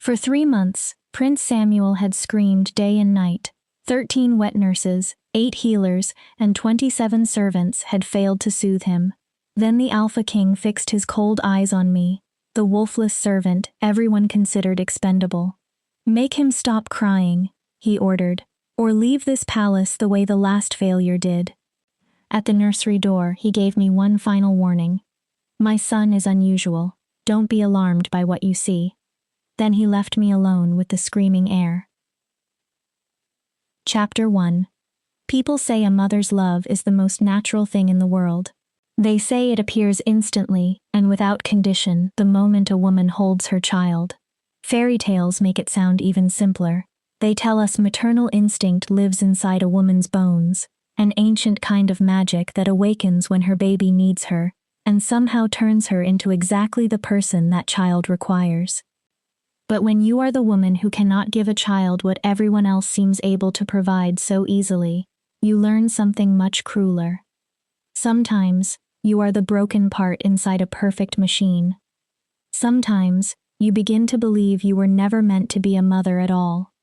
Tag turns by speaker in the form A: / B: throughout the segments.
A: For 3 months, Prince Samuel had screamed day and night. 13 wet nurses, 8 healers, and 27 servants had failed to soothe him. Then the Alpha King fixed his cold eyes on me, the wolfless servant everyone considered expendable. "Make him stop crying," he ordered, "or leave this palace the way the last failure did." At the nursery door, he gave me one final warning. "My son is unusual. Don't be alarmed by what you see." Then he left me alone with the screaming heir. Chapter 1. People say a mother's love is the most natural thing in the world. They say it appears instantly and without condition the moment a woman holds her child. Fairy tales make it sound even simpler. They tell us maternal instinct lives inside a woman's bones, an ancient kind of magic that awakens when her baby needs her, and somehow turns her into exactly the person that child requires. But when you are the woman who cannot give a child what everyone else seems able to provide so easily, you learn something much crueler. Sometimes, you are the broken part inside a perfect machine. Sometimes, you begin to believe you were never meant to be a mother at all.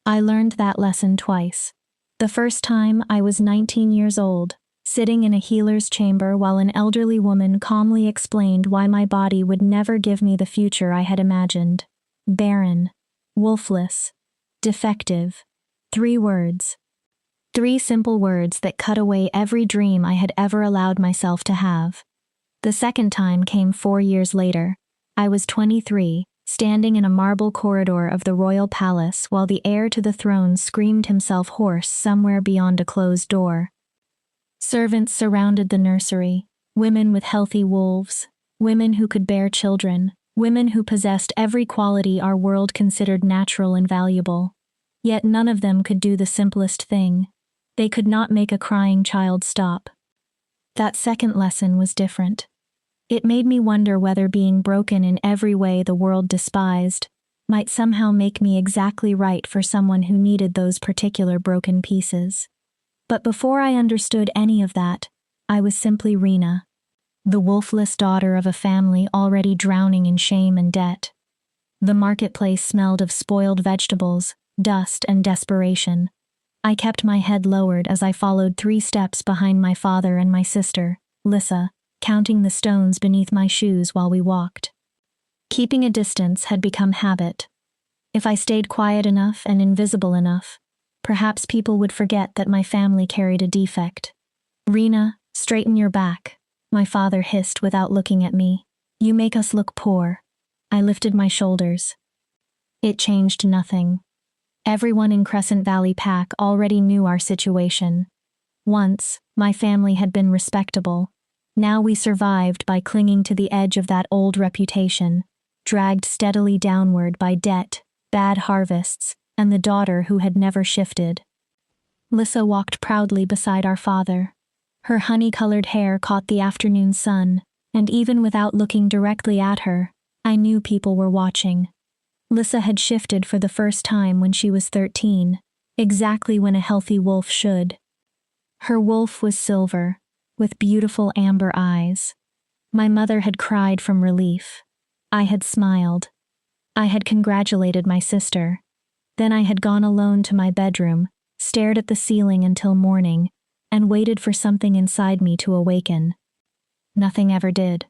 A: I learned that lesson twice. The first time, I was 19 years old, sitting in a healer's chamber while an elderly woman calmly explained why my body would never give me the future I had imagined. Barren, wolfless, defective. 3 words. 3 simple words that cut away every dream I had ever allowed myself to have. The second time came 4 years later. I was 23, standing in a marble corridor of the royal palace while the heir to the throne screamed himself hoarse somewhere beyond a closed door. Servants surrounded the nursery, women with healthy wolves, women who could bear children, women who possessed every quality our world considered natural and valuable. Yet none of them could do the simplest thing. They could not make a crying child stop. That second lesson was different. It made me wonder whether being broken in every way the world despised might somehow make me exactly right for someone who needed those particular broken pieces. But before I understood any of that, I was simply Rena, the wolfless daughter of a family already drowning in shame and debt. The marketplace smelled of spoiled vegetables, dust, and desperation. I kept my head lowered as I followed 3 steps behind my father and my sister, Lissa, counting the stones beneath my shoes while we walked. Keeping a distance had become habit. If I stayed quiet enough and invisible enough, perhaps people would forget that my family carried a defect. "Rena, straighten your back," my father hissed without looking at me. "You make us look poor." I lifted my shoulders. It changed nothing. Everyone in Crescent Valley Pack already knew our situation. Once, my family had been respectable. Now we survived by clinging to the edge of that old reputation, dragged steadily downward by debt, bad harvests, and the daughter who had never shifted. Lissa walked proudly beside our father. Her honey-colored hair caught the afternoon sun, and even without looking directly at her, I knew people were watching. Lissa had shifted for the first time when she was 13, exactly when a healthy wolf should. Her wolf was silver, with beautiful amber eyes. My mother had cried from relief. I had smiled. I had congratulated my sister. Then I had gone alone to my bedroom, stared at the ceiling until morning, and waited for something inside me to awaken. Nothing ever did.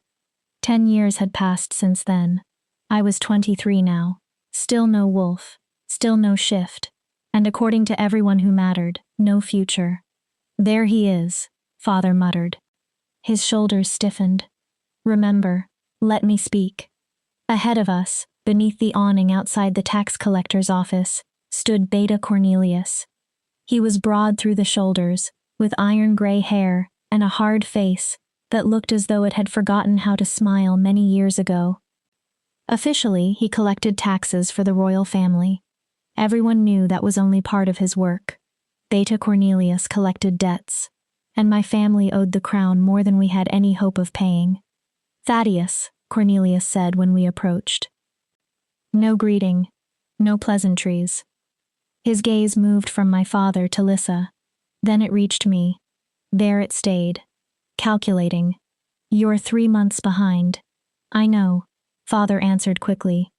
A: 10 years had passed since then. I was 23 now. Still no wolf, still no shift, and according to everyone who mattered, no future. "There he is," Father muttered. His shoulders stiffened. "Remember, let me speak." Ahead of us, beneath the awning outside the tax collector's office, stood Beta Cornelius. He was broad through the shoulders, with iron-gray hair and a hard face that looked as though it had forgotten how to smile many years ago. Officially, he collected taxes for the royal family. Everyone knew that was only part of his work. Beta Cornelius collected debts, and my family owed the crown more than we had any hope of paying. "Thaddeus," Cornelius said when we approached. No greeting, no pleasantries. His gaze moved from my father to Lissa. Then it reached me. There it stayed, calculating. "You're 3 months behind." "I know," Father answered quickly.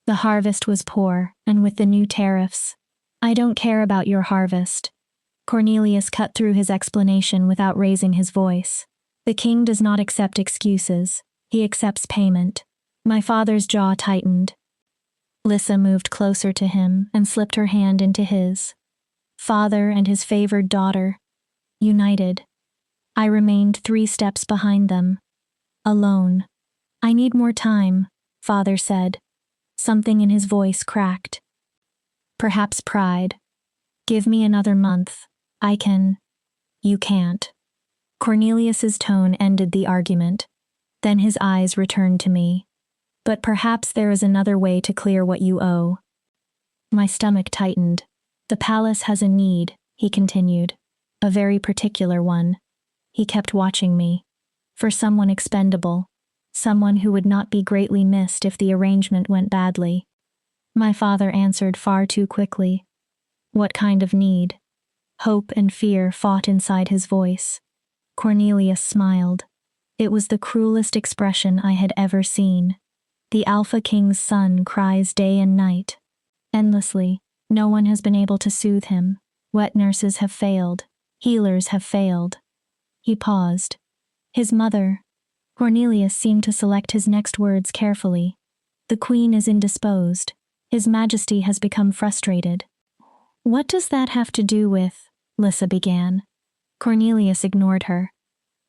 A: The harvest was poor, and with the new tariffs, I don't care about your harvest. Cornelius cut through his explanation without raising his voice. The king does not accept excuses. He accepts payment. My father's jaw tightened. Lissa moved closer to him and slipped her hand into his. Father and his favored daughter, united. I remained 3 steps behind them. Alone. I need more time, father said. Something in his voice cracked. Perhaps pride. Give me another month. I can. You can't. Cornelius's tone ended the argument. Then his eyes returned to me. But perhaps there is another way to clear what you owe. My stomach tightened. The palace has a need, he continued. A very particular one. He kept watching me. For someone expendable. Someone who would not be greatly missed if the arrangement went badly. My father answered far too quickly. What kind of need? Hope and fear fought inside his voice. Cornelius smiled. It was the cruelest expression I had ever seen. The Alpha King's son cries day and night. Endlessly. No one has been able to soothe him. Wet nurses have failed. Healers have failed. He paused. His mother. Cornelius seemed to select his next words carefully. The queen is indisposed. His Majesty has become frustrated. What does that have to do with? Lissa began. Cornelius ignored her.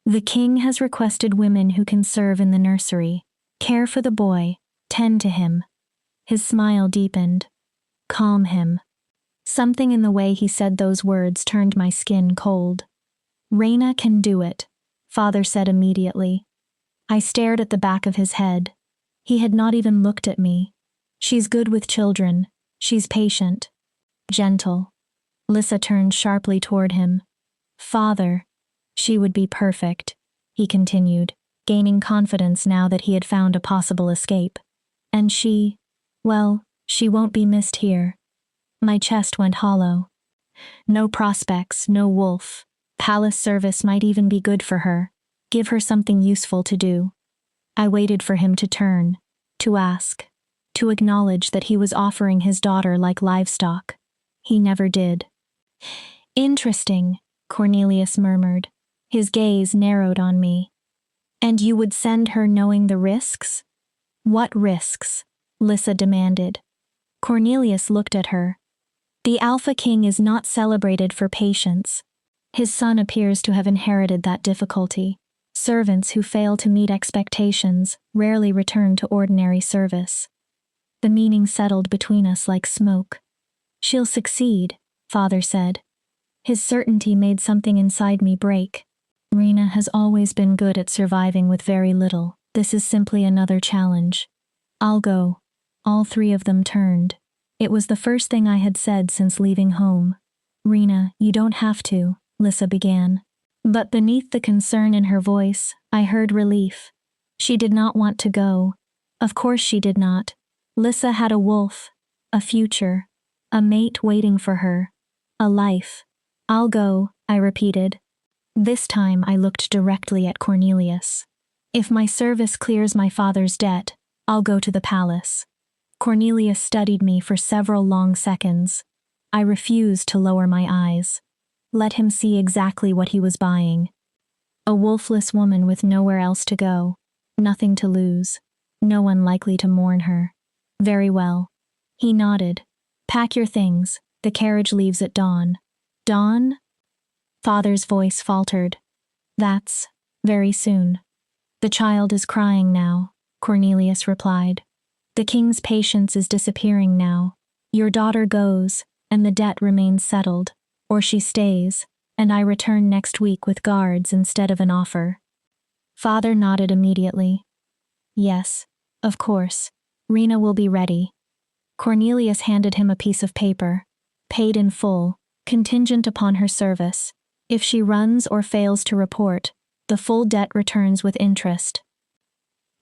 A: The king has requested women who can serve in the nursery, care for the boy, tend to him. His smile deepened. Calm him. Something in the way he said those words turned my skin cold. Reina can do it, father said immediately. I stared at the back of his head. He had not even looked at me. She's good with children. She's patient. Gentle. Lissa turned sharply toward him. Father. She would be perfect, he continued, gaining confidence now that he had found a possible escape. And she, well, she won't be missed here. My chest went hollow. No prospects, no wolf. Palace service might even be good for her. Give her something useful to do. I waited for him to turn, to ask, to acknowledge that he was offering his daughter like livestock. He never did. Interesting, Cornelius murmured. His gaze narrowed on me. And you would send her knowing the risks? What risks? Lissa demanded. Cornelius looked at her. The Alpha King is not celebrated for patience. His son appears to have inherited that difficulty. Servants who fail to meet expectations rarely return to ordinary service. The meaning settled between us like smoke. She'll succeed, father said. His certainty made something inside me break. Reina has always been good at surviving with very little. This is simply another challenge. I'll go. All 3 of them turned. It was the first thing I had said since leaving home. Reina, you don't have to, Lissa began. But beneath the concern in her voice, I heard relief. She did not want to go. Of course she did not. Lissa had a wolf, a future, a mate waiting for her, a life. I'll go, I repeated. This time I looked directly at Cornelius. If my service clears my father's debt, I'll go to the palace. Cornelius studied me for several long seconds. I refused to lower my eyes. Let him see exactly what he was buying. A wolfless woman with nowhere else to go, nothing to lose, no one likely to mourn her. Very well. He nodded. Pack your things, the carriage leaves at dawn. Dawn? Father's voice faltered. That's very soon. The child is crying now, Cornelius replied. The king's patience is disappearing now. Your daughter goes, and the debt remains settled. Or she stays, and I return next week with guards instead of an offer. Father nodded immediately. Yes, of course. Reina will be ready. Cornelius handed him a piece of paper. Paid in full, contingent upon her service. If she runs or fails to report, the full debt returns with interest.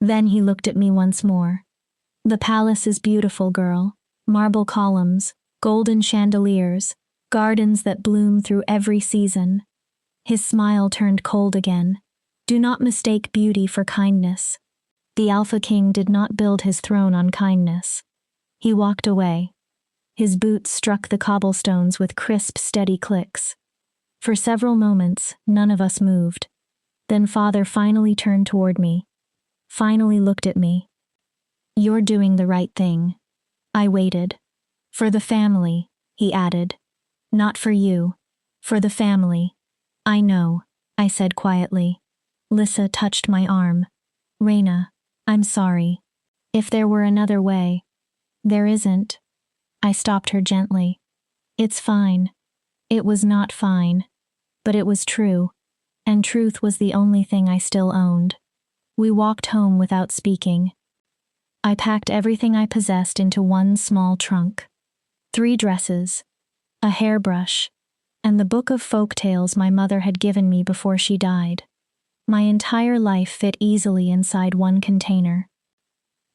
A: Then he looked at me once more. The palace is beautiful, girl. Marble columns, golden chandeliers, gardens that bloom through every season. His smile turned cold again. Do not mistake beauty for kindness. The Alpha King did not build his throne on kindness. He walked away. His boots struck the cobblestones with crisp, steady clicks. For several moments, none of us moved. Then Father finally turned toward me. Finally looked at me. "You're doing the right thing." I waited. "For the family," he added. "Not for you. For the family." "I know," I said quietly. Lissa touched my arm. "Reina, I'm sorry. If there were another way." "There isn't." I stopped her gently. "It's fine." It was not fine. But it was true. And truth was the only thing I still owned. We walked home without speaking. I packed everything I possessed into one small trunk. 3 dresses, a hairbrush, and the book of folk tales my mother had given me before she died. My entire life fit easily inside one container.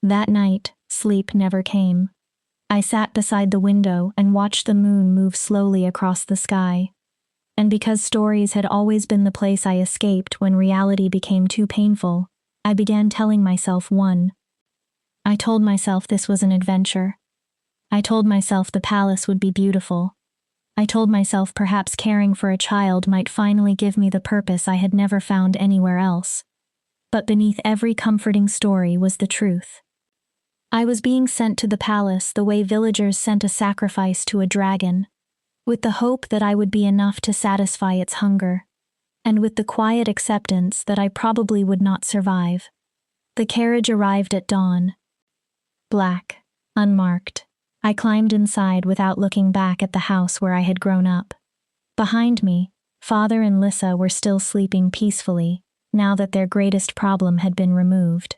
A: That night, sleep never came. I sat beside the window and watched the moon move slowly across the sky. And because stories had always been the place I escaped when reality became too painful, I began telling myself one. I told myself this was an adventure. I told myself the palace would be beautiful. I told myself perhaps caring for a child might finally give me the purpose I had never found anywhere else. But beneath every comforting story was the truth. I was being sent to the palace the way villagers sent a sacrifice to a dragon, with the hope that I would be enough to satisfy its hunger, and with the quiet acceptance that I probably would not survive. The carriage arrived at dawn. Black, unmarked. I climbed inside without looking back at the house where I had grown up. Behind me, Father and Lissa were still sleeping peacefully, now that their greatest problem had been removed.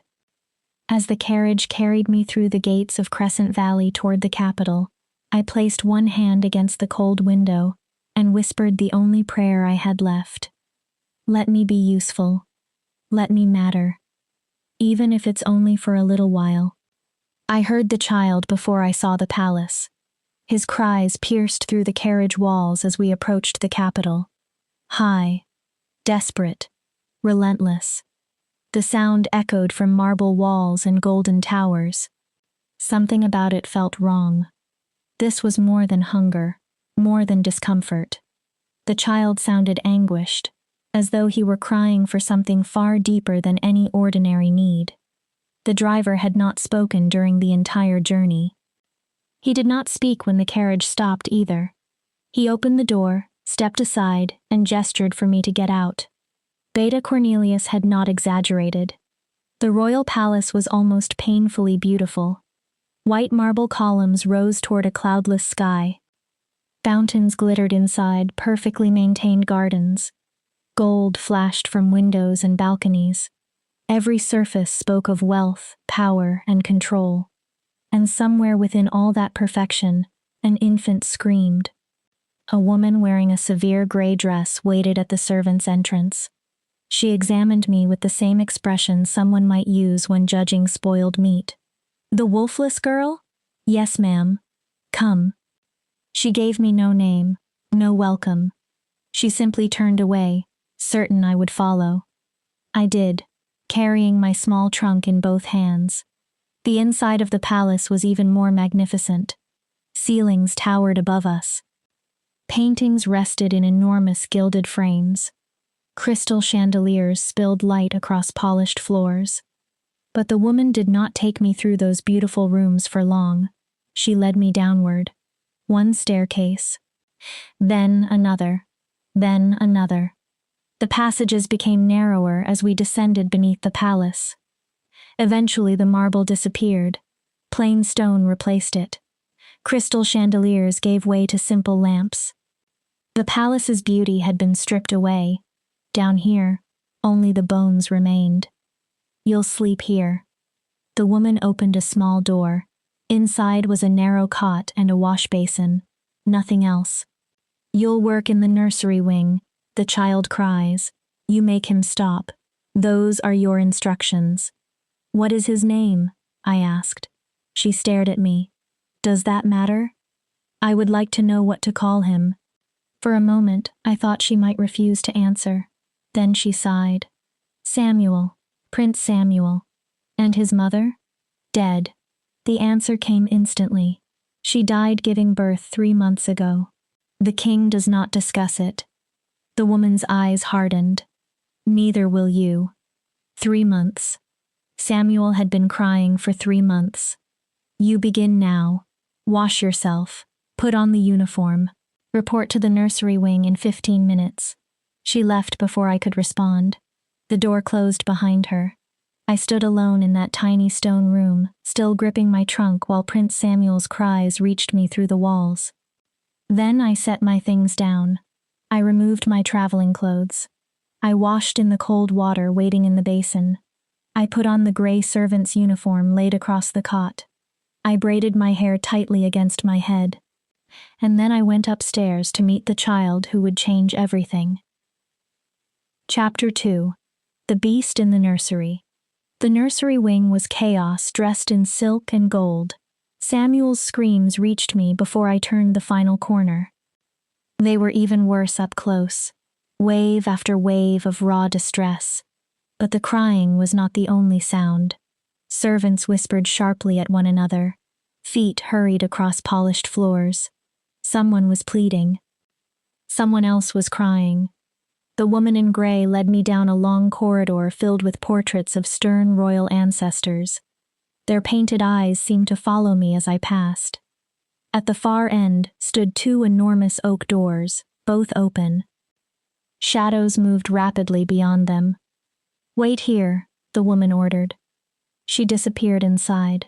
A: As the carriage carried me through the gates of Crescent Valley toward the capital, I placed one hand against the cold window and whispered the only prayer I had left. Let me be useful. Let me matter. Even if it's only for a little while. I heard the child before I saw the palace. His cries pierced through the carriage walls as we approached the capital. High, desperate, relentless. The sound echoed from marble walls and golden towers. Something about it felt wrong. This was more than hunger, more than discomfort. The child sounded anguished, as though he were crying for something far deeper than any ordinary need. The driver had not spoken during the entire journey. He did not speak when the carriage stopped either. He opened the door, stepped aside, and gestured for me to get out. Beta Cornelius had not exaggerated. The royal palace was almost painfully beautiful. White marble columns rose toward a cloudless sky. Fountains glittered inside perfectly maintained gardens. Gold flashed from windows and balconies. Every surface spoke of wealth, power, and control. And somewhere within all that perfection, an infant screamed. A woman wearing a severe gray dress waited at the servants' entrance. She examined me with the same expression someone might use when judging spoiled meat. "The Wolfless girl?" "Yes, ma'am." "Come." She gave me no name, no welcome. She simply turned away, certain I would follow. I did, carrying my small trunk in both hands. The inside of the palace was even more magnificent. Ceilings towered above us. Paintings rested in enormous gilded frames. Crystal chandeliers spilled light across polished floors. But the woman did not take me through those beautiful rooms for long. She led me downward. One staircase. Then another. Then another. The passages became narrower as we descended beneath the palace. Eventually the marble disappeared. Plain stone replaced it. Crystal chandeliers gave way to simple lamps. The palace's beauty had been stripped away. Down here, only the bones remained. "You'll sleep here." The woman opened a small door. Inside was a narrow cot and a wash basin. Nothing else. "You'll work in the nursery wing," the child cries. "You make him stop. Those are your instructions." "What is his name?" I asked. She stared at me. "Does that matter?" "I would like to know what to call him." For a moment, I thought she might refuse to answer. Then she sighed. "Samuel, Prince Samuel." "And his mother?" "Dead." The answer came instantly. She died giving birth 3 months ago. The king does not discuss it. The woman's eyes hardened. Neither will you. 3 months. Samuel had been crying for 3 months. You begin now. Wash yourself. Put on the uniform. Report to the nursery wing in 15 minutes. She left before I could respond. The door closed behind her. I stood alone in that tiny stone room, still gripping my trunk while Prince Samuel's cries reached me through the walls. Then I set my things down. I removed my traveling clothes. I washed in the cold water waiting in the basin. I put on the gray servant's uniform laid across the cot. I braided my hair tightly against my head. And then I went upstairs to meet the child who would change everything. Chapter 2. The Beast in the Nursery. The nursery wing was chaos dressed in silk and gold. Samuel's screams reached me before I turned the final corner. They were even worse up close. Wave after wave of raw distress. But the crying was not the only sound. Servants whispered sharply at one another. Feet hurried across polished floors. Someone was pleading. Someone else was crying. The woman in gray led me down a long corridor filled with portraits of stern royal ancestors. Their painted eyes seemed to follow me as I passed. At the far end stood 2 enormous oak doors, both open. Shadows moved rapidly beyond them. Wait here, the woman ordered. She disappeared inside.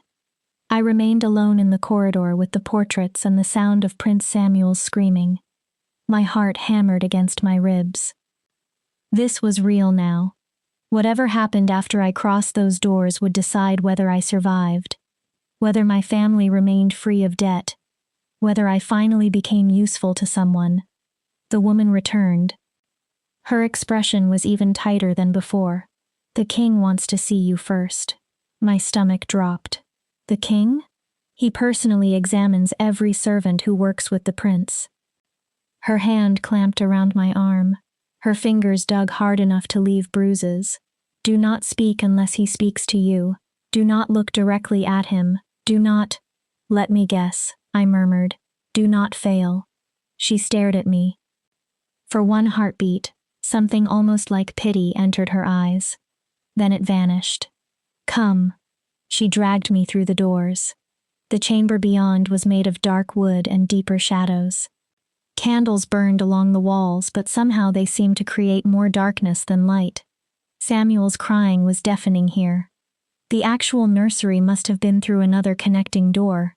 A: I remained alone in the corridor with the portraits and the sound of Prince Samuel's screaming. My heart hammered against my ribs. This was real now. Whatever happened after I crossed those doors would decide whether I survived, whether my family remained free of debt, whether I finally became useful to someone. The woman returned. Her expression was even tighter than before. The king wants to see you first. My stomach dropped. The king? He personally examines every servant who works with the prince. Her hand clamped around my arm. Her fingers dug hard enough to leave bruises. Do not speak unless he speaks to you. Do not look directly at him. Do not— Let me guess, I murmured. Do not fail. She stared at me. For one heartbeat, something almost like pity entered her eyes. Then it vanished. Come. She dragged me through the doors. The chamber beyond was made of dark wood and deeper shadows. Candles burned along the walls, but somehow they seemed to create more darkness than light. Samuel's crying was deafening here. The actual nursery must have been through another connecting door.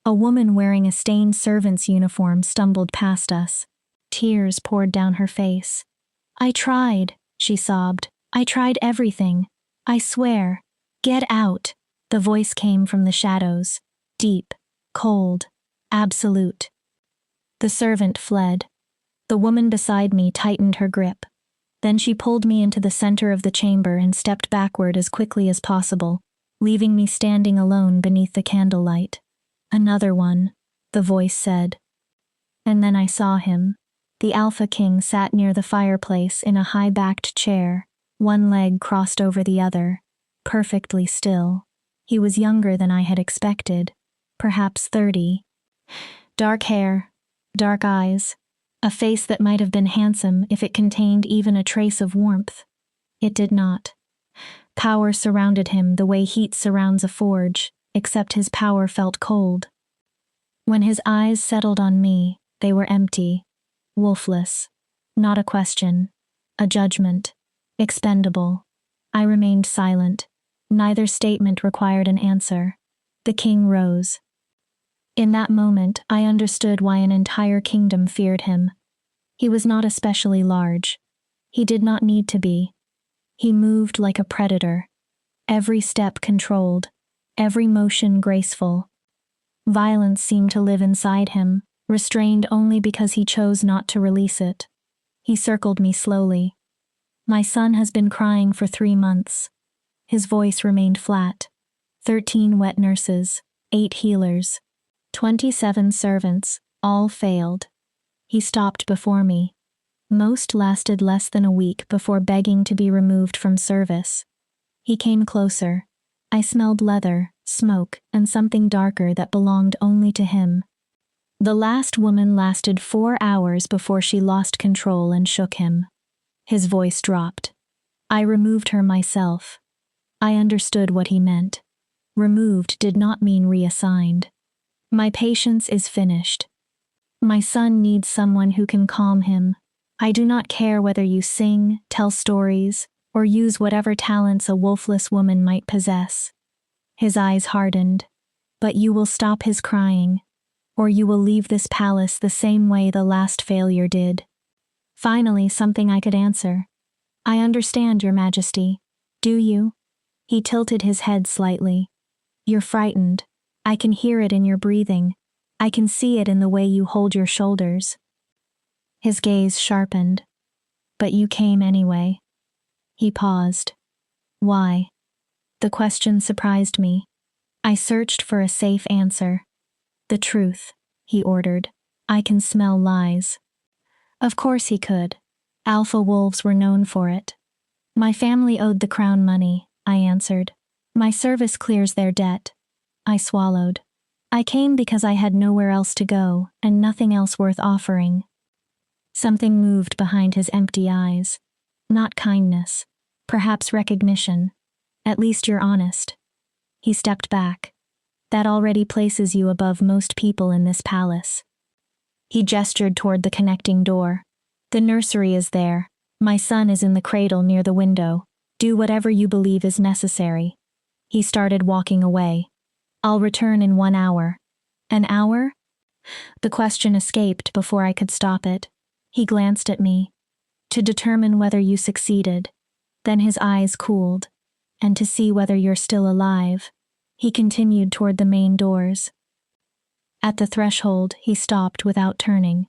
A: A woman wearing a stained servant's uniform stumbled past us. Tears poured down her face. I tried, she sobbed. I tried everything. I swear. Get out. The voice came from the shadows. Deep, cold, absolute. The servant fled. The woman beside me tightened her grip. Then she pulled me into the center of the chamber and stepped backward as quickly as possible, leaving me standing alone beneath the candlelight. Another one, the voice said. And then I saw him. The Alpha King sat near the fireplace in a high-backed chair, one leg crossed over the other, perfectly still. He was younger than I had expected, perhaps 30. Dark hair, dark eyes, a face that might have been handsome if it contained even a trace of warmth. It did not. Power surrounded him the way heat surrounds a forge, except his power felt cold. When his eyes settled on me, they were empty, wolfless. Not a question, a judgment, expendable. I remained silent. Neither statement required an answer. The king rose. In that moment, I understood why an entire kingdom feared him. He was not especially large. He did not need to be. He moved like a predator. Every step controlled, every motion graceful. Violence seemed to live inside him, restrained only because he chose not to release it. He circled me slowly. My son has been crying for 3 months. His voice remained flat. 13 wet nurses, 8 healers, 27 servants, all failed. He stopped before me. Most lasted less than a week before begging to be removed from service. He came closer. I smelled leather, smoke, and something darker that belonged only to him. The last woman lasted 4 hours before she lost control and shook him. His voice dropped. I removed her myself. I understood what he meant. Removed did not mean reassigned. My patience is finished. My son needs someone who can calm him. I do not care whether you sing, tell stories, or use whatever talents a wolfless woman might possess. His eyes hardened. But you will stop his crying, or you will leave this palace the same way the last failure did. Finally, something I could answer. I understand, Your Majesty. Do you? He tilted his head slightly. You're frightened. I can hear it in your breathing. I can see it in the way you hold your shoulders. His gaze sharpened. But you came anyway. He paused. Why? The question surprised me. I searched for a safe answer. The truth, he ordered. I can smell lies. Of course he could. Alpha wolves were known for it. My family owed the crown money, I answered. My service clears their debt. I swallowed. I came because I had nowhere else to go, and nothing else worth offering. Something moved behind his empty eyes. Not kindness. Perhaps recognition. At least you're honest. He stepped back. That already places you above most people in this palace. He gestured toward the connecting door. The nursery is there. My son is in the cradle near the window. Do whatever you believe is necessary. He started walking away. I'll return in 1 hour. An hour? The question escaped before I could stop it. He glanced at me. To determine whether you succeeded. Then his eyes cooled. And to see whether you're still alive. He continued toward the main doors. At the threshold, he stopped without turning.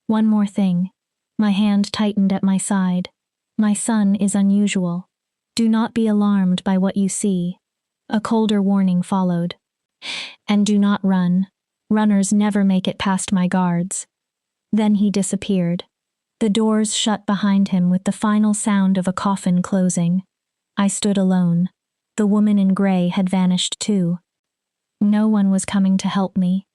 A: One more thing. My hand tightened at my side. My son is unusual. Do not be alarmed by what you see. A colder warning followed. And do not run. Runners never make it past my guards. Then he disappeared. The doors shut behind him with the final sound of a coffin closing. I stood alone. The woman in gray had vanished too. No one was coming to help me.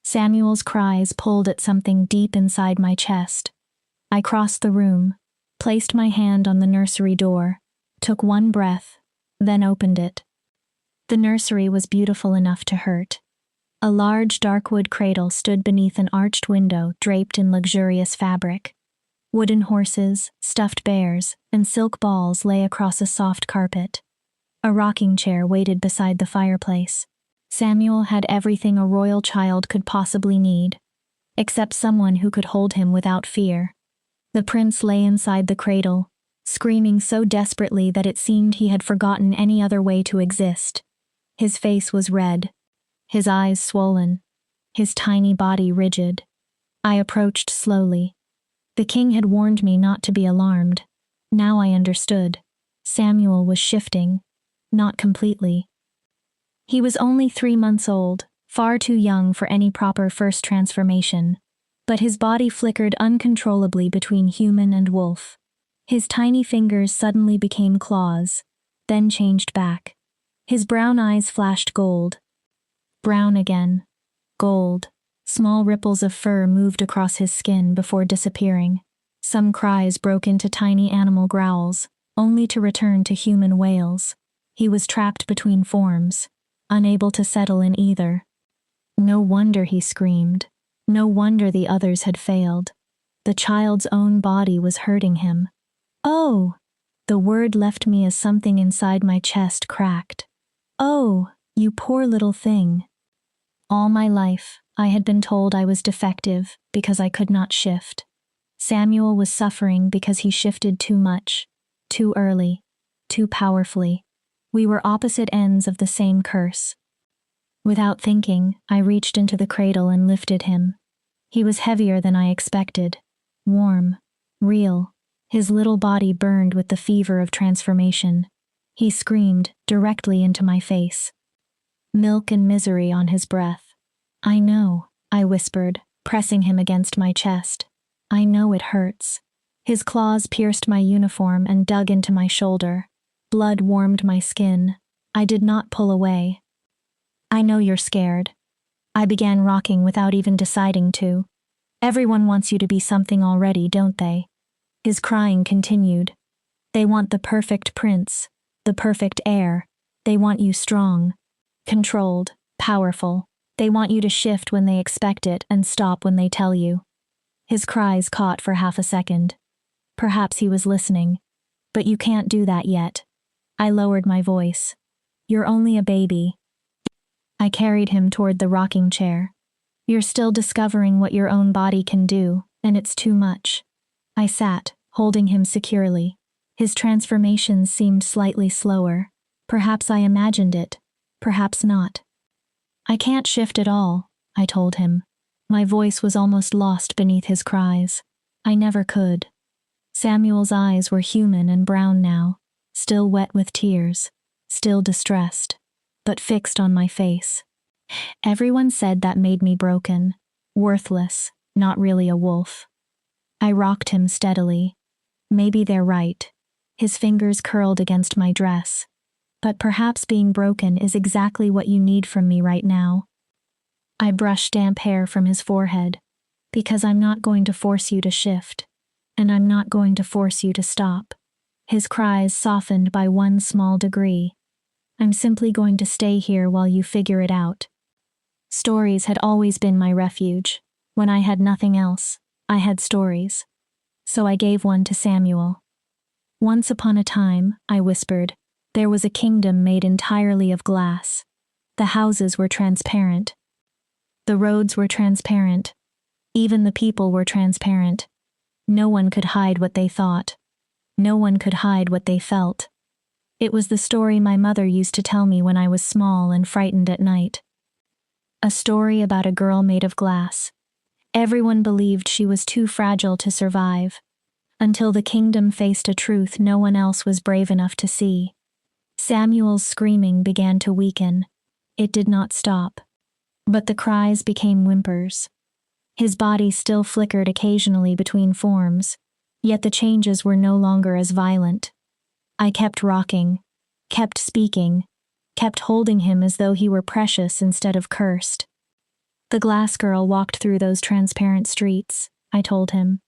A: Samuel's cries pulled at something deep inside my chest. I crossed the room, placed my hand on the nursery door, took one breath, then opened it. The nursery was beautiful enough to hurt. A large dark wood cradle stood beneath an arched window draped in luxurious fabric. Wooden horses, stuffed bears, and silk balls lay across a soft carpet. A rocking chair waited beside the fireplace. Samuel had everything a royal child could possibly need, except someone who could hold him without fear. The prince lay inside the cradle, screaming so desperately that it seemed he had forgotten any other way to exist. His face was red, his eyes swollen, his tiny body rigid. I approached slowly. The king had warned me not to be alarmed. Now I understood. Samuel was shifting, not completely. He was only 3 months old, far too young for any proper first transformation, but his body flickered uncontrollably between human and wolf. His tiny fingers suddenly became claws, then changed back. His brown eyes flashed gold. Brown again. Gold. Small ripples of fur moved across his skin before disappearing. Some cries broke into tiny animal growls, only to return to human wails. He was trapped between forms, unable to settle in either. No wonder he screamed. No wonder the others had failed. The child's own body was hurting him. Oh! The word left me as something inside my chest cracked. Oh, you poor little thing. All my life, I had been told I was defective because I could not shift. Samuel was suffering because he shifted too much, too early, too powerfully. We were opposite ends of the same curse. Without thinking, I reached into the cradle and lifted him. He was heavier than I expected. Warm. Real. His little body burned with the fever of transformation. He screamed directly into my face. Milk and misery on his breath. I know, I whispered, pressing him against my chest. I know it hurts. His claws pierced my uniform and dug into my shoulder. Blood warmed my skin. I did not pull away. I know you're scared. I began rocking without even deciding to. Everyone wants you to be something already, don't they? His crying continued. They want the perfect prince, the perfect heir. They want you strong, controlled, powerful. They want you to shift when they expect it and stop when they tell you. His cries caught for half a second. Perhaps he was listening. But you can't do that yet. I lowered my voice. You're only a baby. I carried him toward the rocking chair. You're still discovering what your own body can do, and it's too much. I sat, holding him securely. His transformations seemed slightly slower. Perhaps I imagined it. Perhaps not. I can't shift at all, I told him. My voice was almost lost beneath his cries. I never could. Samuel's eyes were human and brown now, still wet with tears, still distressed, but fixed on my face. Everyone said that made me broken, worthless, not really a wolf. I rocked him steadily. Maybe they're right. His fingers curled against my dress. But perhaps being broken is exactly what you need from me right now. I brushed damp hair from his forehead, because I'm not going to force you to shift, and I'm not going to force you to stop. His cries softened by one small degree. I'm simply going to stay here while you figure it out. Stories had always been my refuge. When I had nothing else, I had stories. So I gave one to Samuel. Once upon a time, I whispered, there was a kingdom made entirely of glass. The houses were transparent. The roads were transparent. Even the people were transparent. No one could hide what they thought. No one could hide what they felt. It was the story my mother used to tell me when I was small and frightened at night. A story about a girl made of glass. Everyone believed she was too fragile to survive, until the kingdom faced a truth no one else was brave enough to see. Samuel's screaming began to weaken. It did not stop. But the cries became whimpers. His body still flickered occasionally between forms, yet the changes were no longer as violent. I kept rocking, kept speaking, kept holding him as though he were precious instead of cursed. The glass girl walked through those transparent streets, I told him,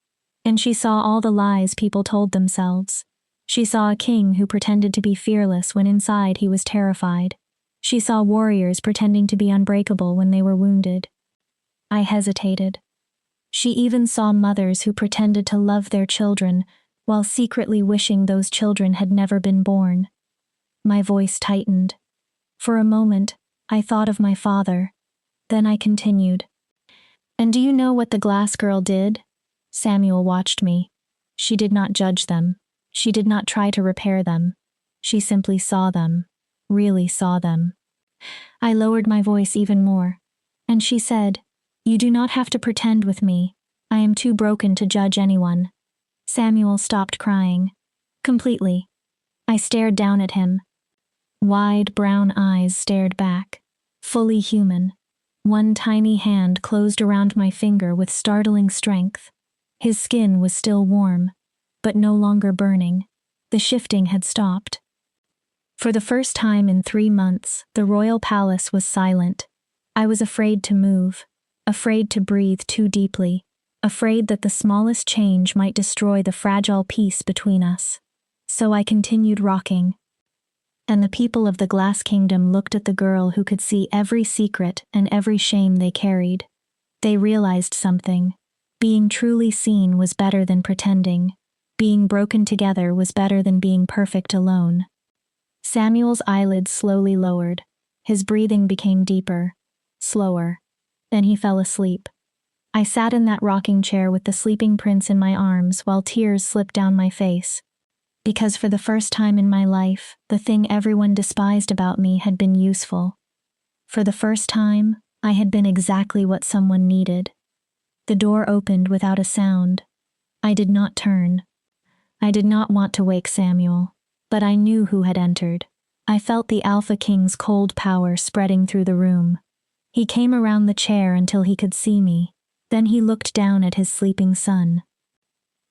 A: and she saw all the lies people told themselves. She saw a king who pretended to be fearless when inside he was terrified. She saw warriors pretending to be unbreakable when they were wounded. I hesitated. She even saw mothers who pretended to love their children while secretly wishing those children had never been born. My voice tightened. For a moment, I thought of my father. Then I continued. And do you know what the glass girl did? Samuel watched me. She did not judge them. She did not try to repair them. She simply saw them, really saw them. I lowered my voice even more, and she said, you do not have to pretend with me. I am too broken to judge anyone. Samuel stopped crying. Completely. I stared down at him. Wide brown eyes stared back, fully human. One tiny hand closed around my finger with startling strength. His skin was still warm, but no longer burning. The shifting had stopped. For the first time in 3 months, the royal palace was silent. I was afraid to move, afraid to breathe too deeply, afraid that the smallest change might destroy the fragile peace between us. So I continued rocking. And the people of the Glass Kingdom looked at the girl who could see every secret and every shame they carried. They realized something. Being truly seen was better than pretending. Being broken together was better than being perfect alone. Samuel's eyelids slowly lowered. His breathing became deeper, slower. Then he fell asleep. I sat in that rocking chair with the sleeping prince in my arms while tears slipped down my face. Because for the first time in my life, the thing everyone despised about me had been useful. For the first time, I had been exactly what someone needed. The door opened without a sound. I did not turn. I did not want to wake Samuel, but I knew who had entered. I felt the Alpha King's cold power spreading through the room. He came around the chair until he could see me. Then he looked down at his sleeping son.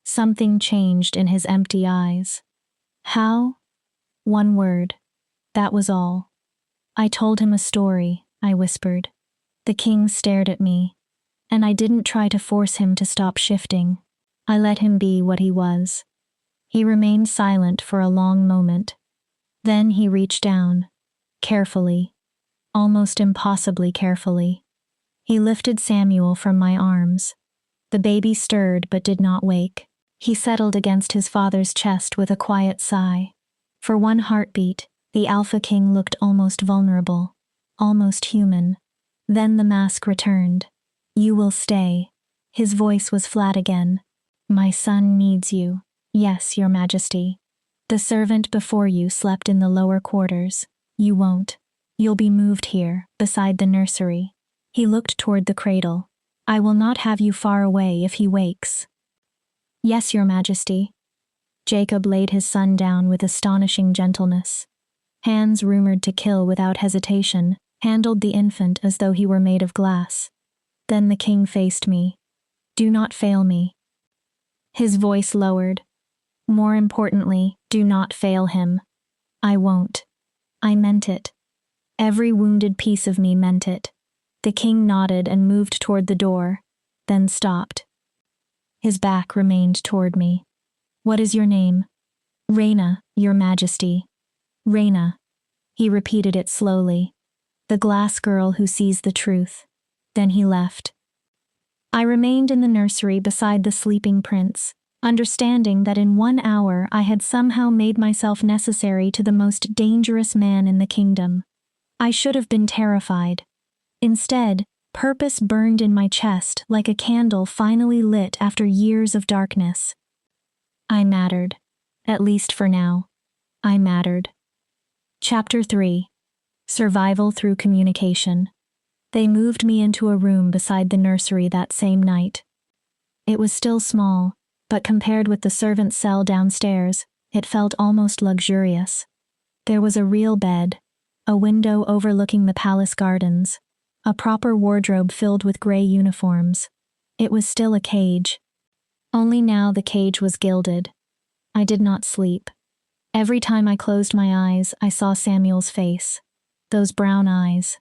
A: Something changed in his empty eyes. How? One word. That was all. I told him a story. I whispered. The king stared at me, and I didn't try to force him to stop shifting. I let him be what he was. He remained silent for a long moment. Then he reached down, carefully, almost impossibly carefully. He lifted Samuel from my arms. The baby stirred but did not wake. He settled against his father's chest with a quiet sigh. For one heartbeat, the Alpha King looked almost vulnerable, almost human. Then the mask returned. You will stay. His voice was flat again. My son needs you. Yes, Your Majesty. The servant before you slept in the lower quarters. You won't. You'll be moved here, beside the nursery. He looked toward the cradle. I will not have you far away if he wakes. Yes, Your Majesty. Jacob laid his son down with astonishing gentleness. Hands rumored to kill without hesitation, handled the infant as though he were made of glass. Then the king faced me. Do not fail me. His voice lowered. More importantly, do not fail him. I won't. I meant it. Every wounded piece of me meant it. The king nodded and moved toward the door, then stopped. His back remained toward me. What is your name? Reina, Your Majesty. Reina. He repeated it slowly. The glass girl who sees the truth. Then he left. I remained in the nursery beside the sleeping prince, understanding that in 1 hour I had somehow made myself necessary to the most dangerous man in the kingdom. I should have been terrified. Instead, purpose burned in my chest like a candle finally lit after years of darkness. I mattered. At least for now. I mattered. Chapter 3. Survival through communication. They moved me into a room beside the nursery that same night. It was still small, but compared with the servant's cell downstairs, it felt almost luxurious. There was a real bed, a window overlooking the palace gardens, a proper wardrobe filled with gray uniforms. It was still a cage. Only now the cage was gilded. I did not sleep. Every time I closed my eyes, I saw Samuel's face. Those brown eyes.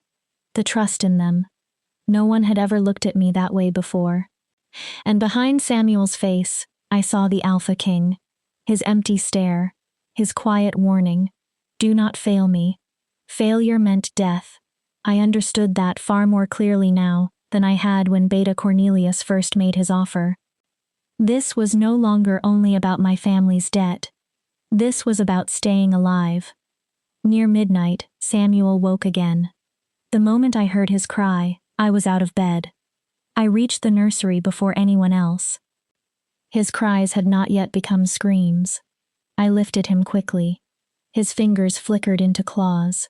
A: The trust in them. No one had ever looked at me that way before. And behind Samuel's face, I saw the Alpha King. His empty stare. His quiet warning. Do not fail me. Failure meant death. I understood that far more clearly now than I had when Beta Cornelius first made his offer. This was no longer only about my family's debt. This was about staying alive. Near midnight, Samuel woke again. The moment I heard his cry, I was out of bed. I reached the nursery before anyone else. His cries had not yet become screams. I lifted him quickly. His fingers flickered into claws.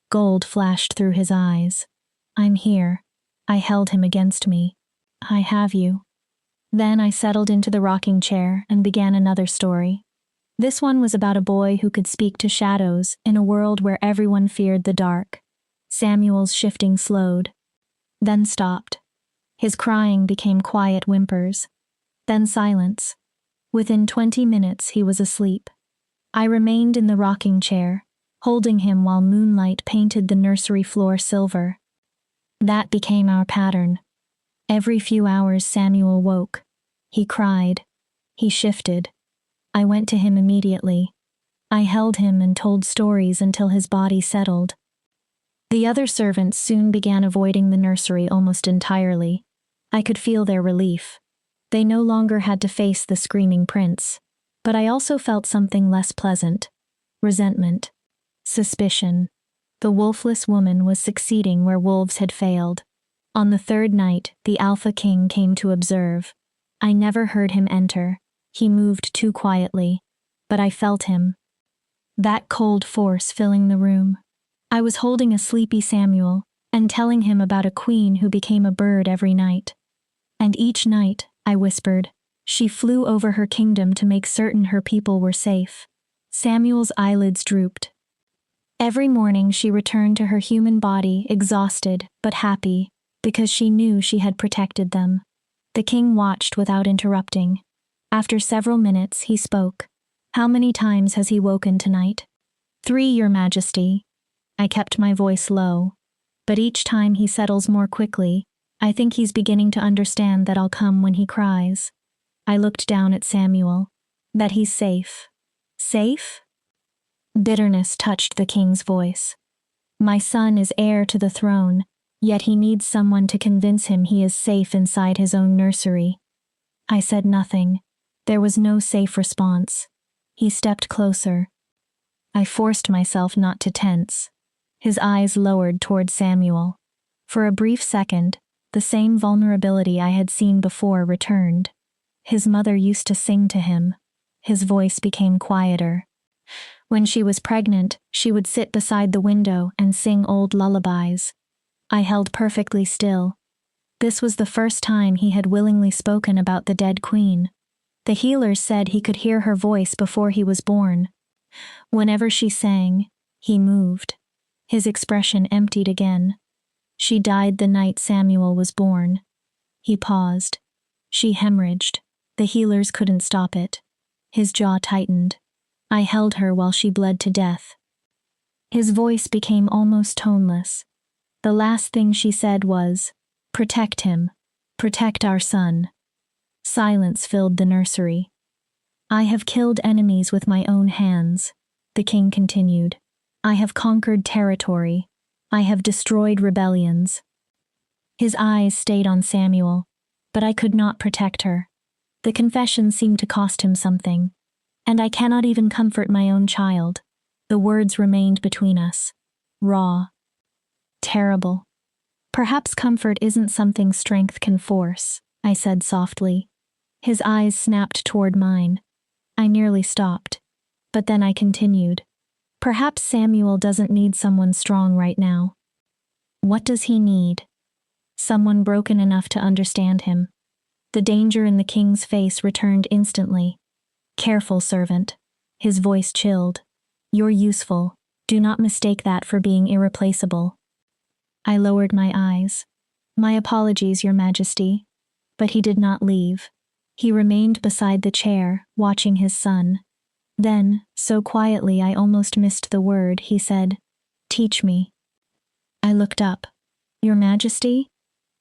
A: Gold flashed through his eyes. I'm here. I held him against me. I have you. Then I settled into the rocking chair and began another story. This one was about a boy who could speak to shadows in a world where everyone feared the dark. Samuel's shifting slowed, then stopped. His crying became quiet whimpers, then silence. Within 20 minutes he was asleep. I remained in the rocking chair, holding him while moonlight painted the nursery floor silver. That became our pattern. Every few hours Samuel woke. He cried. He shifted. I went to him immediately. I held him and told stories until his body settled. The other servants soon began avoiding the nursery almost entirely. I could feel their relief. They no longer had to face the screaming prince. But I also felt something less pleasant. Resentment. Suspicion. The wolfless woman was succeeding where wolves had failed. On the third night, the Alpha King came to observe. I never heard him enter. He moved too quietly. But I felt him. That cold force filling the room. I was holding a sleepy Samuel and telling him about a queen who became a bird every night. And each night, I whispered, she flew over her kingdom to make certain her people were safe. Samuel's eyelids drooped. Every morning she returned to her human body exhausted but happy because she knew she had protected them. The king watched without interrupting. After several minutes, he spoke. How many times has he woken tonight? 3, Your Majesty. I kept my voice low. But each time he settles more quickly. I think he's beginning to understand that I'll come when he cries. I looked down at Samuel. That he's safe. Safe? Bitterness touched the king's voice. My son is heir to the throne, yet he needs someone to convince him he is safe inside his own nursery. I said nothing. There was no safe response. He stepped closer. I forced myself not to tense. His eyes lowered toward Samuel. For a brief second, the same vulnerability I had seen before returned. His mother used to sing to him. His voice became quieter. When she was pregnant, she would sit beside the window and sing old lullabies. I held perfectly still. This was the first time he had willingly spoken about the dead queen. The healers said he could hear her voice before he was born. Whenever she sang, he moved. His expression emptied again. She died the night Samuel was born. He paused. She hemorrhaged. The healers couldn't stop it. His jaw tightened. I held her while she bled to death. His voice became almost toneless. The last thing she said was, "Protect him. Protect our son." Silence filled the nursery. I have killed enemies with my own hands, the king continued. I have conquered territory. I have destroyed rebellions. His eyes stayed on Samuel, but I could not protect her. The confession seemed to cost him something. And I cannot even comfort my own child. The words remained between us. Raw. Terrible. Perhaps comfort isn't something strength can force, I said softly. His eyes snapped toward mine. I nearly stopped. But then I continued. Perhaps Samuel doesn't need someone strong right now. What does he need? Someone broken enough to understand him. The danger in the king's face returned instantly. Careful, servant. His voice chilled. You're useful. Do not mistake that for being irreplaceable. I lowered my eyes. My apologies, Your Majesty. But he did not leave. He remained beside the chair, watching his son. Then, so quietly I almost missed the word, he said, "Teach me." I looked up. Your Majesty?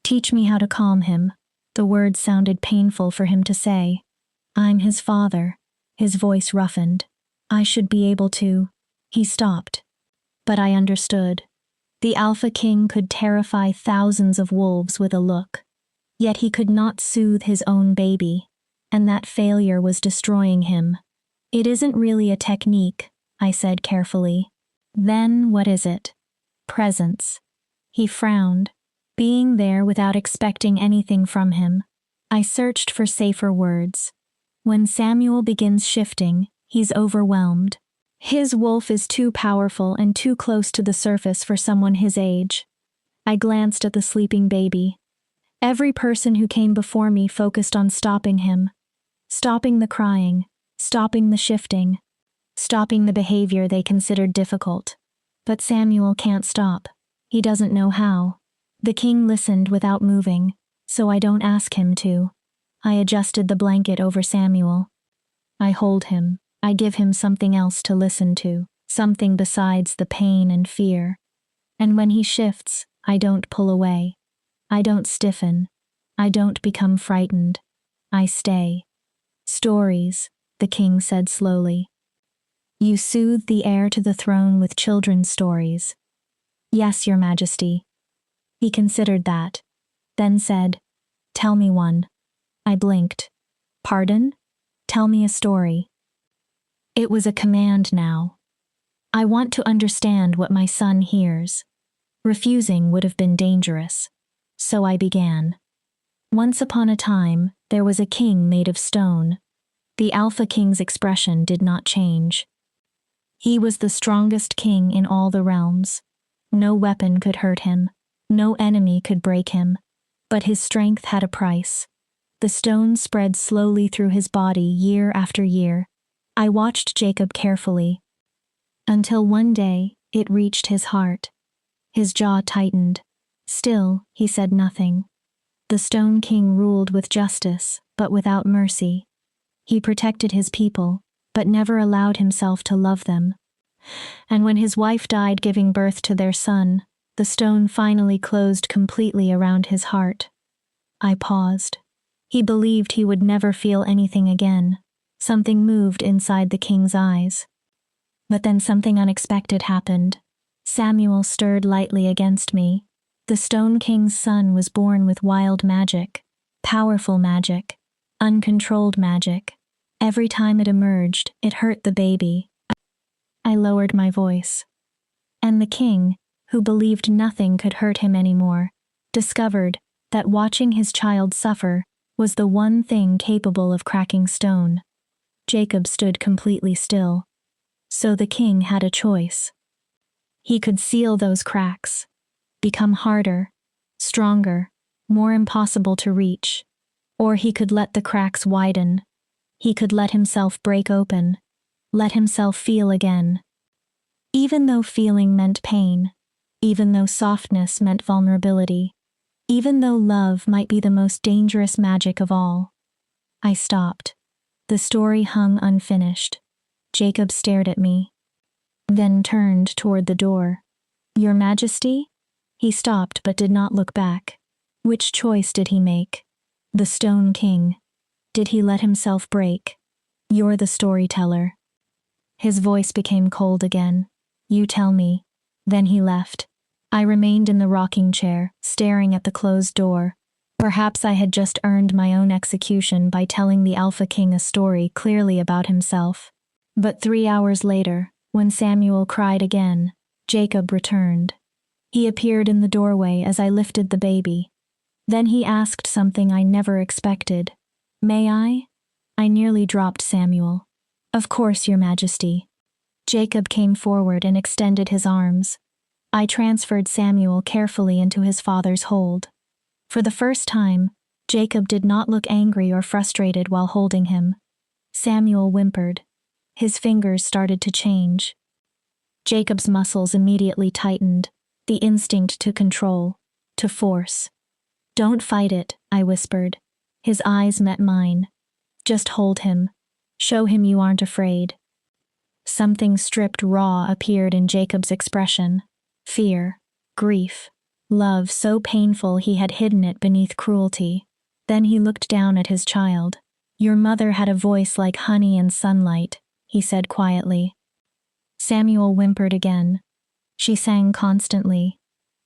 A: Teach me how to calm him. The words sounded painful for him to say. I'm his father. His voice roughened. I should be able to. He stopped. But I understood. The Alpha King could terrify thousands of wolves with a look. Yet he could not soothe his own baby. And that failure was destroying him. It isn't really a technique, I said carefully. Then what is it? Presence. He frowned. Being there without expecting anything from him. I searched for safer words. When Samuel begins shifting, he's overwhelmed. His wolf is too powerful and too close to the surface for someone his age. I glanced at the sleeping baby. Every person who came before me focused on stopping him. Stopping the crying, stopping the shifting, stopping the behavior they considered difficult. But Samuel can't stop. He doesn't know how. The king listened without moving, so I don't ask him to. I adjusted the blanket over Samuel. I hold him. I give him something else to listen to, something besides the pain and fear. And when he shifts, I don't pull away. I don't stiffen. I don't become frightened. I stay. Stories, the king said slowly. You soothe the heir to the throne with children's stories. Yes, Your Majesty. He considered that, then said, Tell me one. I blinked. Pardon? Tell me a story. It was a command now. I want to understand what my son hears. Refusing would have been dangerous. So I began. Once upon a time, there was a king made of stone. The Alpha King's expression did not change. He was the strongest king in all the realms. No weapon could hurt him. No enemy could break him. But his strength had a price. The stone spread slowly through his body year after year. I watched Jacob carefully. Until one day, it reached his heart. His jaw tightened. Still, he said nothing. The Stone King ruled with justice, but without mercy. He protected his people, but never allowed himself to love them. And when his wife died giving birth to their son, The stone finally closed completely around his heart. I paused. He believed he would never feel anything again. Something moved inside the king's eyes. But then something unexpected happened. Samuel stirred lightly against me. The Stone King's son was born with wild magic, powerful magic, uncontrolled magic. Every time it emerged, it hurt the baby. I lowered my voice. And the king, who believed nothing could hurt him anymore, discovered that watching his child suffer was the one thing capable of cracking stone. Jacob stood completely still. So the king had a choice. He could seal those cracks, become harder, stronger, more impossible to reach, or he could let the cracks widen. He could let himself break open, let himself feel again. Even though feeling meant pain, even though softness meant vulnerability, even though love might be the most dangerous magic of all. I stopped. The story hung unfinished. Jacob stared at me, then turned toward the door. Your Majesty? He stopped but did not look back. Which choice did he make? The Stone King. Did he let himself break? You're the storyteller. His voice became cold again. You tell me. Then he left. I remained in the rocking chair, staring at the closed door. Perhaps I had just earned my own execution by telling the Alpha King a story clearly about himself. But 3 hours later, when Samuel cried again, Jacob returned. He appeared in the doorway as I lifted the baby. Then he asked something I never expected. May I? I nearly dropped Samuel. Of course, Your Majesty. Jacob came forward and extended his arms. I transferred Samuel carefully into his father's hold. For the first time, Jacob did not look angry or frustrated while holding him. Samuel whimpered. His fingers started to change. Jacob's muscles immediately tightened, the instinct to control, to force. Don't fight it, I whispered. His eyes met mine. Just hold him. Show him you aren't afraid. Something stripped raw appeared in Jacob's expression. Fear, grief, love so painful he had hidden it beneath cruelty. Then he looked down at his child. Your mother had a voice like honey and sunlight, he said quietly. Samuel whimpered again. She sang constantly.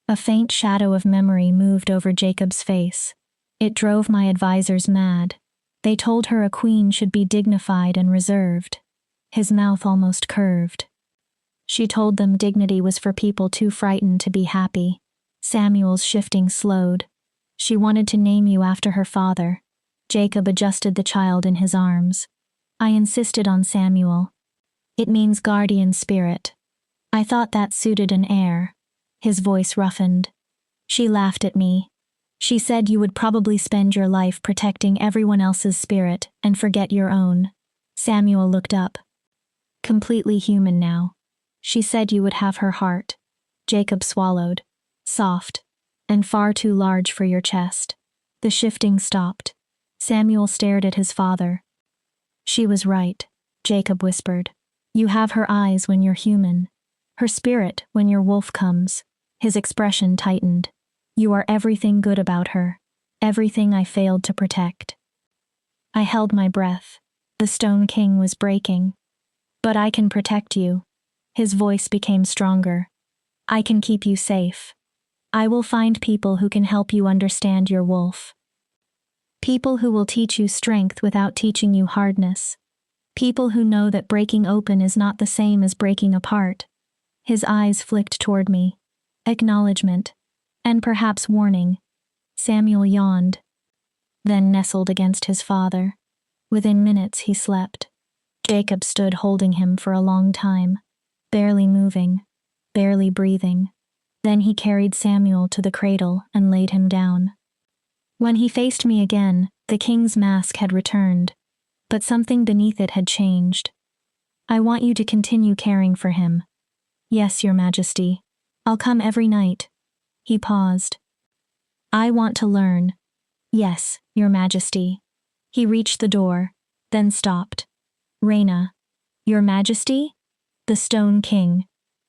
A: A faint shadow of memory moved over Jacob's face. It drove my advisors mad. They told her a queen should be dignified and reserved. His mouth almost curved. She told them dignity was for people too frightened to be happy. Samuel's shifting slowed. She wanted to name you after her father. Jacob adjusted the child in his arms. I insisted on Samuel. It means guardian spirit. I thought that suited an heir. His voice roughened. She laughed at me. She said you would probably spend your life protecting everyone else's spirit and forget your own. Samuel looked up. Completely human now. She said you would have her heart. Jacob swallowed. Soft. And far too large for your chest. The shifting stopped. Samuel stared at his father. She was right, Jacob whispered. You have her eyes when you're human. Her spirit when your wolf comes. His expression tightened. You are everything good about her. Everything I failed to protect. I held my breath. The Stone King was breaking. But I can protect you. His voice became stronger. I can keep you safe. I will find people who can help you understand your wolf. People who will teach you strength without teaching you hardness. People who know that breaking open is not the same as breaking apart. His eyes flicked toward me. Acknowledgement. And perhaps warning. Samuel yawned. Then nestled against his father. Within minutes he slept. Jacob stood holding him for a long time. Barely moving. Barely breathing. Then he carried Samuel to the cradle and laid him down. When he faced me again, the king's mask had returned, but something beneath it had changed. I want you to continue caring for him. Yes, Your Majesty. I'll come every night. He paused. I want to learn. Yes, Your Majesty. He reached the door, then stopped. Reina. Your Majesty? The Stone King.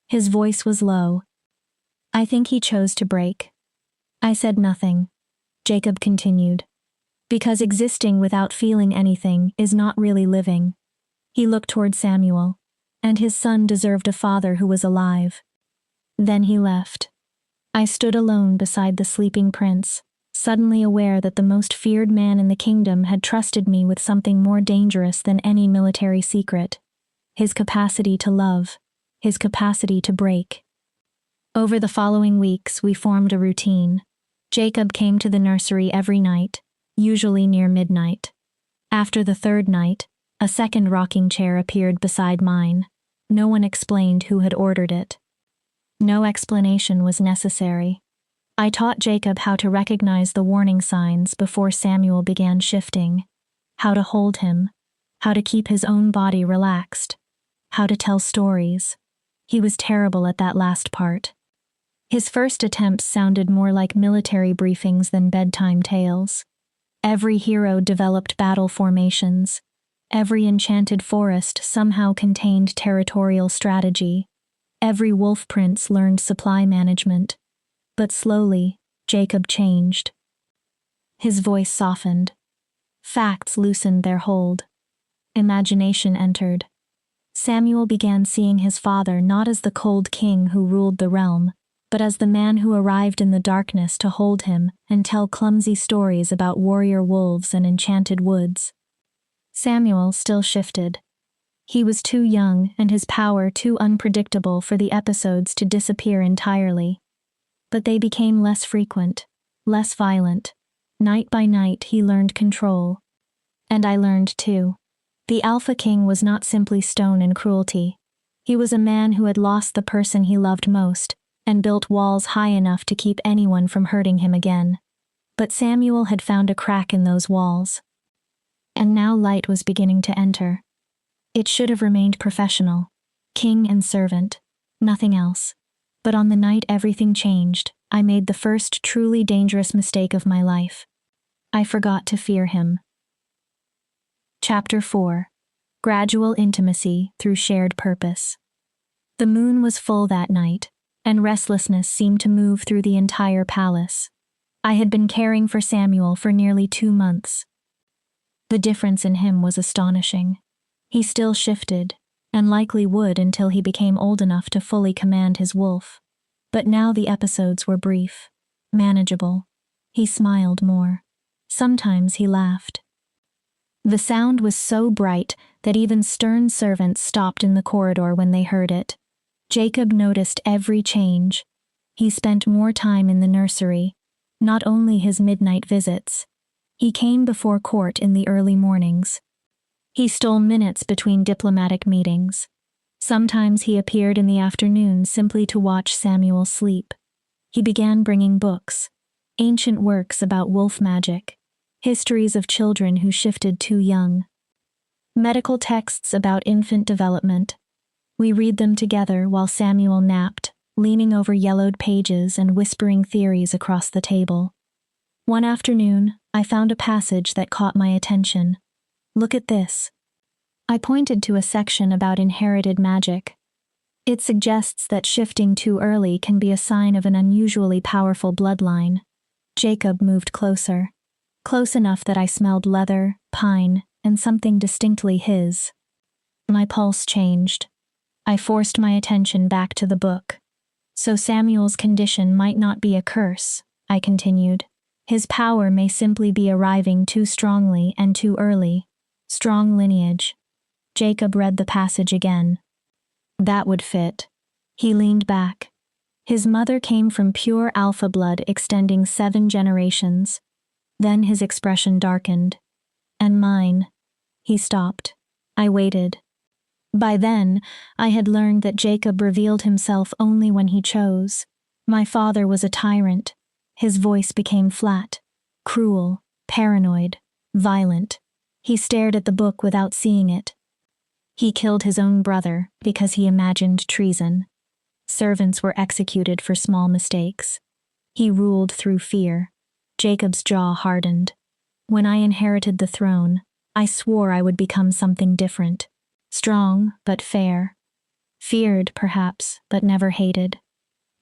A: His voice was low. I think he chose to break. I said nothing. Jacob continued. Because existing without feeling anything is not really living. He looked toward Samuel, and his son deserved a father who was alive. Then he left. I stood alone beside the sleeping prince, suddenly aware that the most feared man in the kingdom had trusted me with something more dangerous than any military secret. His capacity to love, his capacity to break. Over the following weeks, we formed a routine. Jacob came to the nursery every night, usually near midnight. After the third night, a second rocking chair appeared beside mine. No one explained who had ordered it. No explanation was necessary. I taught Jacob how to recognize the warning signs before Samuel began shifting, how to hold him, how to keep his own body relaxed, how to tell stories. He was terrible at that last part. His first attempts sounded more like military briefings than bedtime tales. Every hero developed battle formations. Every enchanted forest somehow contained territorial strategy. Every wolf prince learned supply management. But slowly, Jacob changed. His voice softened. Facts loosened their hold. Imagination entered. Samuel began seeing his father not as the cold king who ruled the realm, but as the man who arrived in the darkness to hold him and tell clumsy stories about warrior wolves and enchanted woods. Samuel still shifted. He was too young and his power too unpredictable for the episodes to disappear entirely. But they became less frequent, less violent. Night by night he learned control. And I learned too. The Alpha King was not simply stone and cruelty. He was a man who had lost the person he loved most, and built walls high enough to keep anyone from hurting him again. But Samuel had found a crack in those walls. And now light was beginning to enter. It should have remained professional, king and servant, nothing else. But on the night everything changed, I made the first truly dangerous mistake of my life. I forgot to fear him. Chapter 4. Gradual Intimacy Through Shared Purpose. The moon was full that night, and restlessness seemed to move through the entire palace. I had been caring for Samuel for nearly 2 months. The difference in him was astonishing. He still shifted, and likely would until he became old enough to fully command his wolf. But now the episodes were brief, manageable. He smiled more. Sometimes he laughed. The sound was so bright that even stern servants stopped in the corridor when they heard it. Jacob noticed every change. He spent more time in the nursery, not only his midnight visits. He came before court in the early mornings. He stole minutes between diplomatic meetings. Sometimes he appeared in the afternoon simply to watch Samuel sleep. He began bringing books, ancient works about wolf magic, histories of children who shifted too young, medical texts about infant development. We read them together while Samuel napped, leaning over yellowed pages and whispering theories across the table. One afternoon, I found a passage that caught my attention. Look at this. I pointed to a section about inherited magic. It suggests that shifting too early can be a sign of an unusually powerful bloodline. Jacob moved closer. Close enough that I smelled leather, pine, and something distinctly his. My pulse changed. I forced my attention back to the book. So Samuel's condition might not be a curse, I continued. His power may simply be arriving too strongly and too early. Strong lineage. Jacob read the passage again. That would fit. He leaned back. His mother came from pure alpha blood extending 7 generations. Then his expression darkened. And mine. He stopped. I waited. By then, I had learned that Jacob revealed himself only when he chose. My father was a tyrant. His voice became flat, cruel, paranoid, violent. He stared at the book without seeing it. He killed his own brother because he imagined treason. Servants were executed for small mistakes. He ruled through fear. Jacob's jaw hardened. When I inherited the throne, I swore I would become something different. Strong, but fair. Feared, perhaps, but never hated.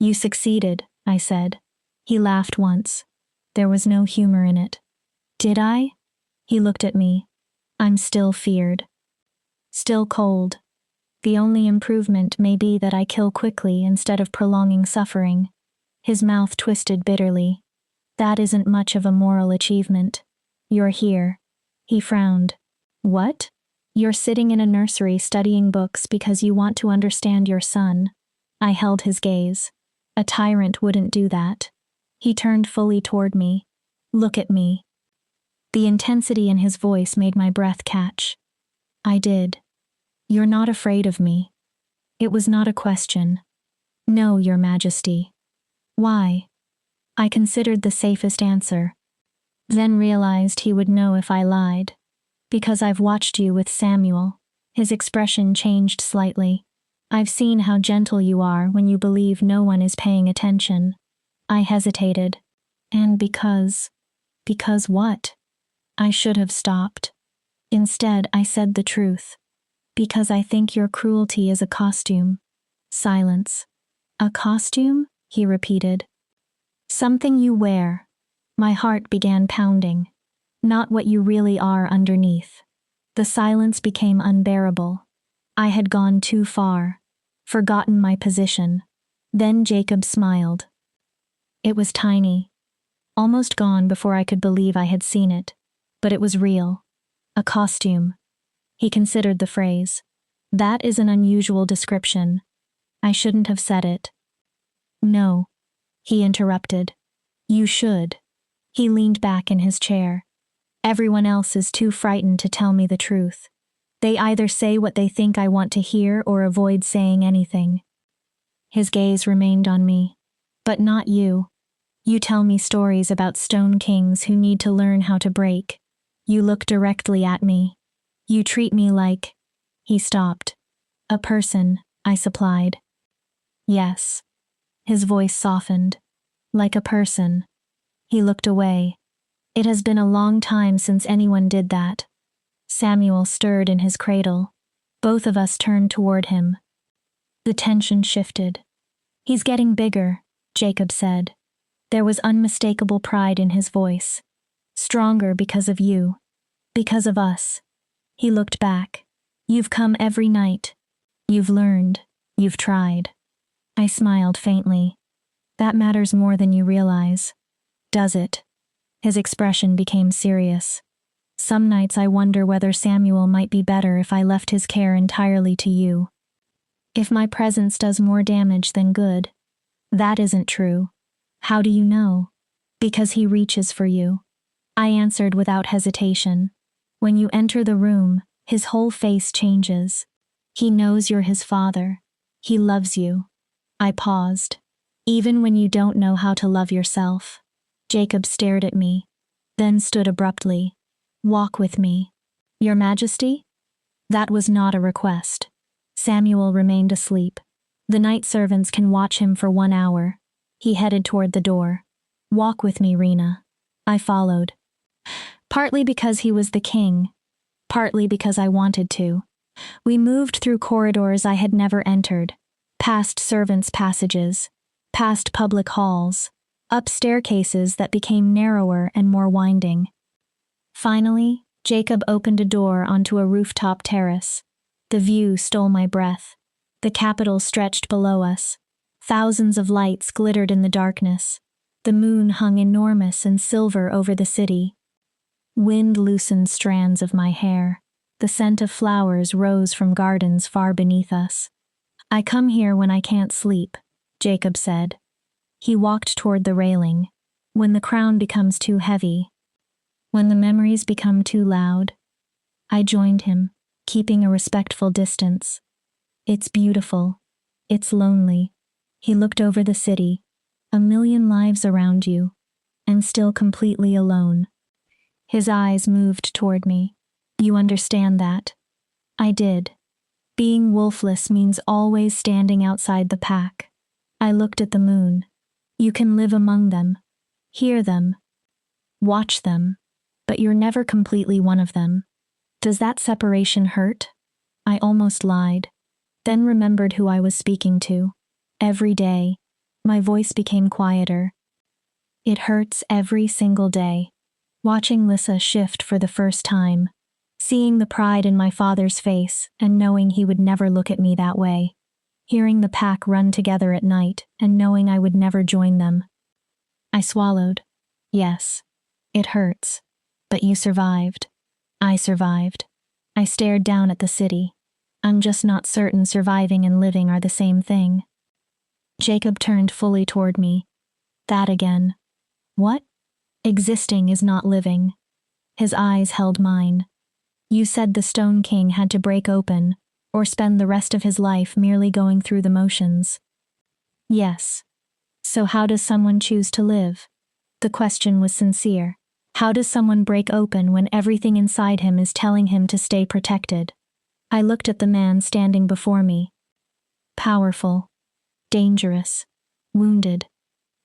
A: You succeeded, I said. He laughed once. There was no humor in it. Did I? He looked at me. I'm still feared. Still cold. The only improvement may be that I kill quickly instead of prolonging suffering. His mouth twisted bitterly. That isn't much of a moral achievement. You're here. He frowned. What? You're sitting in a nursery studying books because you want to understand your son. I held his gaze. A tyrant wouldn't do that. He turned fully toward me. Look at me. The intensity in his voice made my breath catch. I did. You're not afraid of me. It was not a question. No, Your Majesty. Why? I considered the safest answer. Then realized he would know if I lied. Because I've watched you with Samuel. His expression changed slightly. I've seen how gentle you are when you believe no one is paying attention. I hesitated. And because what? I should have stopped. Instead, I said the truth. Because I think your cruelty is a costume. Silence. A costume? He repeated. Something you wear. My heart began pounding. Not what you really are underneath. The silence became unbearable. I had gone too far. Forgotten my position. Then Jacob smiled. It was tiny. Almost gone before I could believe I had seen it. But it was real. A costume. He considered the phrase. That is an unusual description. I shouldn't have said it. No. He interrupted. You should. He leaned back in his chair. Everyone else is too frightened to tell me the truth. They either say what they think I want to hear or avoid saying anything. His gaze remained on me. But not you. You tell me stories about stone kings who need to learn how to break. You look directly at me. You treat me like... He stopped. A person, I supplied. Yes. His voice softened. Like a person. He looked away. It has been a long time since anyone did that. Samuel stirred in his cradle. Both of us turned toward him. The tension shifted. He's getting bigger, Jacob said. There was unmistakable pride in his voice. Stronger because of you. Because of us. He looked back. You've come every night. You've learned. You've tried. I smiled faintly. That matters more than you realize. Does it? His expression became serious. Some nights I wonder whether Samuel might be better if I left his care entirely to you. If my presence does more damage than good. That isn't true. How do you know? Because he reaches for you. I answered without hesitation. When you enter the room, his whole face changes. He knows you're his father. He loves you. I paused. Even when you don't know how to love yourself. Jacob stared at me, then stood abruptly. Walk with me. Your Majesty? That was not a request. Samuel remained asleep. The night servants can watch him for 1 hour. He headed toward the door. Walk with me, Rena. I followed. Partly because he was the king. Partly because I wanted to. We moved through corridors I had never entered. Past servants' passages. Past public halls. Up staircases that became narrower and more winding. Finally, Jacob opened a door onto a rooftop terrace. The view stole my breath. The Capitol stretched below us. Thousands of lights glittered in the darkness. The moon hung enormous and silver over the city. Wind loosened strands of my hair. The scent of flowers rose from gardens far beneath us. I come here when I can't sleep, Jacob said. He walked toward the railing. When the crown becomes too heavy. When the memories become too loud. I joined him, keeping a respectful distance. It's beautiful. It's lonely. He looked over the city. 1,000,000 lives around you. And still completely alone. His eyes moved toward me. You understand that? I did. Being wolfless means always standing outside the pack. I looked at the moon. You can live among them. Hear them. Watch them. But you're never completely one of them. Does that separation hurt? I almost lied. Then remembered who I was speaking to. Every day. My voice became quieter. It hurts every single day. Watching Lissa shift for the first time. Seeing the pride in my father's face and knowing he would never look at me that way. Hearing the pack run together at night and knowing I would never join them. I swallowed. Yes. It hurts. But you survived. I survived. I stared down at the city. I'm just not certain surviving and living are the same thing. Jacob turned fully toward me. That again. What? Existing is not living. His eyes held mine. You said the Stone King had to break open, or spend the rest of his life merely going through the motions. Yes. So how does someone choose to live? The question was sincere. How does someone break open when everything inside him is telling him to stay protected? I looked at the man standing before me. Powerful. Dangerous. Wounded.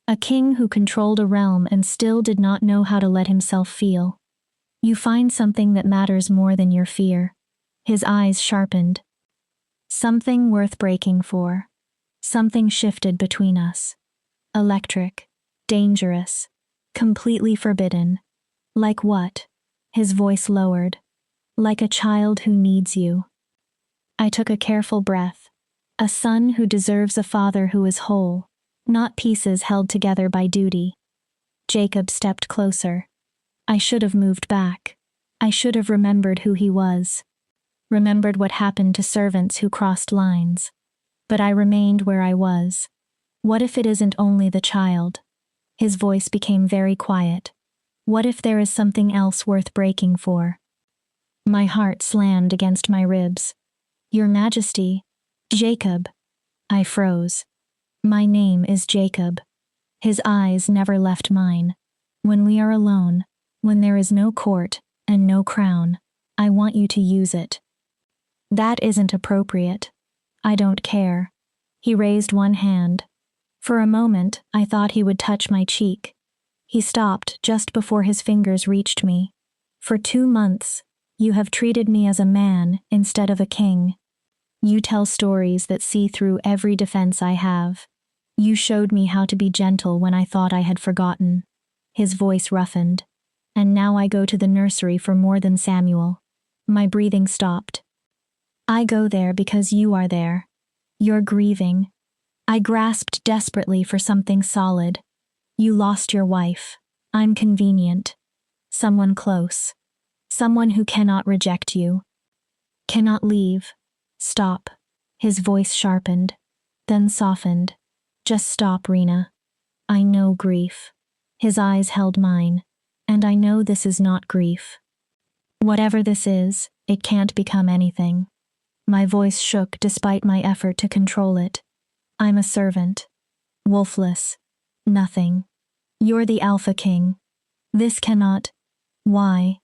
A: A king who controlled a realm and still did not know how to let himself feel. You find something that matters more than your fear. His eyes sharpened. Something worth breaking for. Something shifted between us. Electric. Dangerous. Completely forbidden. Like what? His voice lowered. Like a child who needs you. I took a careful breath. A son who deserves a father who is whole, not pieces held together by duty. Jacob stepped closer. I should have moved back. I should have remembered who he was. Remembered what happened to servants who crossed lines. But I remained where I was. What if it isn't only the child? His voice became very quiet. What if there is something else worth breaking for? My heart slammed against my ribs. Your Majesty, Jacob. I froze. My name is Jacob. His eyes never left mine. When we are alone, when there is no court and no crown, I want you to use it. That isn't appropriate. I don't care. He raised one hand. For a moment, I thought he would touch my cheek. He stopped just before his fingers reached me. For 2 months, you have treated me as a man instead of a king. You tell stories that see through every defense I have. You showed me how to be gentle when I thought I had forgotten. His voice roughened. And now I go to the nursery for more than Samuel. My breathing stopped. I go there because you are there. You're grieving. I grasped desperately for something solid. You lost your wife. I'm convenient. Someone close. Someone who cannot reject you. Cannot leave. Stop. His voice sharpened, then softened. Just stop, Rena. I know grief. His eyes held mine, and I know this is not grief. Whatever this is, it can't become anything. My voice shook despite my effort to control it. I'm a servant. Wolfless. Nothing. You're the Alpha King. This cannot. Why?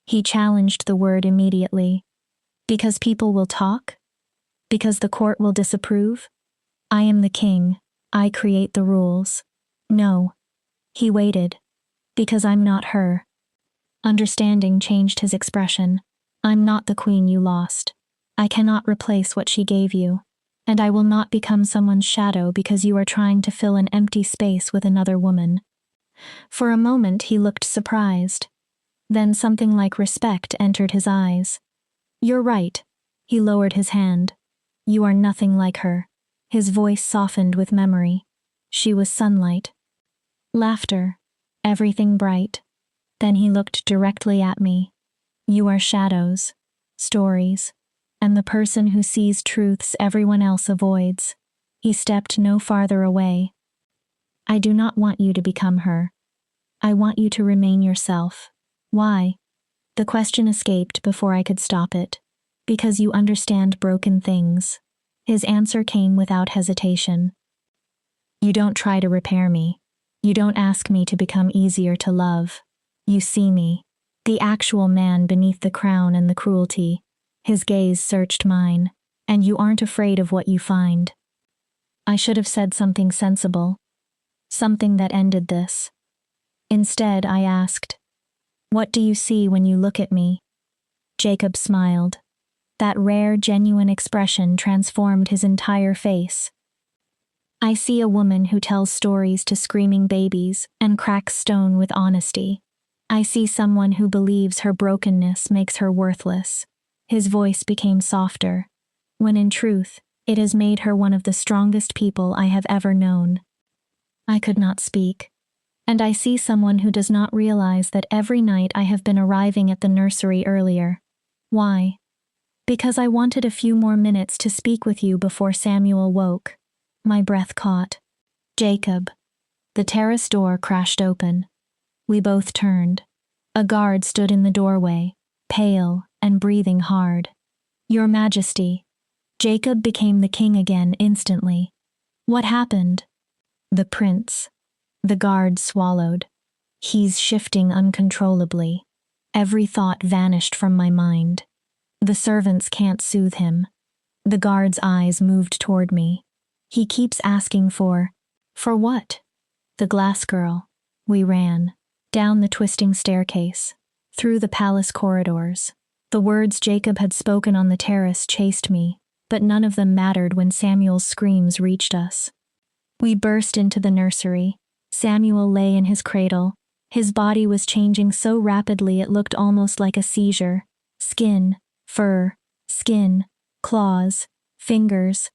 A: He challenged the word immediately. Because people will talk? Because the court will disapprove? I am the king. I create the rules. No. He waited. Because I'm not her. Understanding changed his expression. I'm not the queen you lost. I cannot replace what she gave you. And I will not become someone's shadow because you are trying to fill an empty space with another woman. For a moment he looked surprised. Then something like respect entered his eyes. You're right. He lowered his hand. You are nothing like her. His voice softened with memory. She was sunlight. Laughter. Everything bright. Then he looked directly at me. You are shadows. Stories. And the person who sees truths everyone else avoids. He stepped no farther away. I do not want you to become her. I want you to remain yourself. Why? The question escaped before I could stop it. Because you understand broken things. His answer came without hesitation. You don't try to repair me. You don't ask me to become easier to love. You see me, the actual man beneath the crown and the cruelty. His gaze searched mine, and you aren't afraid of what you find. I should have said something sensible. Something that ended this. Instead, I asked, what do you see when you look at me? Jacob smiled. That rare, genuine expression transformed his entire face. I see a woman who tells stories to screaming babies and cracks stone with honesty. I see someone who believes her brokenness makes her worthless. His voice became softer, when in truth, it has made her one of the strongest people I have ever known. I could not speak. And I see someone who does not realize that every night I have been arriving at the nursery earlier. Why? Because I wanted a few more minutes to speak with you before Samuel woke. My breath caught. Jacob. The terrace door crashed open. We both turned. A guard stood in the doorway, pale and breathing hard. Your Majesty. Jacob became the king again instantly. What happened? The prince. The guard swallowed. He's shifting uncontrollably. Every thought vanished from my mind. The servants can't soothe him. The guard's eyes moved toward me. He keeps asking for what? The glass girl. We ran. Down the twisting staircase. Through the palace corridors. The words Jacob had spoken on the terrace chased me, but none of them mattered when Samuel's screams reached us. We burst into the nursery. Samuel lay in his cradle. His body was changing so rapidly it looked almost like a seizure. Skin, fur, skin, claws, fingers.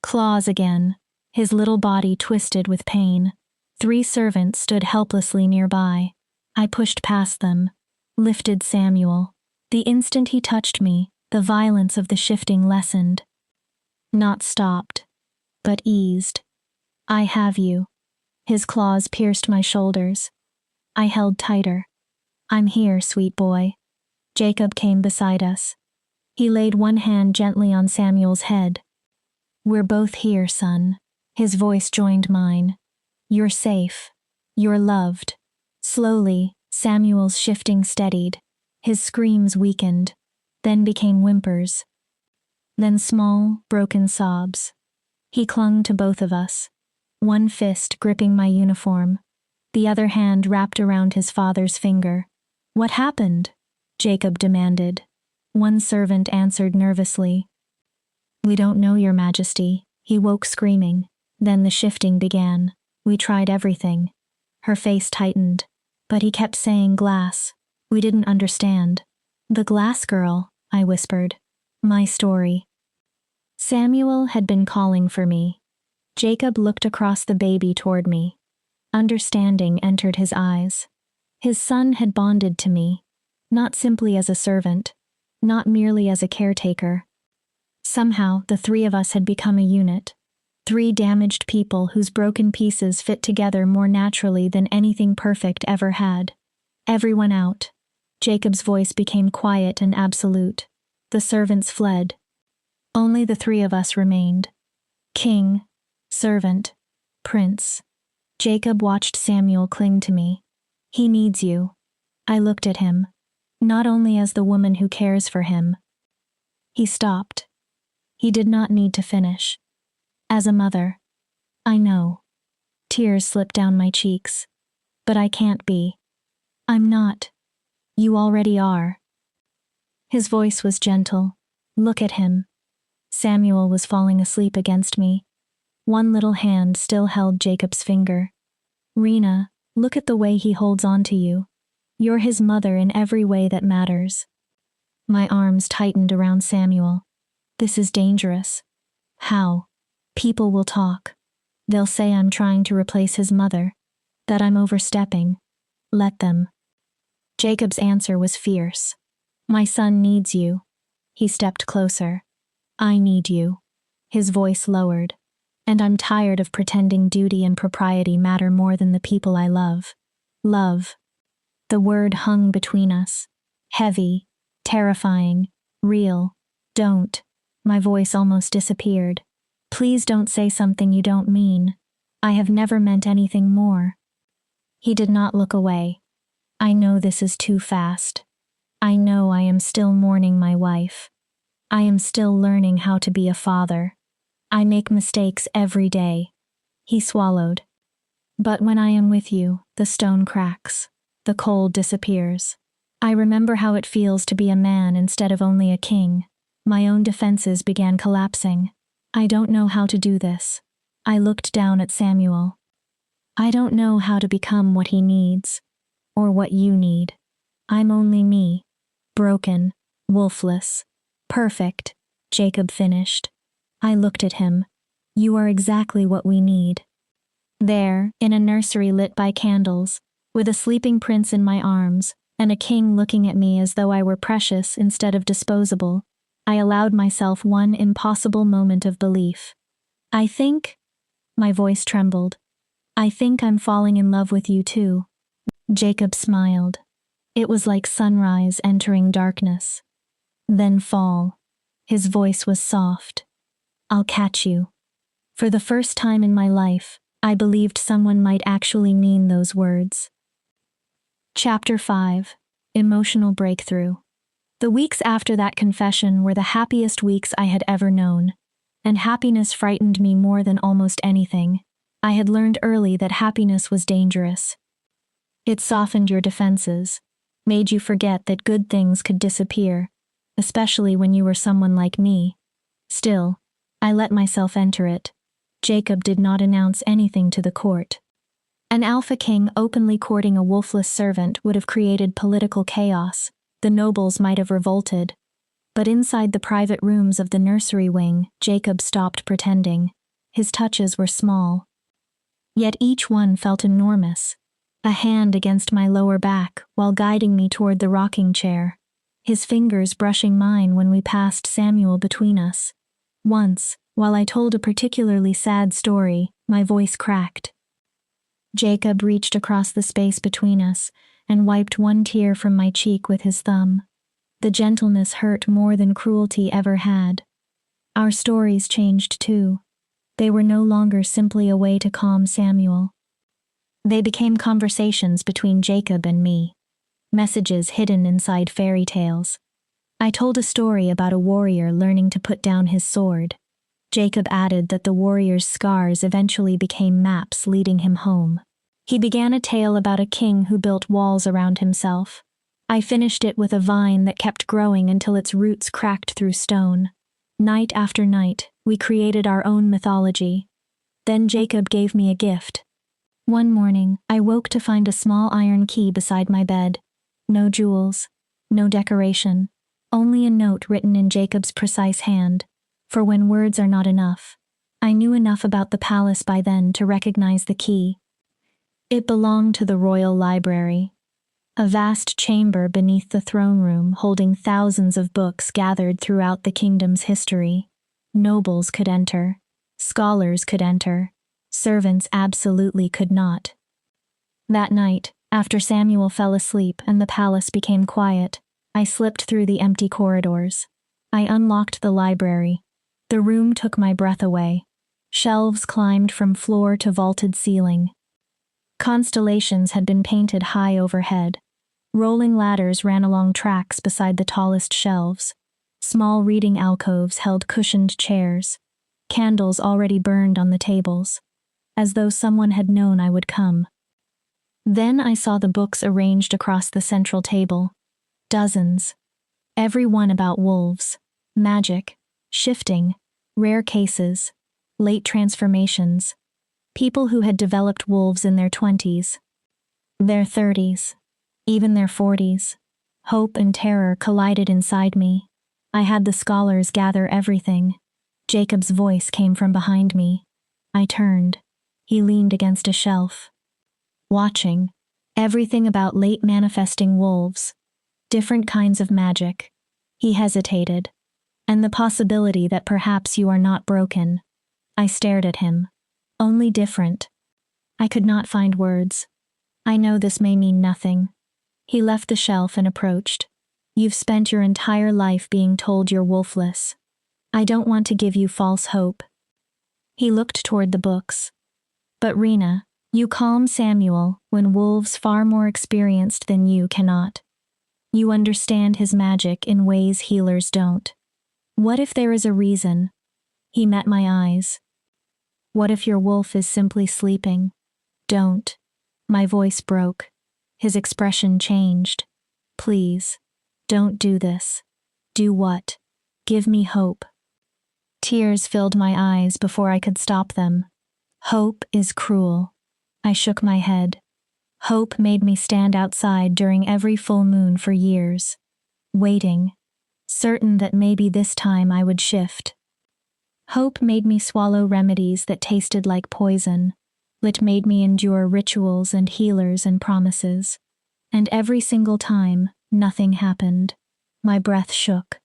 A: Claws again. His little body twisted with pain. 3 servants stood helplessly nearby. I pushed past them, lifted Samuel. The instant he touched me, the violence of the shifting lessened. Not stopped, but eased. I have you. His claws pierced my shoulders. I held tighter. I'm here, sweet boy. Jacob came beside us. He laid one hand gently on Samuel's head. We're both here, son. His voice joined mine. You're safe. You're loved. Slowly, Samuel's shifting steadied. His screams weakened, then became whimpers. Then small, broken sobs. He clung to both of us. One fist gripping my uniform, the other hand wrapped around his father's finger. What happened? Jacob demanded. One servant answered nervously. We don't know, Your Majesty. He woke screaming. Then the shifting began. We tried everything. Her face tightened. But he kept saying glass. We didn't understand. The glass girl, I whispered. My story. Samuel had been calling for me. Jacob looked across the baby toward me. Understanding entered his eyes. His son had bonded to me, not simply as a servant, not merely as a caretaker. Somehow, the 3 of us had become a unit. 3 damaged people whose broken pieces fit together more naturally than anything perfect ever had. Everyone out. Jacob's voice became quiet and absolute. The servants fled. Only the 3 of us remained. King, servant, prince. Jacob watched Samuel cling to me. He needs you. I looked at him, not only as the woman who cares for him. He stopped. He did not need to finish. As a mother. I know. Tears slipped down my cheeks. But I can't be. I'm not. You already are. His voice was gentle. Look at him. Samuel was falling asleep against me. One little hand still held Jacob's finger. Rena, look at the way he holds on to you. You're his mother in every way that matters. My arms tightened around Samuel. This is dangerous. How? People will talk. They'll say I'm trying to replace his mother, that I'm overstepping. Let them. Jacob's answer was fierce. My son needs you. He stepped closer. I need you. His voice lowered. And I'm tired of pretending duty and propriety matter more than the people I love. Love. The word hung between us. Heavy, terrifying, real. Don't. My voice almost disappeared. Please don't say something you don't mean. I have never meant anything more. He did not look away. I know this is too fast. I know I am still mourning my wife. I am still learning how to be a father. I make mistakes every day. He swallowed. But when I am with you, the stone cracks. The cold disappears. I remember how it feels to be a man instead of only a king. My own defenses began collapsing. I don't know how to do this. I looked down at Samuel. I don't know how to become what he needs, or what you need. I'm only me. Broken, wolfless, perfect, Jacob finished. I looked at him. You are exactly what we need. There, in a nursery lit by candles, with a sleeping prince in my arms, and a king looking at me as though I were precious instead of disposable, I allowed myself one impossible moment of belief. I think, my voice trembled, I think I'm falling in love with you too. Jacob smiled. It was like sunrise entering darkness. Then fall. His voice was soft. I'll catch you. For the first time in my life, I believed someone might actually mean those words. Chapter 5. Emotional Breakthrough. The weeks after that confession were the happiest weeks I had ever known, and happiness frightened me more than almost anything. I had learned early that happiness was dangerous. It softened your defenses, made you forget that good things could disappear, especially when you were someone like me. Still, I let myself enter it. Jacob did not announce anything to the court. An alpha king openly courting a wolfless servant would have created political chaos. The nobles might have revolted. But inside the private rooms of the nursery wing, Jacob stopped pretending. His touches were small. Yet each one felt enormous. A hand against my lower back while guiding me toward the rocking chair. His fingers brushing mine when we passed Samuel between us. Once, while I told a particularly sad story, my voice cracked. Jacob reached across the space between us and wiped one tear from my cheek with his thumb. The gentleness hurt more than cruelty ever had. Our stories changed too. They were no longer simply a way to calm Samuel. They became conversations between Jacob and me, messages hidden inside fairy tales. I told a story about a warrior learning to put down his sword. Jacob added that the warrior's scars eventually became maps leading him home. He began a tale about a king who built walls around himself. I finished it with a vine that kept growing until its roots cracked through stone. Night after night, we created our own mythology. Then Jacob gave me a gift. One morning, I woke to find a small iron key beside my bed. No jewels, no decoration, only a note written in Jacob's precise hand. For when words are not enough, I knew enough about the palace by then to recognize the key. It belonged to the royal library, a vast chamber beneath the throne room holding thousands of books gathered throughout the kingdom's history. Nobles could enter, scholars could enter, servants absolutely could not. That night, after Samuel fell asleep and the palace became quiet, I slipped through the empty corridors. I unlocked the library. The room took my breath away. Shelves climbed from floor to vaulted ceiling. Constellations had been painted high overhead. Rolling ladders ran along tracks beside the tallest shelves. Small reading alcoves held cushioned chairs. Candles already burned on the tables, as though someone had known I would come. Then I saw the books arranged across the central table. Dozens. Every one about wolves, magic, shifting, rare cases, late transformations. People who had developed wolves in their 20s, their 30s, even their 40s. Hope and terror collided inside me. I had the scholars gather everything. Jacob's voice came from behind me. I turned. He leaned against a shelf. Watching. Everything about late manifesting wolves. Different kinds of magic. He hesitated. And the possibility that perhaps you are not broken. I stared at him. Only different. I could not find words. I know this may mean nothing. He left the shelf and approached. You've spent your entire life being told you're wolfless. I don't want to give you false hope. He looked toward the books. But Rena, you calm Samuel when wolves far more experienced than you cannot. You understand his magic in ways healers don't. What if there is a reason? He met my eyes. What if your wolf is simply sleeping? Don't. My voice broke. His expression changed. Please, don't do this. Do what? Give me hope. Tears filled my eyes before I could stop them. Hope is cruel. I shook my head. Hope made me stand outside during every full moon for years, waiting, certain that maybe this time I would shift. Hope made me swallow remedies that tasted like poison. It made me endure rituals and healers and promises. And every single time, nothing happened. My breath shook.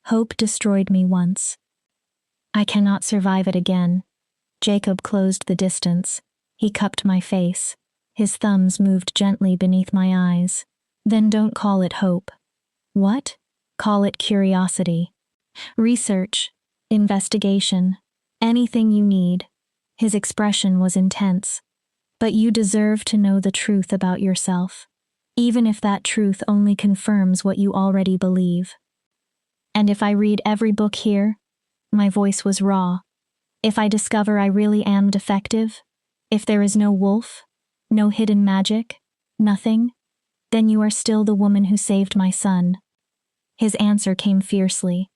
A: Hope destroyed me once. I cannot survive it again. Jacob closed the distance. He cupped my face. His thumbs moved gently beneath my eyes. Then don't call it hope. What? Call it curiosity. Research. Investigation. Anything you need. His expression was intense. But you deserve to know the truth about yourself, even if that truth only confirms what you already believe. And if I read every book here, my voice was raw. If I discover I really am defective, if there is no wolf, no hidden magic, nothing, then you are still the woman who saved my son. His answer came fiercely.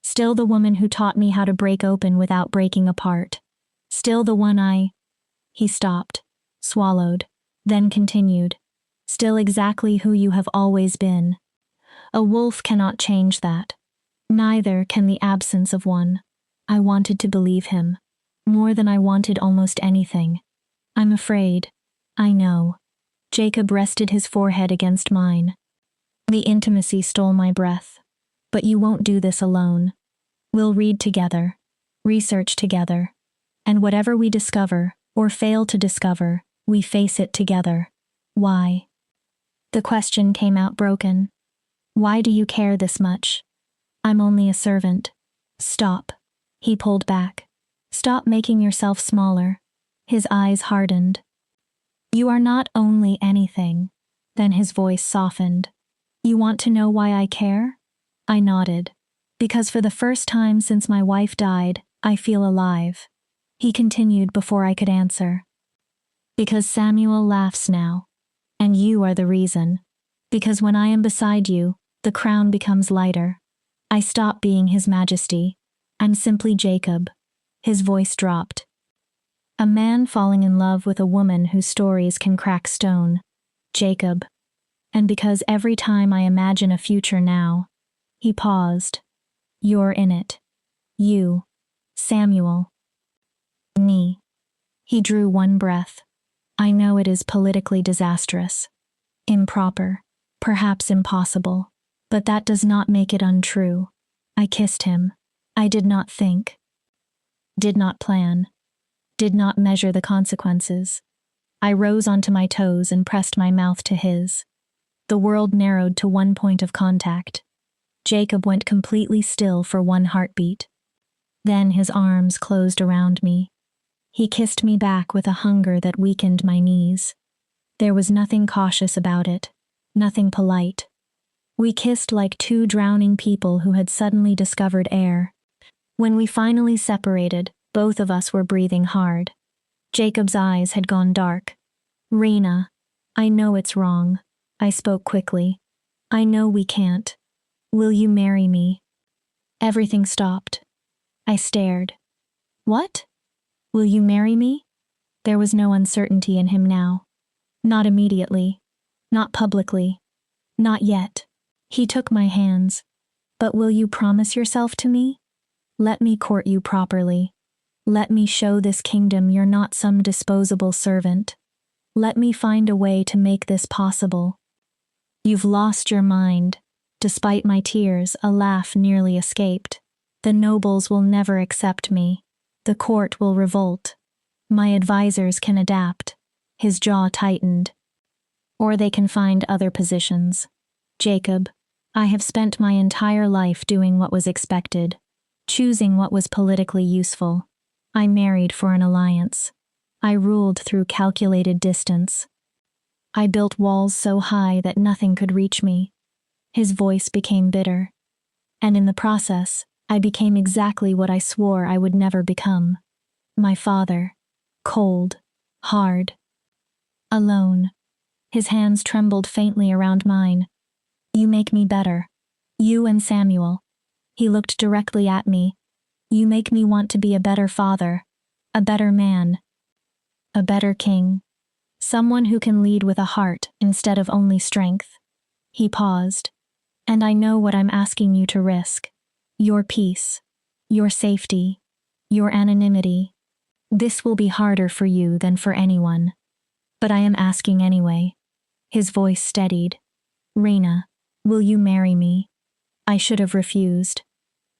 A: Still the woman who taught me how to break open without breaking apart. Still the one He stopped, swallowed, then continued. Still exactly who you have always been. A wolf cannot change that. Neither can the absence of one. I wanted to believe him, more than I wanted almost anything. I'm afraid. I know. Jacob rested his forehead against mine. The intimacy stole my breath. But you won't do this alone. We'll read together, research together, and whatever we discover, or fail to discover, we face it together. Why? The question came out broken. Why do you care this much? I'm only a servant. Stop. He pulled back. Stop making yourself smaller. His eyes hardened. You are not only anything. Then his voice softened. You want to know why I care? I nodded. Because for the first time since my wife died, I feel alive. He continued before I could answer. Because Samuel laughs now. And you are the reason. Because when I am beside you, the crown becomes lighter. I stop being His Majesty. I'm simply Jacob. His voice dropped. A man falling in love with a woman whose stories can crack stone. Jacob. And because every time I imagine a future now, he paused. You're in it. You. Samuel. Me. He drew one breath. I know it is politically disastrous. Improper. Perhaps impossible. But that does not make it untrue. I kissed him. I did not think. Did not plan. Did not measure the consequences. I rose onto my toes and pressed my mouth to his. The world narrowed to one point of contact. Jacob went completely still for one heartbeat. Then his arms closed around me. He kissed me back with a hunger that weakened my knees. There was nothing cautious about it, nothing polite. We kissed like two drowning people who had suddenly discovered air. When we finally separated, both of us were breathing hard. Jacob's eyes had gone dark. Raina, I know it's wrong. I spoke quickly. I know we can't. Will you marry me? Everything stopped. I stared. What? Will you marry me? There was no uncertainty in him now. Not immediately. Not publicly. Not yet. He took my hands. But will you promise yourself to me? Let me court you properly. Let me show this kingdom you're not some disposable servant. Let me find a way to make this possible. You've lost your mind. Despite my tears, a laugh nearly escaped. The nobles will never accept me. The court will revolt. My advisors can adapt. His jaw tightened. Or they can find other positions. Jacob, I have spent my entire life doing what was expected, choosing what was politically useful. I married for an alliance. I ruled through calculated distance. I built walls so high that nothing could reach me. His voice became bitter. And in the process, I became exactly what I swore I would never become. My father. Cold. Hard. Alone. His hands trembled faintly around mine. You make me better. You and Samuel. He looked directly at me. You make me want to be a better father. A better man. A better king. Someone who can lead with a heart instead of only strength. He paused. And I know what I'm asking you to risk. Your peace. Your safety. Your anonymity. This will be harder for you than for anyone. But I am asking anyway. His voice steadied. Reina, will you marry me? I should have refused.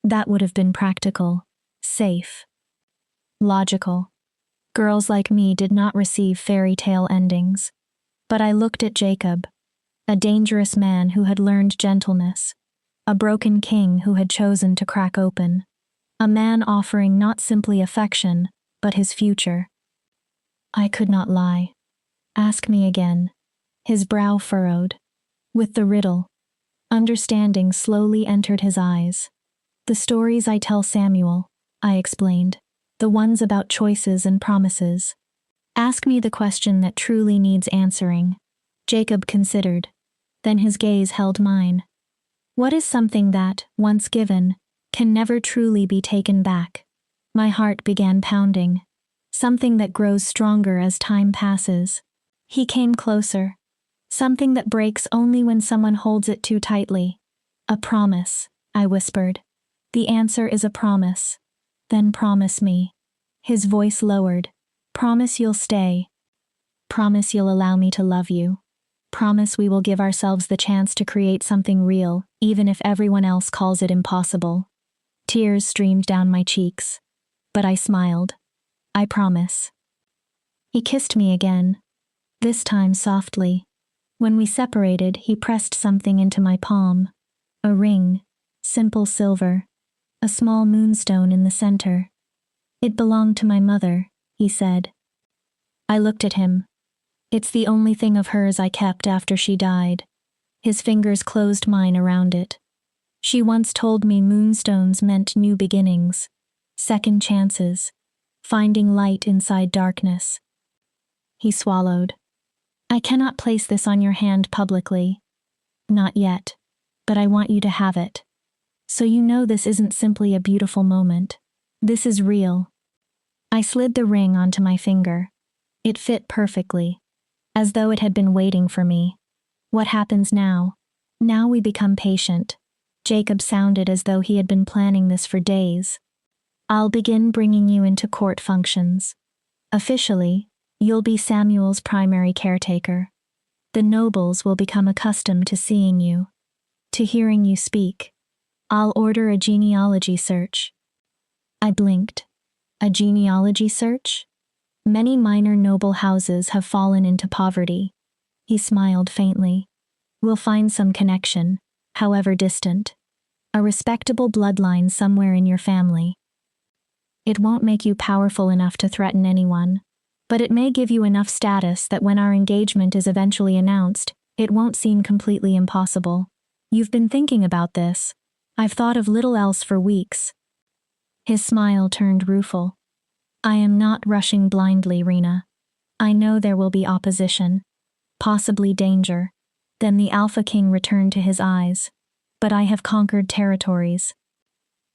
A: That would have been practical, safe, logical. Girls like me did not receive fairy tale endings. But I looked at Jacob, a dangerous man who had learned gentleness, a broken king who had chosen to crack open, a man offering not simply affection, but his future. I could not lie. Ask me again. His brow furrowed. With the riddle, understanding slowly entered his eyes. The stories I tell Samuel, I explained, the ones about choices and promises. Ask me the question that truly needs answering. Jacob considered. Then his gaze held mine. What is something that, once given, can never truly be taken back? My heart began pounding. Something that grows stronger as time passes. He came closer. Something that breaks only when someone holds it too tightly. A promise, I whispered. The answer is a promise. Then promise me. His voice lowered. Promise you'll stay. Promise you'll allow me to love you. Promise we will give ourselves the chance to create something real, even if everyone else calls it impossible. Tears streamed down my cheeks. But I smiled. I promise. He kissed me again. This time softly. When we separated, he pressed something into my palm. A ring, simple silver, a small moonstone in the center. It belonged to my mother, he said. I looked at him. It's the only thing of hers I kept after she died. His fingers closed mine around it. She once told me moonstones meant new beginnings, second chances, finding light inside darkness. He swallowed. I cannot place this on your hand publicly. Not yet, but I want you to have it. So you know this isn't simply a beautiful moment. This is real. I slid the ring onto my finger. It fit perfectly, as though it had been waiting for me. What happens now? Now we become patient. Jacob sounded as though he had been planning this for days. I'll begin bringing you into court functions. Officially, you'll be Samuel's primary caretaker. The nobles will become accustomed to seeing you, to hearing you speak. I'll order a genealogy search. I blinked. A genealogy search? Many minor noble houses have fallen into poverty. He smiled faintly. We'll find some connection, however distant. A respectable bloodline somewhere in your family. It won't make you powerful enough to threaten anyone, but it may give you enough status that when our engagement is eventually announced, it won't seem completely impossible. You've been thinking about this. I've thought of little else for weeks. His smile turned rueful. I am not rushing blindly, Reina. I know there will be opposition, possibly danger. Then the Alpha King returned to his eyes. But I have conquered territories.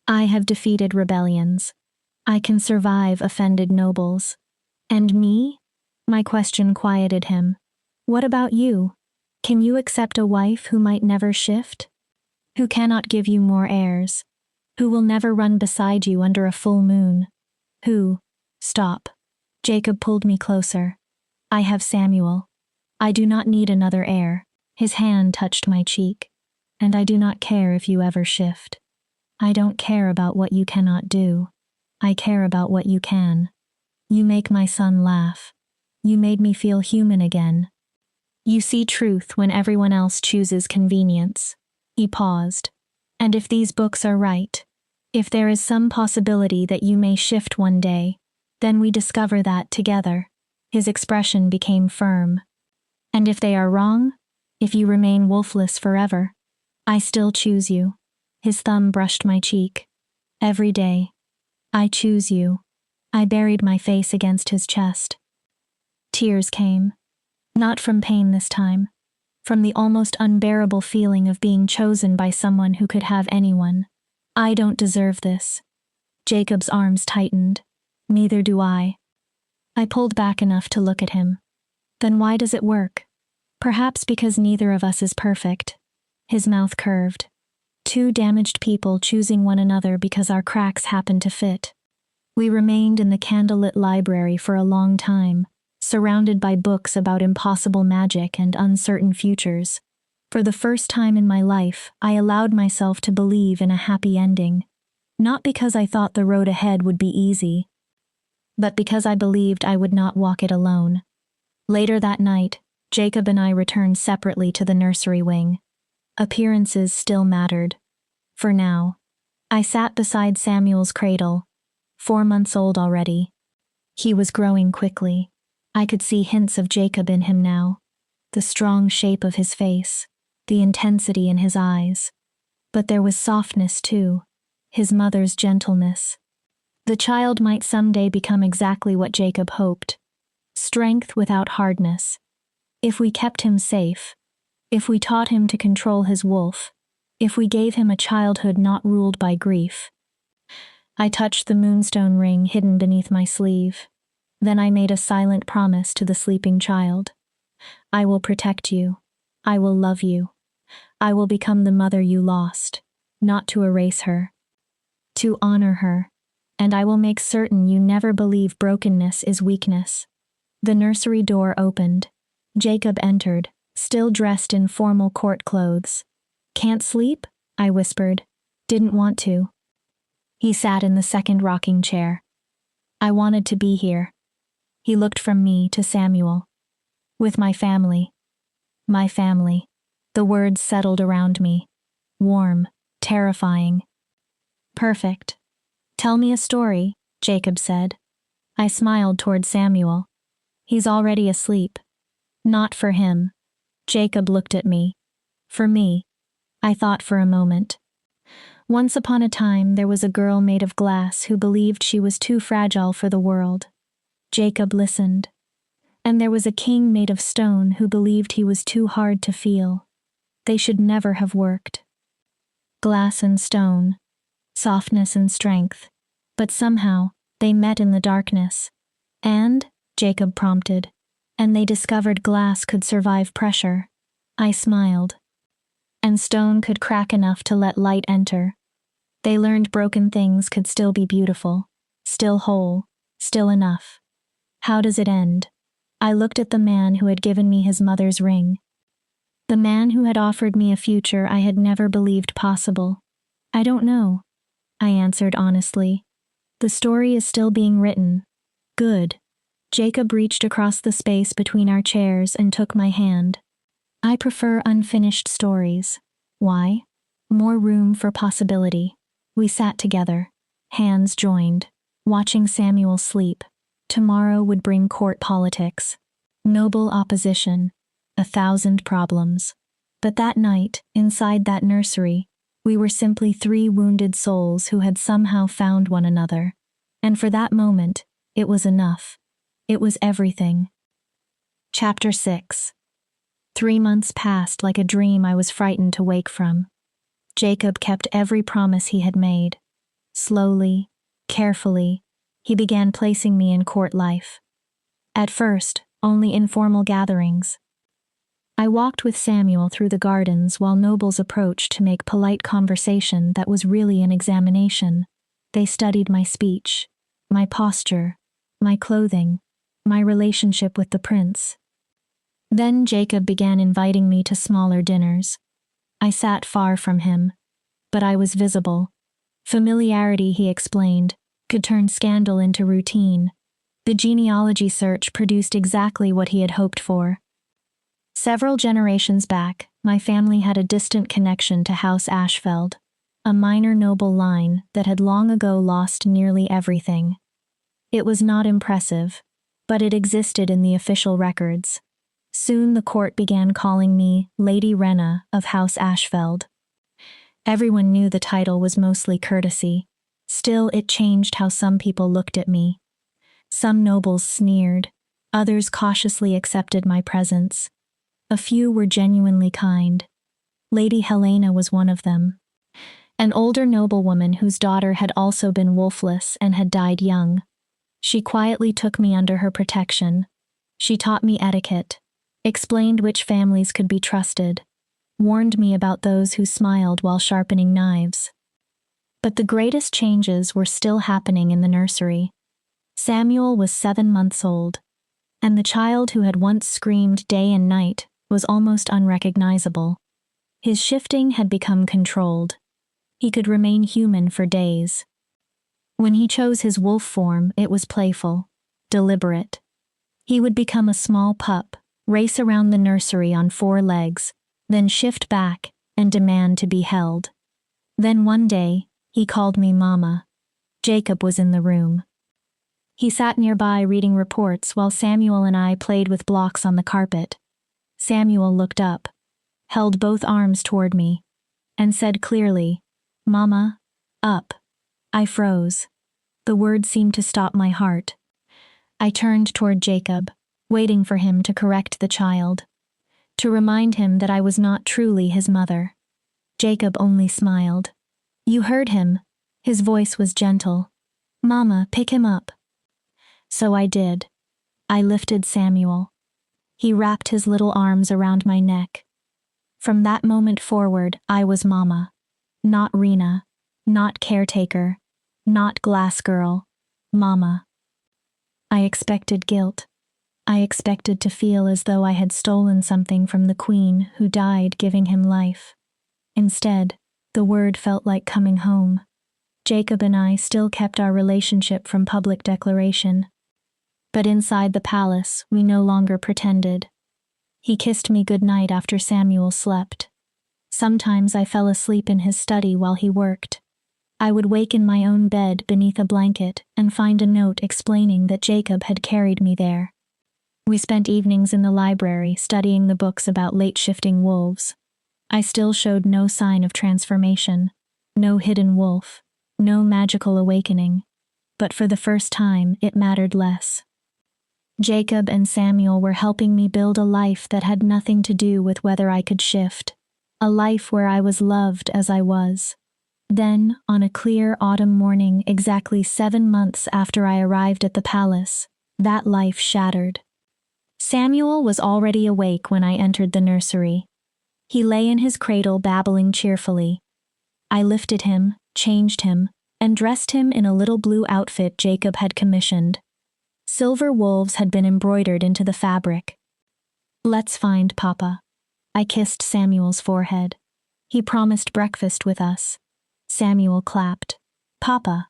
A: I have defeated rebellions. I can survive offended nobles. And me? My question quieted him. What about you? Can you accept a wife who might never shift? Who cannot give you more heirs? Who will never run beside you under a full moon? Who? Stop. Jacob pulled me closer. I have Samuel. I do not need another heir. His hand touched my cheek. And I do not care if you ever shift. I don't care about what you cannot do. I care about what you can. You make my son laugh. You made me feel human again. You see truth when everyone else chooses convenience. He paused. And if these books are right, if there is some possibility that you may shift one day, then we discover that together. His expression became firm. And if they are wrong, if you remain wolfless forever, I still choose you. His thumb brushed my cheek. Every day. I choose you. I buried my face against his chest. Tears came. Not from pain this time. From the almost unbearable feeling of being chosen by someone who could have anyone. I don't deserve this. Jacob's arms tightened. Neither do I. I pulled back enough to look at him. Then why does it work? Perhaps because neither of us is perfect. His mouth curved. Two damaged people choosing one another because our cracks happened to fit. We remained in the candlelit library for a long time, surrounded by books about impossible magic and uncertain futures. For the first time in my life, I allowed myself to believe in a happy ending. Not because I thought the road ahead would be easy, but because I believed I would not walk it alone. Later that night, Jacob and I returned separately to the nursery wing. Appearances still mattered. For now. I sat beside Samuel's cradle, 4 months old already. He was growing quickly. I could see hints of Jacob in him now. The strong shape of his face, the intensity in his eyes. But there was softness too, his mother's gentleness. The child might someday become exactly what Jacob hoped. Strength without hardness. If we kept him safe, if we taught him to control his wolf, if we gave him a childhood not ruled by grief. I touched the moonstone ring hidden beneath my sleeve. Then I made a silent promise to the sleeping child. I will protect you. I will love you. I will become the mother you lost, not to erase her, to honor her, and I will make certain you never believe brokenness is weakness. The nursery door opened. Jacob entered, still dressed in formal court clothes. "Can't sleep?" I whispered. "Didn't want to." He sat in the second rocking chair. "I wanted to be here." He looked from me to Samuel. "With my family." My family. The words settled around me. Warm, terrifying. "Perfect. Tell me a story," Jacob said. I smiled toward Samuel. "He's already asleep." "Not for him." Jacob looked at me. "For me." I thought for a moment. Once upon a time, there was a girl made of glass who believed she was too fragile for the world. Jacob listened. And there was a king made of stone who believed he was too hard to feel. They should never have worked. Glass and stone, softness and strength. But somehow, they met in the darkness. And, Jacob prompted, and they discovered glass could survive pressure. I smiled. And stone could crack enough to let light enter. They learned broken things could still be beautiful, still whole, still enough. How does it end? I looked at the man who had given me his mother's ring. The man who had offered me a future I had never believed possible. "I don't know," I answered honestly. "The story is still being written." "Good." Jacob reached across the space between our chairs and took my hand. "I prefer unfinished stories." "Why?" "More room for possibility." We sat together, hands joined, watching Samuel sleep. Tomorrow would bring court politics, noble opposition, 1,000 problems. But that night, inside that nursery, we were simply 3 wounded souls who had somehow found one another. And for that moment, it was enough. It was everything. Chapter 6. 3 months passed like a dream I was frightened to wake from. Jacob kept every promise he had made. Slowly, carefully, he began placing me in court life. At first, only informal gatherings. I walked with Samuel through the gardens while nobles approached to make polite conversation that was really an examination. They studied my speech, my posture, my clothing, my relationship with the prince. Then Jacob began inviting me to smaller dinners. I sat far from him, but I was visible. Familiarity, he explained, could turn scandal into routine. The genealogy search produced exactly what he had hoped for. Several generations back, my family had a distant connection to House Ashfeld, a minor noble line that had long ago lost nearly everything. It was not impressive, but it existed in the official records. Soon the court began calling me Lady Rena of House Ashfeld. Everyone knew the title was mostly courtesy. Still, it changed how some people looked at me. Some nobles sneered, others cautiously accepted my presence. A few were genuinely kind. Lady Helena was one of them. An older noblewoman whose daughter had also been wolfless and had died young. She quietly took me under her protection. She taught me etiquette, explained which families could be trusted, warned me about those who smiled while sharpening knives. But the greatest changes were still happening in the nursery. Samuel was 7 months old, and the child who had once screamed day and night was almost unrecognizable. His shifting had become controlled. He could remain human for days. When he chose his wolf form, it was playful, deliberate. He would become a small pup, race around the nursery on 4 legs, then shift back and demand to be held. Then one day, he called me Mama. Jacob was in the room. He sat nearby reading reports while Samuel and I played with blocks on the carpet. Samuel looked up, held both arms toward me, and said clearly, "Mama, up." I froze. The word seemed to stop my heart. I turned toward Jacob, waiting for him to correct the child, to remind him that I was not truly his mother. Jacob only smiled. "You heard him." His voice was gentle. "Mama, pick him up." So I did. I lifted Samuel. He wrapped his little arms around my neck. From that moment forward, I was Mama. Not Rena, not caretaker, not glass girl, Mama. I expected guilt. I expected to feel as though I had stolen something from the queen who died giving him life. Instead, the word felt like coming home. Jacob and I still kept our relationship from public declaration. But inside the palace, we no longer pretended. He kissed me goodnight after Samuel slept. Sometimes I fell asleep in his study while he worked. I would wake in my own bed beneath a blanket and find a note explaining that Jacob had carried me there. We spent evenings in the library studying the books about late-shifting wolves. I still showed no sign of transformation, no hidden wolf, no magical awakening. But for the first time, it mattered less. Jacob and Samuel were helping me build a life that had nothing to do with whether I could shift, a life where I was loved as I was. Then, on a clear autumn morning exactly 7 months after I arrived at the palace, that life shattered. Samuel was already awake when I entered the nursery. He lay in his cradle babbling cheerfully. I lifted him, changed him, and dressed him in a little blue outfit Jacob had commissioned. Silver wolves had been embroidered into the fabric. "Let's find Papa." I kissed Samuel's forehead. He promised breakfast with us. Samuel clapped. "Papa."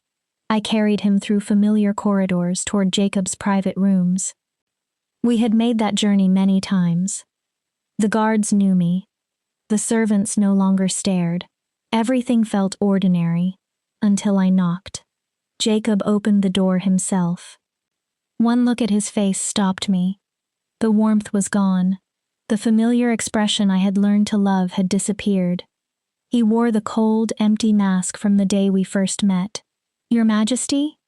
A: I carried him through familiar corridors toward Jacob's private rooms. We had made that journey many times. The guards knew me. The servants no longer stared. Everything felt ordinary, until I knocked. Jacob opened the door himself. One look at his face stopped me. The warmth was gone. The familiar expression I had learned to love had disappeared. He wore the cold, empty mask from the day we first met. "Your Majesty?"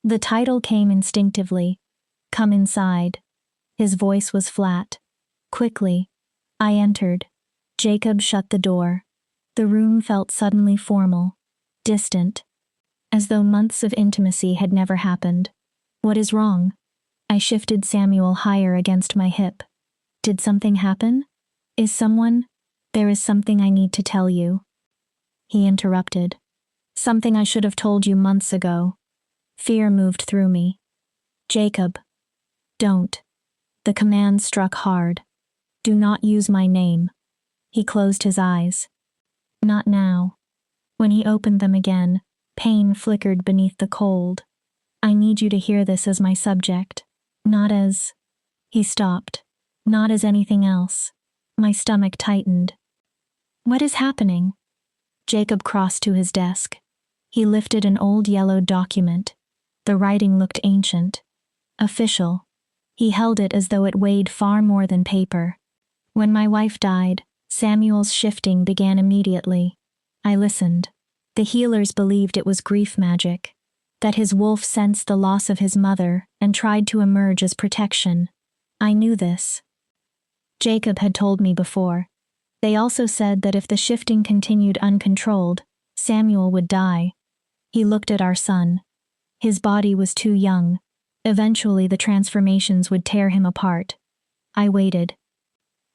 A: The title came instinctively. "Come inside." His voice was flat. Quickly, I entered. Jacob shut the door. The room felt suddenly formal, distant, as though months of intimacy had never happened. "What is wrong?" I shifted Samuel higher against my hip. "Did something happen? There is something I need to tell you." He interrupted. "Something I should have told you months ago." Fear moved through me. "Jacob, don't." The command struck hard. "Do not use my name." He closed his eyes. "Not now." When he opened them again, pain flickered beneath the cold. "I need you to hear this as my subject, not as..." He stopped. "Not as anything else." My stomach tightened. "What is happening?" Jacob crossed to his desk. He lifted an old yellowed document. The writing looked ancient. Official. He held it as though it weighed far more than paper. "When my wife died, Samuel's shifting began immediately." I listened. The healers believed it was grief magic, that his wolf sensed the loss of his mother and tried to emerge as protection. I knew this. Jacob had told me before. They also said that if the shifting continued uncontrolled, Samuel would die. He looked at our son. His body was too young. Eventually the transformations would tear him apart. I waited.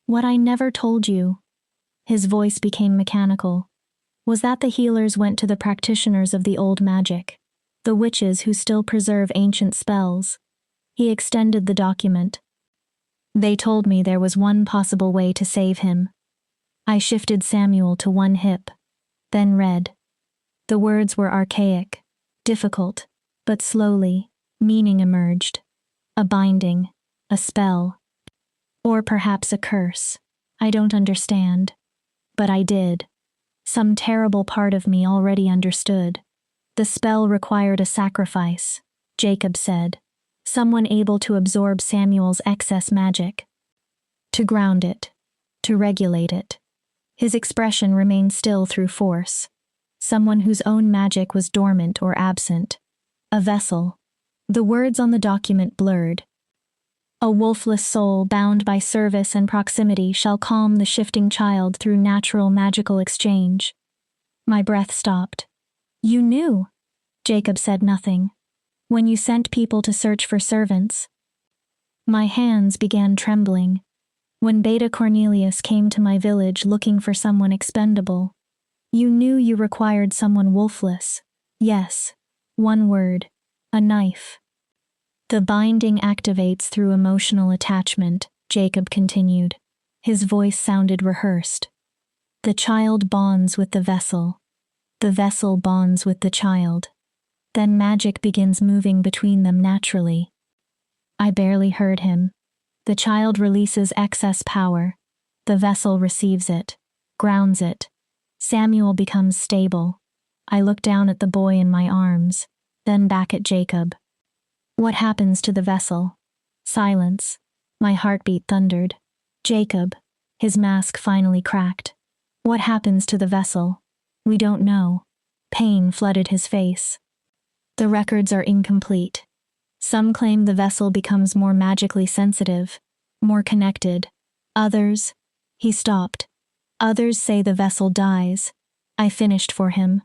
A: What I never told you. His voice became mechanical. Was that the healers went to the practitioners of the old magic, the witches who still preserve ancient spells. He extended the document. They told me there was one possible way to save him. I shifted Samuel to one hip, then read. The words were archaic, difficult, but slowly, meaning emerged. A binding, a spell. Or perhaps a curse. I don't understand. But I did. Some terrible part of me already understood. The spell required a sacrifice, Jacob said. Someone able to absorb Samuel's excess magic. To ground it. To regulate it. His expression remained still through force. Someone whose own magic was dormant or absent. A vessel. The words on the document blurred. A wolfless soul bound by service and proximity shall calm the shifting child through natural magical exchange. My breath stopped. You knew. Jacob said nothing. When you sent people to search for servants. My hands began trembling. When Beta Cornelius came to my village looking for someone expendable. You knew you required someone wolfless. Yes. One word. A knife. The binding activates through emotional attachment, Jacob continued. His voice sounded rehearsed. The child bonds with the vessel. The vessel bonds with the child. Then magic begins moving between them naturally. I barely heard him. The child releases excess power. The vessel receives it, grounds it. Samuel becomes stable. I look down at the boy in my arms, then back at Jacob. What happens to the vessel? Silence. My heartbeat thundered. Jacob. His mask finally cracked. What happens to the vessel? We don't know. Pain flooded his face. The records are incomplete. Some claim the vessel becomes more magically sensitive, more connected. Others. He stopped. Others say the vessel dies. I finished for him.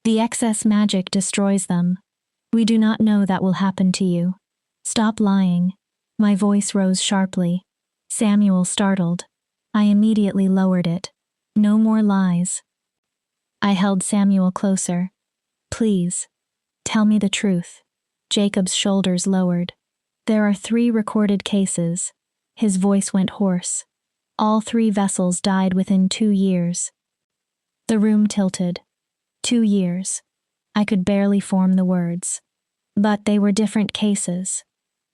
A: The excess magic destroys them. We do not know that will happen to you. Stop lying. My voice rose sharply. Samuel startled. I immediately lowered it. No more lies. I held Samuel closer. Please. Tell me the truth. Jacob's shoulders lowered. There are 3 recorded cases. His voice went hoarse. All 3 vessels died within 2 years. The room tilted. 2 years. I could barely form the words. But they were different cases.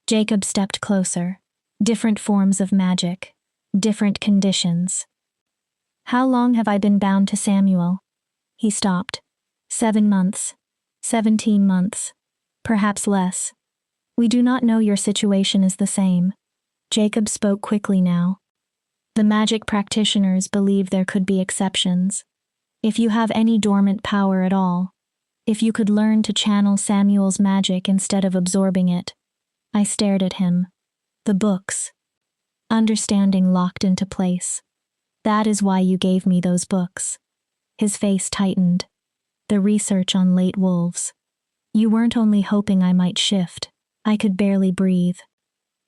A: Jacob stepped closer. Different forms of magic. Different conditions. How long have I been bound to Samuel? He stopped. 7 months. 17 months. Perhaps less. We do not know your situation is the same. Jacob spoke quickly now. The magic practitioners believe there could be exceptions. If you have any dormant power at all. If you could learn to channel Samuel's magic instead of absorbing it. I stared at him. The books. Understanding locked into place. That is why you gave me those books. His face tightened. The research on late wolves. You weren't only hoping I might shift. I could barely breathe.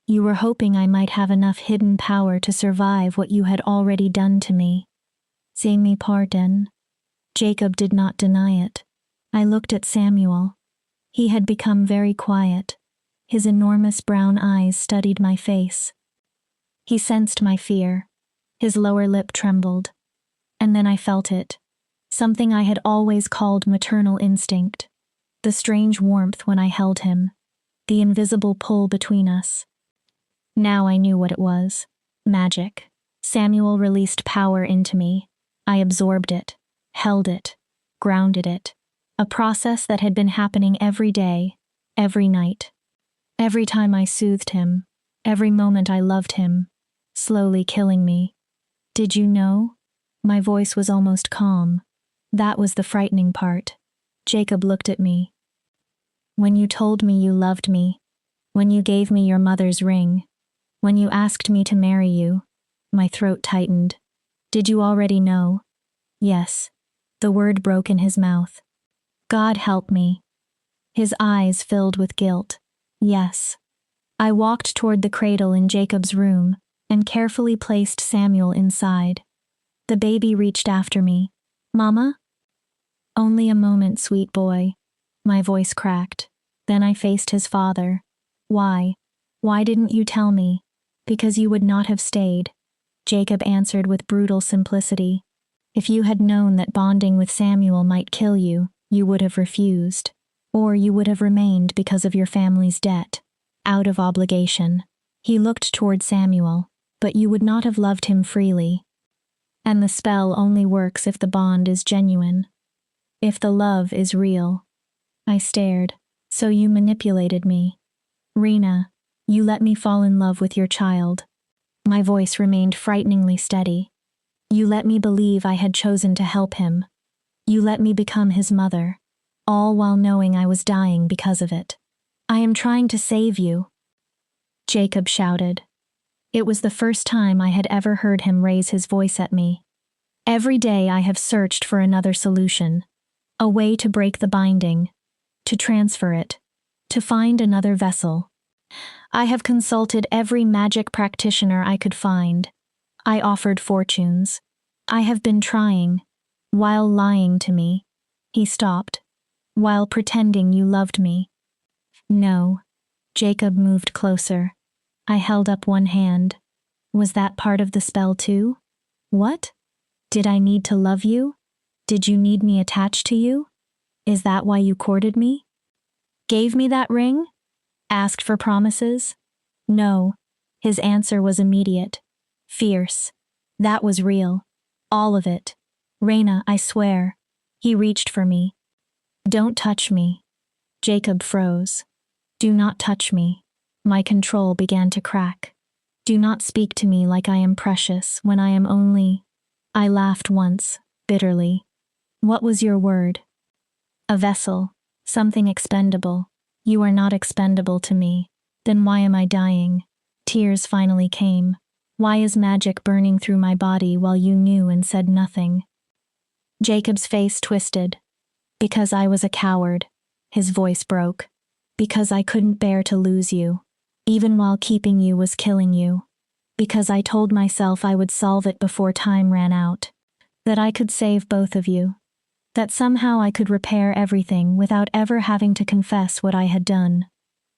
A: You were hoping I might have enough hidden power to survive what you had already done to me. Seeing me pardon. Jacob did not deny it. I looked at Samuel. He had become very quiet. His enormous brown eyes studied my face. He sensed my fear. His lower lip trembled. And then I felt it. Something I had always called maternal instinct. The strange warmth when I held him. The invisible pull between us. Now I knew what it was. Magic. Samuel released power into me. I absorbed it, held it, grounded it. A process that had been happening every day, every night. Every time I soothed him, every moment I loved him, slowly killing me. Did you know? My voice was almost calm. That was the frightening part. Jacob looked at me. When you told me you loved me, when you gave me your mother's ring, when you asked me to marry you, my throat tightened. Did you already know? Yes. The word broke in his mouth. God help me. His eyes filled with guilt. Yes. I walked toward the cradle in Jacob's room and carefully placed Samuel inside. The baby reached after me. Mama? Only a moment, sweet boy. My voice cracked. Then I faced his father. Why? Why didn't you tell me? Because you would not have stayed. Jacob answered with brutal simplicity. If you had known that bonding with Samuel might kill you, you would have refused. Or you would have remained because of your family's debt. Out of obligation. He looked toward Samuel, but you would not have loved him freely. And the spell only works if the bond is genuine. If the love is real. I stared. So you manipulated me. Rena, you let me fall in love with your child. My voice remained frighteningly steady. You let me believe I had chosen to help him. You let me become his mother. All while knowing I was dying because of it. I am trying to save you. Jacob shouted. It was the first time I had ever heard him raise his voice at me. Every day I have searched for another solution. A way to break the binding. To transfer it. To find another vessel. I have consulted every magic practitioner I could find. I offered fortunes. I have been trying. While lying to me. He stopped. While pretending you loved me. No. Jacob moved closer. I held up one hand. Was that part of the spell too? What? Did I need to love you? Did you need me attached to you? Is that why you courted me? Gave me that ring? Asked for promises? No. His answer was immediate. Fierce. That was real. All of it. Rena, I swear. He reached for me. Don't touch me. Jacob froze. Do not touch me. My control began to crack. Do not speak to me like I am precious when I am only... I laughed once, bitterly. What was your word? A vessel. Something expendable. You are not expendable to me. Then why am I dying? Tears finally came. Why is magic burning through my body while you knew and said nothing? Jacob's face twisted. Because I was a coward. His voice broke. Because I couldn't bear to lose you. Even while keeping you was killing you. Because I told myself I would solve it before time ran out. That I could save both of you. That somehow I could repair everything without ever having to confess what I had done.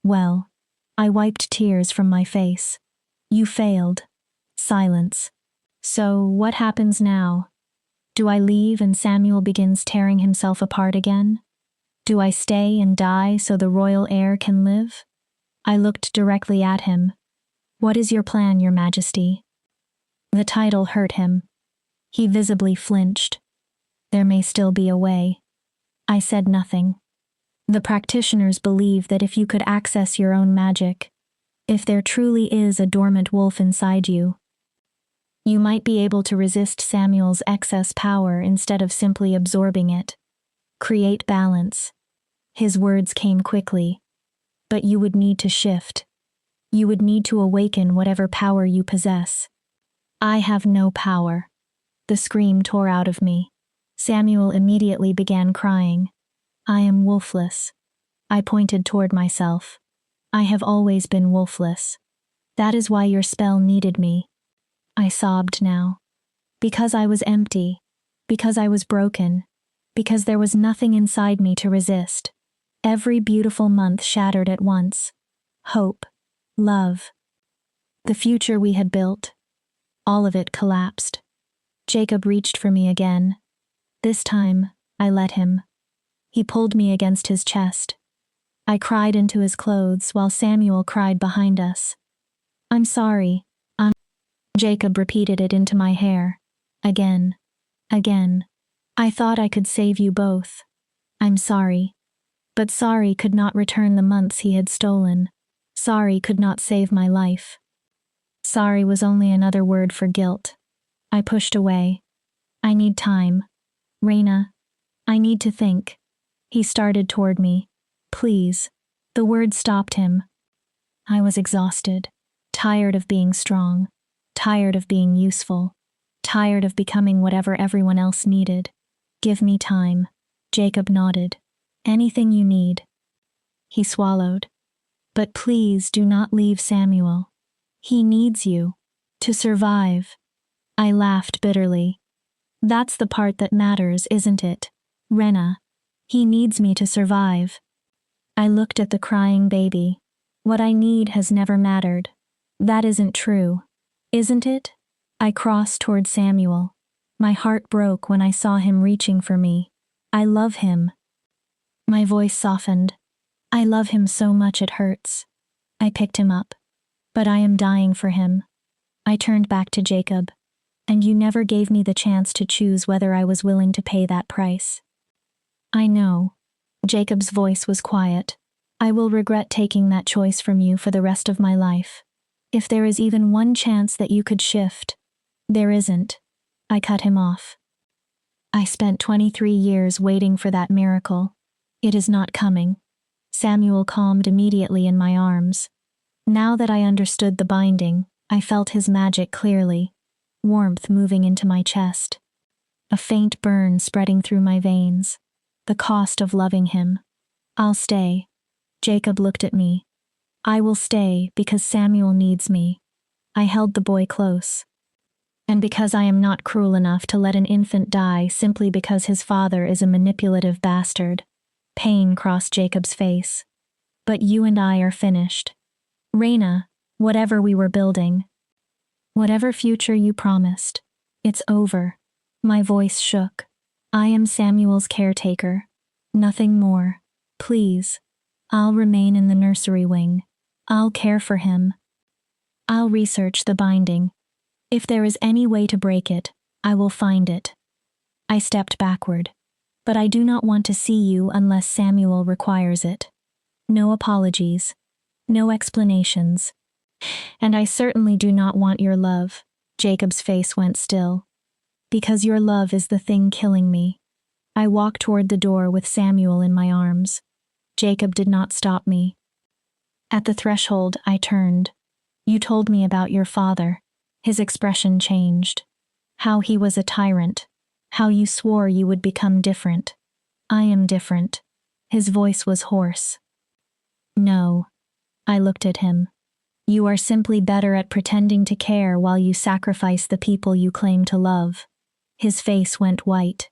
A: Well, I wiped tears from my face. You failed. Silence. So, what happens now? Do I leave and Samuel begins tearing himself apart again? Do I stay and die so the royal heir can live? I looked directly at him. What is your plan, Your Majesty? The title hurt him. He visibly flinched. There may still be a way. I said nothing. The practitioners believe that if you could access your own magic, if there truly is a dormant wolf inside you, you might be able to resist Samuel's excess power instead of simply absorbing it. Create balance. His words came quickly. But you would need to shift. You would need to awaken whatever power you possess. I have no power. The scream tore out of me. Samuel immediately began crying. I am wolfless. I pointed toward myself. I have always been wolfless. That is why your spell needed me. I sobbed now. Because I was empty. Because I was broken. Because there was nothing inside me to resist. Every beautiful month shattered at once. Hope. Love. The future we had built. All of it collapsed. Jacob reached for me again. This time, I let him. He pulled me against his chest. I cried into his clothes while Samuel cried behind us. I'm sorry. Jacob repeated it into my hair. Again. Again. I thought I could save you both. I'm sorry. But sorry could not return the months he had stolen. Sorry could not save my life. Sorry was only another word for guilt. I pushed away. I need time. Rena, I need to think. He started toward me. Please. The words stopped him. I was exhausted. Tired of being strong. Tired of being useful. Tired of becoming whatever everyone else needed. Give me time. Jacob nodded. Anything you need. He swallowed. But please do not leave Samuel. He needs you. To survive. I laughed bitterly. That's the part that matters, isn't it? Rena. He needs me to survive. I looked at the crying baby. What I need has never mattered. That isn't true. Isn't it? I crossed toward Samuel. My heart broke when I saw him reaching for me. I love him. My voice softened. I love him so much it hurts. I picked him up. But I am dying for him. I turned back to Jacob. And you never gave me the chance to choose whether I was willing to pay that price. I know. Jacob's voice was quiet. I will regret taking that choice from you for the rest of my life. If there is even one chance that you could shift. There isn't. I cut him off. I spent 23 years waiting for that miracle. It is not coming. Samuel calmed immediately in my arms. Now that I understood the binding, I felt his magic clearly, warmth moving into my chest. A faint burn spreading through my veins. The cost of loving him. I'll stay. Jacob looked at me. I will stay because Samuel needs me. I held the boy close. And because I am not cruel enough to let an infant die simply because his father is a manipulative bastard. Pain crossed Jacob's face. But you and I are finished. Rena, whatever we were building. Whatever future you promised. It's over. My voice shook. I am Samuel's caretaker. Nothing more. Please. I'll remain in the nursery wing. I'll care for him. I'll research the binding. If there is any way to break it, I will find it. I stepped backward. But I do not want to see you unless Samuel requires it. No apologies. No explanations. And I certainly do not want your love. Jacob's face went still. Because your love is the thing killing me. I walked toward the door with Samuel in my arms. Jacob did not stop me. At the threshold, I turned. You told me about your father. His expression changed. How he was a tyrant. How you swore you would become different. I am different. His voice was hoarse. No. I looked at him. You are simply better at pretending to care while you sacrifice the people you claim to love. His face went white.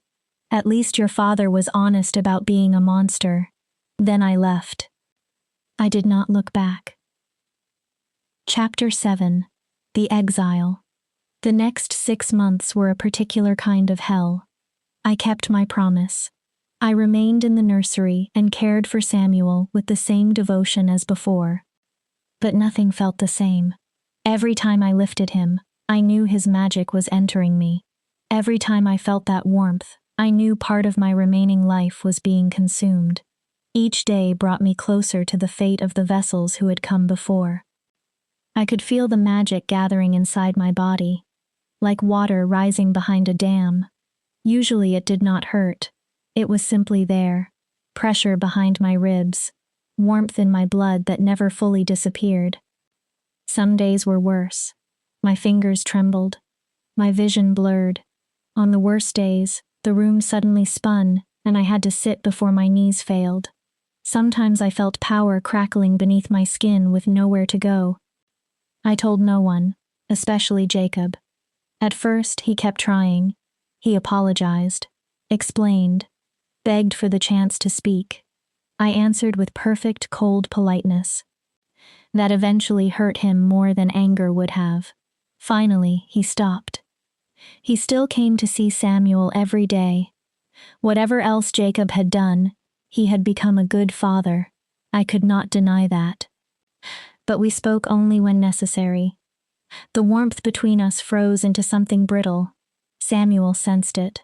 A: At least your father was honest about being a monster. Then I left. I did not look back. Chapter 7. The Exile. The next 6 months were a particular kind of hell. I kept my promise. I remained in the nursery and cared for Samuel with the same devotion as before. But nothing felt the same. Every time I lifted him, I knew his magic was entering me. Every time I felt that warmth, I knew part of my remaining life was being consumed. Each day brought me closer to the fate of the vessels who had come before. I could feel the magic gathering inside my body, like water rising behind a dam. Usually it did not hurt. It was simply there, pressure behind my ribs, warmth in my blood that never fully disappeared. Some days were worse. My fingers trembled. My vision blurred. On the worst days, the room suddenly spun, and I had to sit before my knees failed. Sometimes I felt power crackling beneath my skin with nowhere to go. I told no one, especially Jacob. At first, he kept trying. He apologized, explained, begged for the chance to speak. I answered with perfect, cold politeness. That eventually hurt him more than anger would have. Finally, he stopped. He still came to see Samuel every day. Whatever else Jacob had done, he had become a good father. I could not deny that. But we spoke only when necessary. The warmth between us froze into something brittle. Samuel sensed it.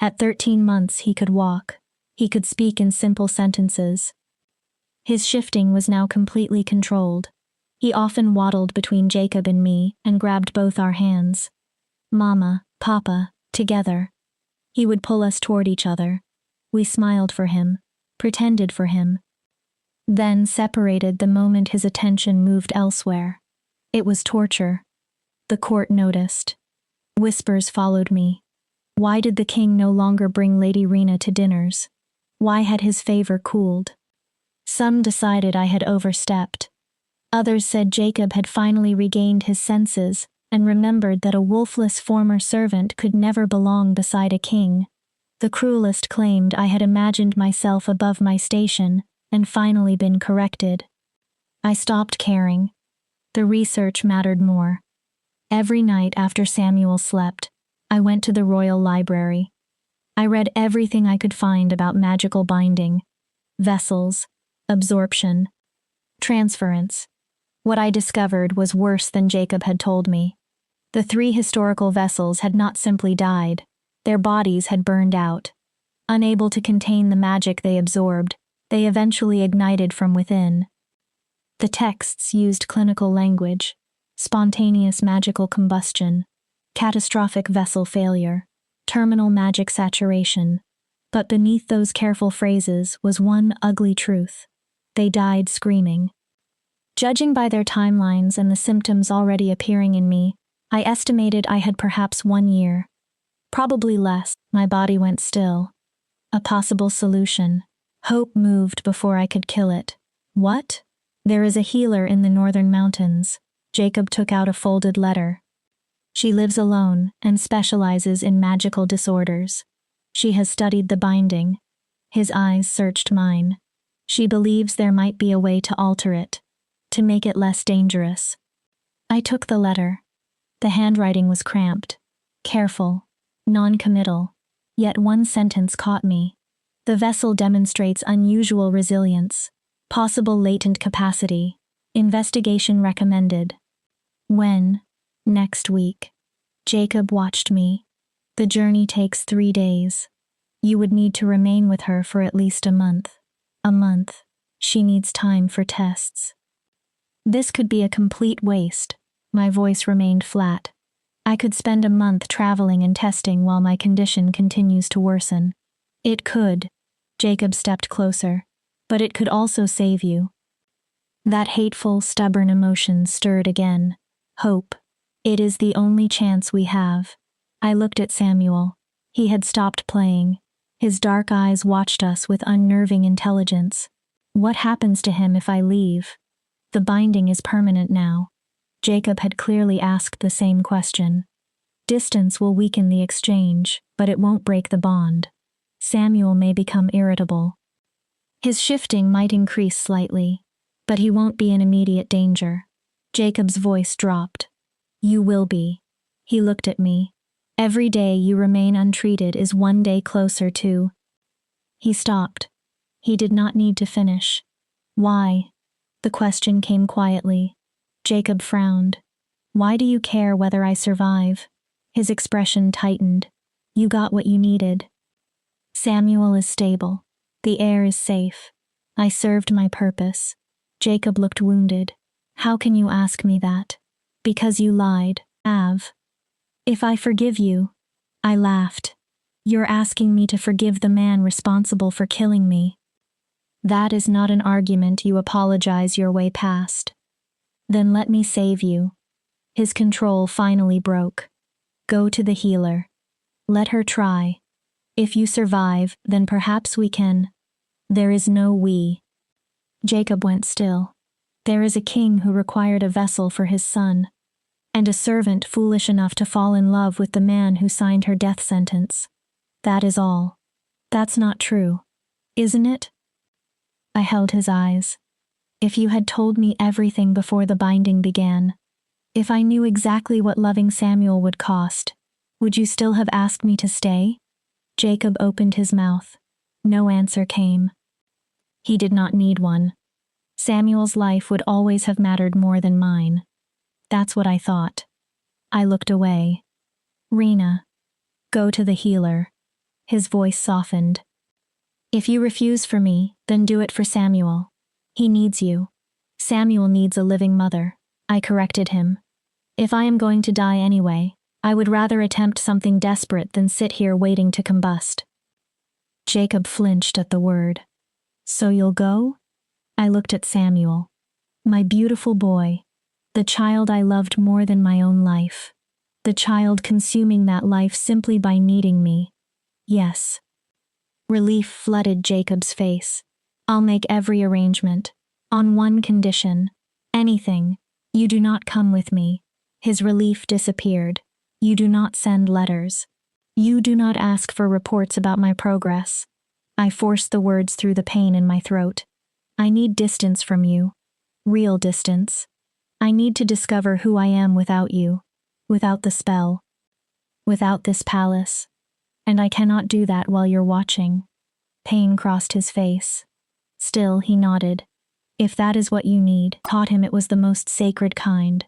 A: At 13 months he could walk. He could speak in simple sentences. His shifting was now completely controlled. He often waddled between Jacob and me and grabbed both our hands. Mama, Papa, together. He would pull us toward each other. We smiled for him, pretended for him. Then separated the moment his attention moved elsewhere. It was torture. The court noticed. Whispers followed me. Why did the king no longer bring Lady Rena to dinners? Why had his favor cooled? Some decided I had overstepped. Others said Jacob had finally regained his senses and remembered that a wolfless former servant could never belong beside a king. The cruelest claimed I had imagined myself above my station and finally been corrected. I stopped caring. The research mattered more. Every night after Samuel slept, I went to the royal library. I read everything I could find about magical binding, vessels, absorption, transference. What I discovered was worse than Jacob had told me. The 3 historical vessels had not simply died, their bodies had burned out. Unable to contain the magic they absorbed, they eventually ignited from within. The texts used clinical language, spontaneous magical combustion, catastrophic vessel failure, terminal magic saturation. But beneath those careful phrases was one ugly truth. They died screaming. Judging by their timelines and the symptoms already appearing in me, I estimated I had perhaps 1 year. Probably less. My body went still. A possible solution. Hope moved before I could kill it. What? There is a healer in the northern mountains. Jacob took out a folded letter. She lives alone and specializes in magical disorders. She has studied the binding. His eyes searched mine. She believes there might be a way to alter it, to make it less dangerous. I took the letter. The handwriting was cramped, careful, non-committal, yet one sentence caught me. The vessel demonstrates unusual resilience, possible latent capacity, investigation recommended. When? Next week. Jacob watched me. The journey takes 3 days. You would need to remain with her for at least a month. A month. She needs time for tests. This could be a complete waste. My voice remained flat. I could spend a month traveling and testing while my condition continues to worsen. It could. Jacob stepped closer. But it could also save you. That hateful, stubborn emotion stirred again. Hope. It is the only chance we have. I looked at Samuel. He had stopped playing. His dark eyes watched us with unnerving intelligence. What happens to him if I leave? The binding is permanent now. Jacob had clearly asked the same question. Distance will weaken the exchange, but it won't break the bond. Samuel may become irritable. His shifting might increase slightly, but he won't be in immediate danger. Jacob's voice dropped. You will be. He looked at me. Every day you remain untreated is 1 day closer to... He stopped. He did not need to finish. Why? The question came quietly. Jacob frowned. Why do you care whether I survive? His expression tightened. You got what you needed. Samuel is stable. The air is safe. I served my purpose. Jacob looked wounded. How can you ask me that? Because you lied, Av. If I forgive you, I laughed. You're asking me to forgive the man responsible for killing me. That is not an argument you apologize your way past. Then let me save you. His control finally broke. Go to the healer. Let her try. If you survive, then perhaps we can. There is no we. Jacob went still. There is a king who required a vessel for his son, and a servant foolish enough to fall in love with the man who signed her death sentence. That is all. That's not true, isn't it? I held his eyes. If you had told me everything before the binding began, if I knew exactly what loving Samuel would cost, would you still have asked me to stay? Jacob opened his mouth. No answer came. He did not need one. Samuel's life would always have mattered more than mine. That's what I thought. I looked away. Rena, go to the healer. His voice softened. If you refuse for me, then do it for Samuel. He needs you. Samuel needs a living mother. I corrected him. If I am going to die anyway, I would rather attempt something desperate than sit here waiting to combust. Jacob flinched at the word. So you'll go? I looked at Samuel. My beautiful boy. The child I loved more than my own life. The child consuming that life simply by needing me. Yes. Relief flooded Jacob's face. I'll make every arrangement. On one condition. Anything. You do not come with me. His relief disappeared. You do not send letters. You do not ask for reports about my progress. I forced the words through the pain in my throat. I need distance from you. Real distance. I need to discover who I am without you. Without the spell. Without this palace. And I cannot do that while you're watching. Pain crossed his face. Still, he nodded. If that is what you need, taught him it was the most sacred kind.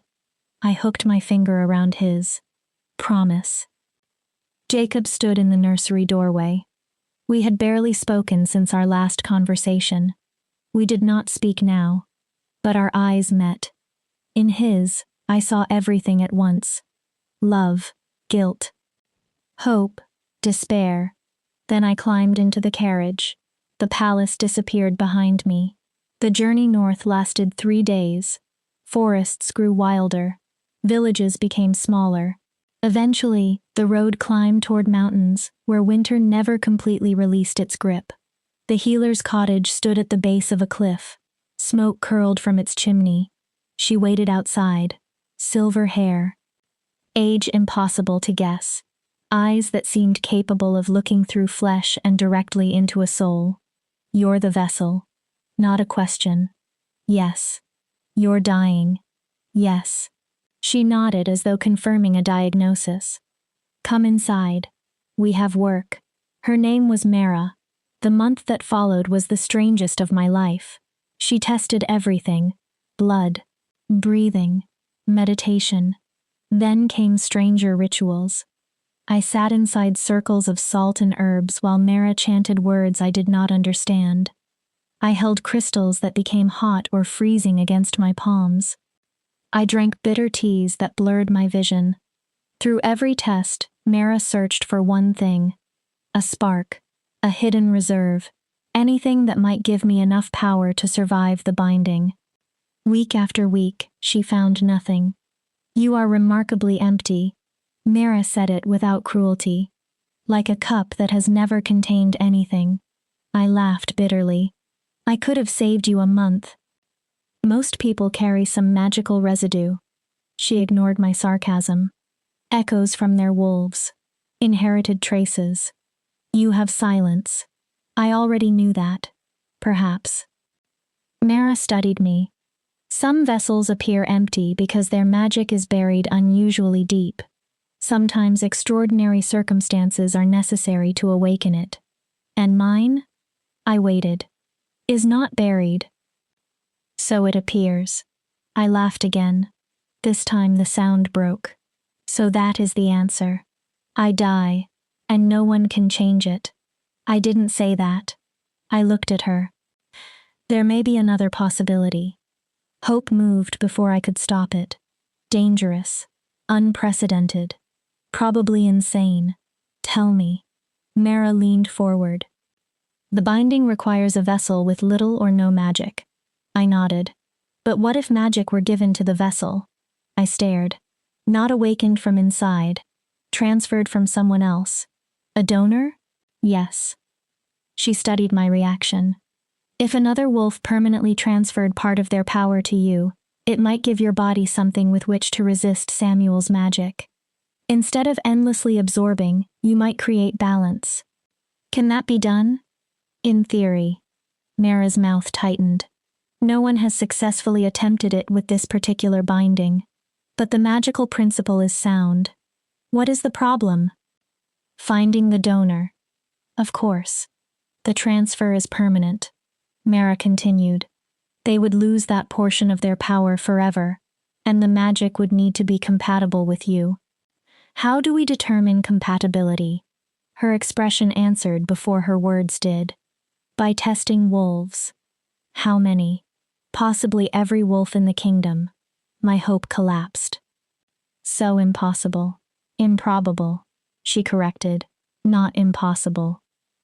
A: I hooked my finger around his. Promise. Jacob stood in the nursery doorway. We had barely spoken since our last conversation. We did not speak now, but our eyes met. In his, I saw everything at once. Love, guilt, hope, despair. Then I climbed into the carriage. The palace disappeared behind me. The journey north lasted 3 days. Forests grew wilder. Villages became smaller. Eventually, the road climbed toward mountains, where winter never completely released its grip. The healer's cottage stood at the base of a cliff. Smoke curled from its chimney. She waited outside. Silver hair. Age impossible to guess. Eyes that seemed capable of looking through flesh and directly into a soul. You're the vessel. Not a question. Yes. You're dying. Yes. She nodded as though confirming a diagnosis. Come inside. We have work. Her name was Mara. The month that followed was the strangest of my life. She tested everything. Blood. Breathing. Meditation. Then came stranger rituals. I sat inside circles of salt and herbs while Mara chanted words I did not understand. I held crystals that became hot or freezing against my palms. I drank bitter teas that blurred my vision. Through every test, Mara searched for one thing. A spark. A hidden reserve. Anything that might give me enough power to survive the binding. Week after week, she found nothing. You are remarkably empty. Mara said it without cruelty. Like a cup that has never contained anything. I laughed bitterly. I could have saved you a month. Most people carry some magical residue. She ignored my sarcasm. Echoes from their wolves. Inherited traces. You have silence. I already knew that. Perhaps. Mara studied me. Some vessels appear empty because their magic is buried unusually deep. Sometimes extraordinary circumstances are necessary to awaken it. And mine? I waited. Is not buried. So it appears. I laughed again. This time the sound broke. So that is the answer. I die, and no one can change it. I didn't say that. I looked at her. There may be another possibility. Hope moved before I could stop it. Dangerous. Unprecedented. Probably insane. Tell me. Mara leaned forward. The binding requires a vessel with little or no magic. I nodded. But what if magic were given to the vessel? I stared. Not awakened from inside. Transferred from someone else. A donor? Yes. She studied my reaction. If another wolf permanently transferred part of their power to you, it might give your body something with which to resist Samuel's magic. Instead of endlessly absorbing, you might create balance. Can that be done? In theory. Mara's mouth tightened. No one has successfully attempted it with this particular binding. But the magical principle is sound. What is the problem? Finding the donor. Of course. The transfer is permanent. Mara continued. They would lose that portion of their power forever, and the magic would need to be compatible with you. How do we determine compatibility? Her expression answered before her words did. By testing wolves. How many? Possibly every wolf in the kingdom. My hope collapsed. So impossible. Improbable. She corrected. Not impossible.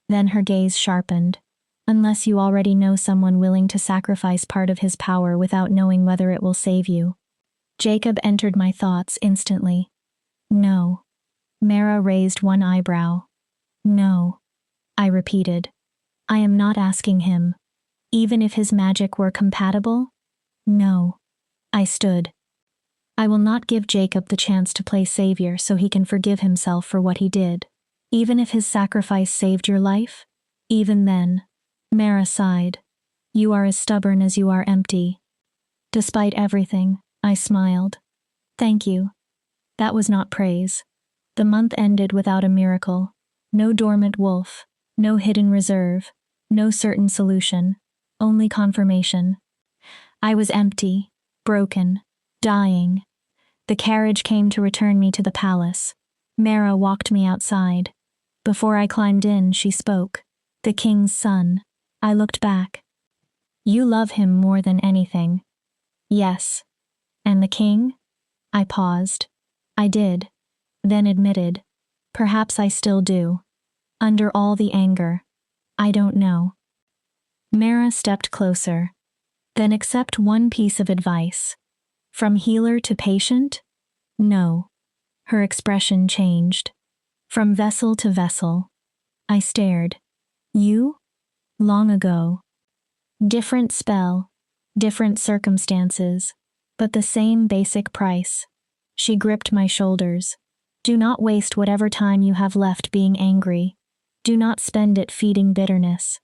A: Then her gaze sharpened. Unless you already know someone willing to sacrifice part of his power without knowing whether it will save you. Jacob entered my thoughts instantly. No. Mara raised one eyebrow. No. I repeated. I am not asking him. even if his magic were compatible? No. I stood. I will not give Jacob the chance to play savior so he can forgive himself for what he did. Even if his sacrifice saved your life? Even then. Mara sighed. You are as stubborn as you are empty. Despite everything, I smiled. Thank you. That was not praise. The month ended without a miracle. No dormant wolf, no hidden reserve, no certain solution, only confirmation. I was empty, broken, dying. The carriage came to return me to the palace. Mara walked me outside. Before I climbed in, she spoke. The king's son. I looked back. You love him more than anything. Yes. And the king? I paused. I did. Then admitted. Perhaps I still do. Under all the anger. I don't know. Mara stepped closer. Then accept one piece of advice. From healer to patient? No. Her expression changed. From vessel to vessel. I stared. You? Long ago. Different spell. Different circumstances. But the same basic price. She gripped my shoulders. Do not waste whatever time you have left being angry. Do not spend it feeding bitterness.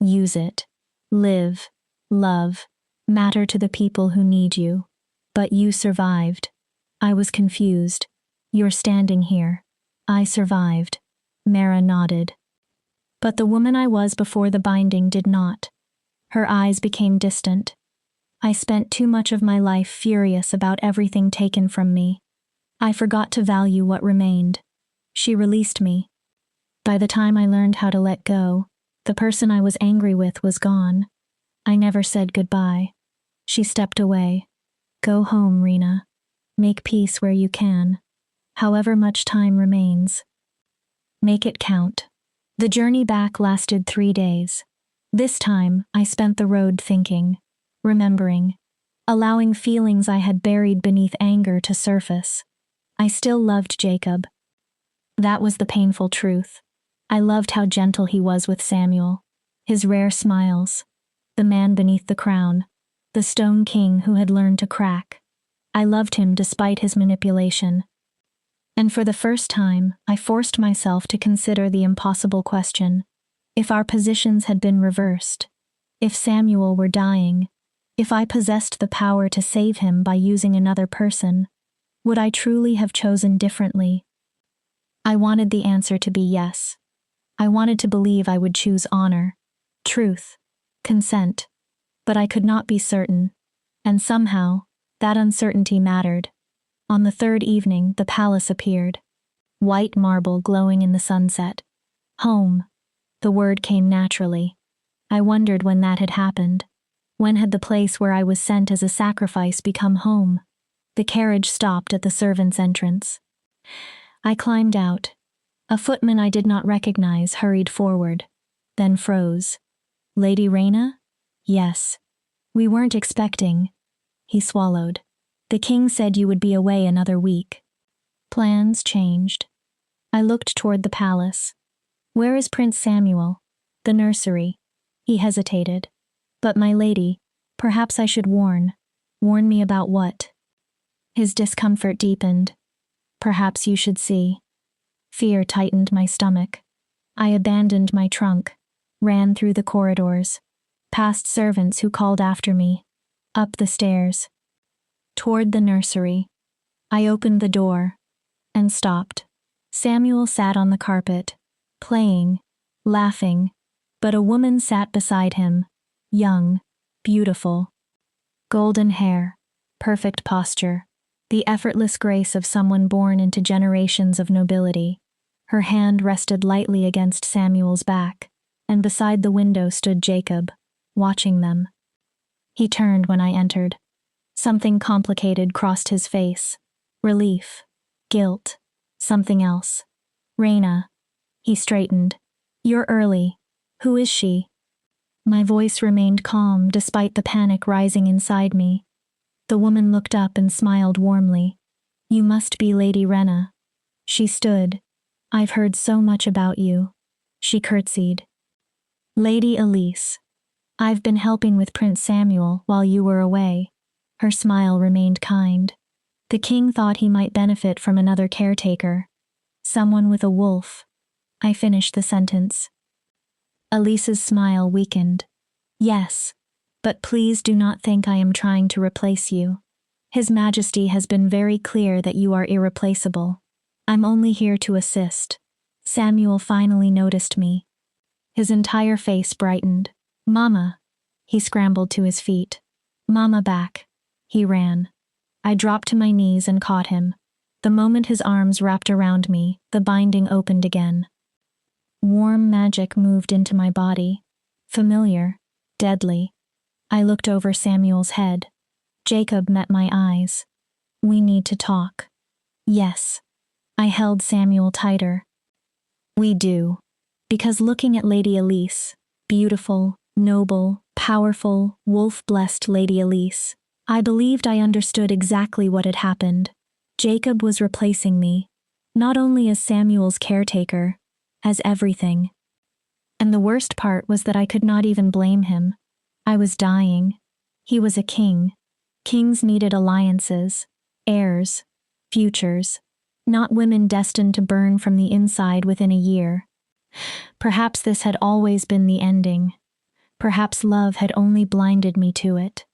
A: Use it. Live. Love. Matter to the people who need you. But you survived. I was confused. You're standing here. I survived. Mara nodded. But the woman I was before the binding did not. Her eyes became distant. I spent too much of my life furious about everything taken from me. I forgot to value what remained. She released me. By the time I learned how to let go, the person I was angry with was gone. I never said goodbye. She stepped away. Go home, Rena. Make peace where you can. However much time remains. Make it count. The journey back lasted 3 days. This time, I spent the road thinking, remembering, allowing feelings I had buried beneath anger to surface. I still loved Jacob. That was the painful truth. I loved how gentle he was with Samuel, his rare smiles, the man beneath the crown, the stone king who had learned to crack. I loved him despite his manipulation. And for the first time, I forced myself to consider the impossible question. If our positions had been reversed, if Samuel were dying, if I possessed the power to save him by using another person, would I truly have chosen differently? I wanted the answer to be yes. I wanted to believe I would choose honor, truth, consent, but I could not be certain, and somehow, that uncertainty mattered. On the 3rd evening, the palace appeared. White marble glowing in the sunset. Home. The word came naturally. I wondered when that had happened. When had the place where I was sent as a sacrifice become home? The carriage stopped at the servants' entrance. I climbed out. A footman I did not recognize hurried forward, then froze. Lady Rena? Yes. We weren't expecting. He swallowed. The king said you would be away another week. Plans changed. I looked toward the palace. Where is Prince Samuel? The nursery. He hesitated. But my lady, perhaps I should warn. Warn me about what? His discomfort deepened. Perhaps you should see. Fear tightened my stomach. I abandoned my trunk, ran through the corridors, past servants who called after me, up the stairs, toward the nursery. I opened the door, and stopped. Samuel sat on the carpet, playing, laughing, but a woman sat beside him, young, beautiful. Golden hair, perfect posture, the effortless grace of someone born into generations of nobility. Her hand rested lightly against Samuel's back, and beside the window stood Jacob, watching them. He turned when I entered. Something complicated crossed his face. Relief, guilt, something else. Rena. He straightened. You're early. Who is she? My voice remained calm despite the panic rising inside me. The woman looked up and smiled warmly. You must be Lady Rena. She stood. I've heard so much about you. She curtsied. Lady Elise. I've been helping with Prince Samuel while you were away. Her smile remained kind. The king thought he might benefit from another caretaker. Someone with a wolf. I finished the sentence. Elise's smile weakened. Yes, but please do not think I am trying to replace you. His Majesty has been very clear that you are irreplaceable. I'm only here to assist. Samuel finally noticed me. His entire face brightened. Mama. He scrambled to his feet. Mama back. He ran. I dropped to my knees and caught him. The moment his arms wrapped around me, the binding opened again. Warm magic moved into my body. Familiar. Deadly. I looked over Samuel's head. Jacob met my eyes. We need to talk. Yes. I held Samuel tighter. We do. Because looking at Lady Elise, beautiful, noble, powerful, wolf-blessed Lady Elise, I believed I understood exactly what had happened. Jacob was replacing me, not only as Samuel's caretaker, as everything. And the worst part was that I could not even blame him. I was dying. He was a king. Kings needed alliances, heirs, futures, not women destined to burn from the inside within a year. Perhaps this had always been the ending. Perhaps love had only blinded me to it.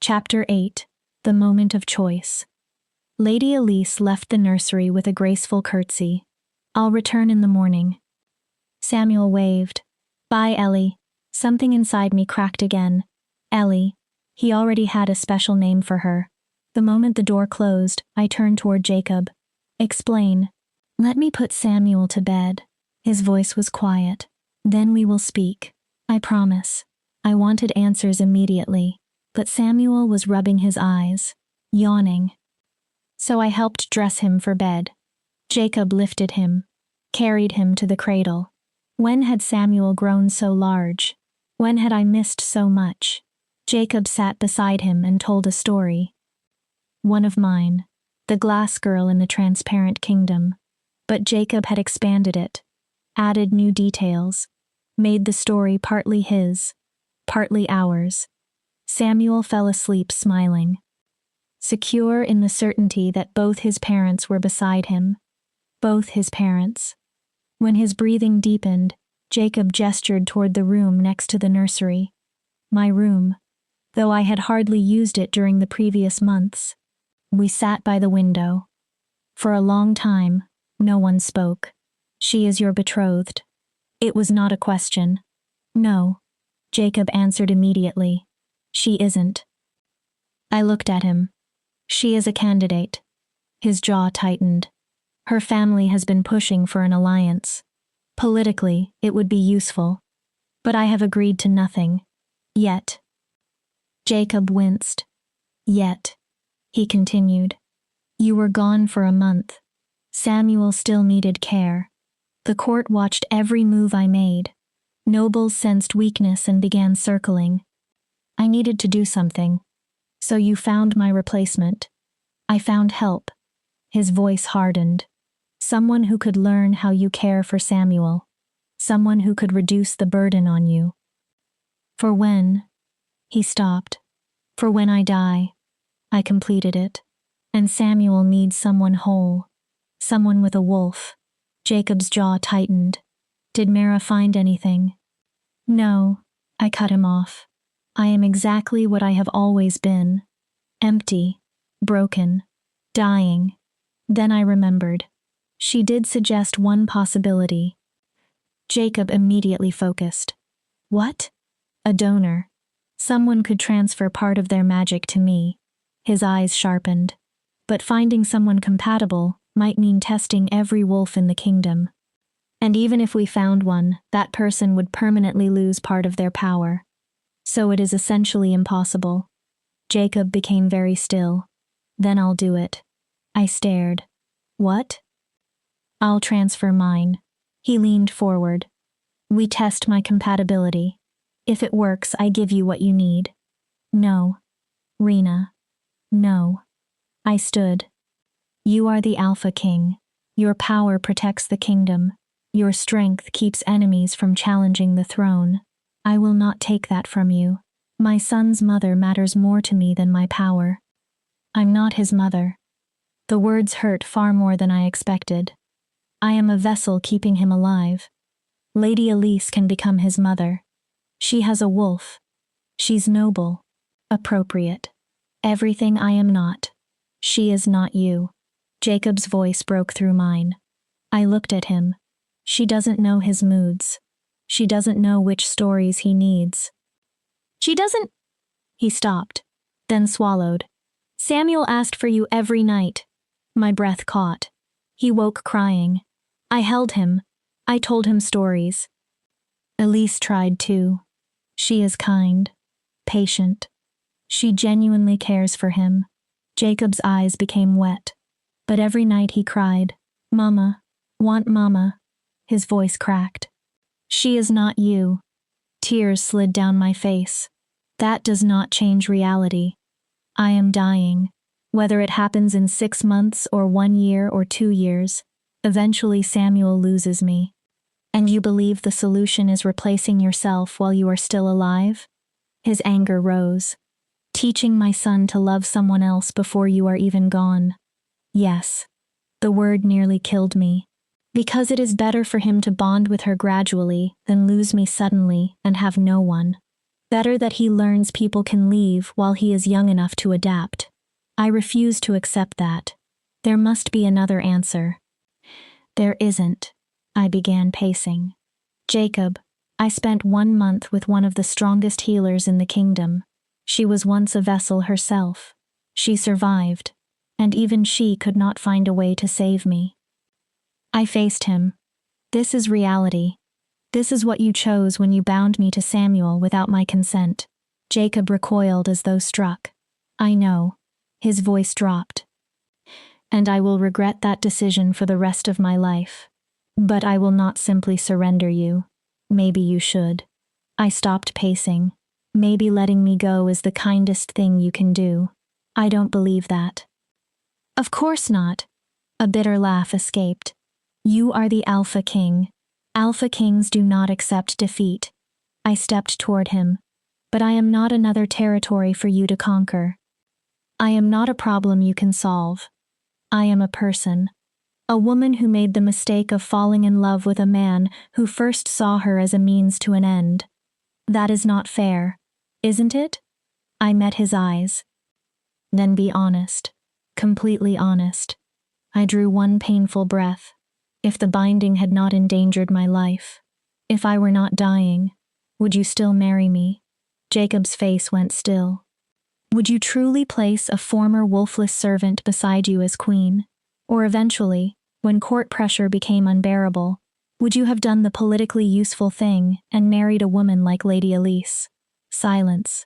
A: Chapter 8. The Moment of Choice. Lady Elise left the nursery with a graceful curtsy. I'll return in the morning. Samuel waved. Bye, Ellie. Something inside me cracked again. Ellie. He already had a special name for her. The moment the door closed, I turned toward Jacob. Explain. Let me put Samuel to bed. His voice was quiet. Then we will speak. I promise. I wanted answers immediately, but Samuel was rubbing his eyes, yawning. So I helped dress him for bed. Jacob lifted him, carried him to the cradle. When had Samuel grown so large? When had I missed so much? Jacob sat beside him and told a story. One of mine, the glass girl in the transparent kingdom. But Jacob had expanded it, added new details, made the story partly his, partly ours. Samuel fell asleep smiling, secure in the certainty that both his parents were beside him. Both his parents. When his breathing deepened, Jacob gestured toward the room next to the nursery. My room, though I had hardly used it during the previous months. We sat by the window. For a long time, no one spoke. She is your betrothed. It was not a question. No. Jacob answered immediately. She isn't. I looked at him. She is a candidate. His jaw tightened. Her family has been pushing for an alliance. Politically, it would be useful. But I have agreed to nothing. Yet. Jacob winced. Yet. He continued. You were gone for a month. Samuel still needed care. The court watched every move I made. Nobles sensed weakness and began circling. I needed to do something. So you found my replacement. I found help. His voice hardened. Someone who could learn how you care for Samuel. Someone who could reduce the burden on you. For when... He stopped. For when I die. I completed it. And Samuel needs someone whole. Someone with a wolf. Jacob's jaw tightened. Did Mara find anything? No. I cut him off. I am exactly what I have always been. Empty. Broken. Dying. Then I remembered. She did suggest one possibility. Jacob immediately focused. What? A donor. Someone could transfer part of their magic to me. His eyes sharpened. But finding someone compatible might mean testing every wolf in the kingdom. And even if we found one, that person would permanently lose part of their power. So it is essentially impossible. Jacob became very still. Then I'll do it. I stared. What? I'll transfer mine. He leaned forward. We test my compatibility. If it works, I give you what you need. No. Rena. No. I stood. You are the Alpha King. Your power protects the kingdom. Your strength keeps enemies from challenging the throne. I will not take that from you. My son's mother matters more to me than my power. I'm not his mother. The words hurt far more than I expected. I am a vessel keeping him alive. Lady Elise can become his mother. She has a wolf. She's noble. Appropriate. Everything I am not. She is not you. Jacob's voice broke through mine. I looked at him. She doesn't know his moods. She doesn't know which stories he needs. She doesn't... He stopped, then swallowed. Samuel asked for you every night. My breath caught. He woke crying. I held him. I told him stories. Elise tried too. She is kind, patient. She genuinely cares for him. Jacob's eyes became wet. But every night he cried, Mama, want Mama. His voice cracked. She is not you. Tears slid down my face. That does not change reality. I am dying. Whether it happens in 6 months or 1 year or 2 years, eventually Samuel loses me. And you believe the solution is replacing yourself while you are still alive? His anger rose. Teaching my son to love someone else before you are even gone. Yes. The word nearly killed me. Because it is better for him to bond with her gradually than lose me suddenly and have no one. Better that he learns people can leave while he is young enough to adapt. I refuse to accept that. There must be another answer. There isn't. I began pacing. Jacob, I spent 1 month with one of the strongest healers in the kingdom. She was once a vessel herself. She survived, and even she could not find a way to save me. I faced him. This is reality. This is what you chose when you bound me to Samuel without my consent. Jacob recoiled as though struck. I know. His voice dropped. And I will regret that decision for the rest of my life. But I will not simply surrender you. Maybe you should. I stopped pacing. Maybe letting me go is the kindest thing you can do. I don't believe that. Of course not. A bitter laugh escaped. You are the Alpha King. Alpha Kings do not accept defeat. I stepped toward him. But I am not another territory for you to conquer. I am not a problem you can solve. I am a person. A woman who made the mistake of falling in love with a man who first saw her as a means to an end. That is not fair, isn't it? I met his eyes. Then be honest. Completely honest. I drew one painful breath. If the binding had not endangered my life, if I were not dying, would you still marry me? Jacob's face went still. Would you truly place a former Wolfless servant beside you as queen? Or eventually, when court pressure became unbearable, would you have done the politically useful thing and married a woman like Lady Elise? Silence.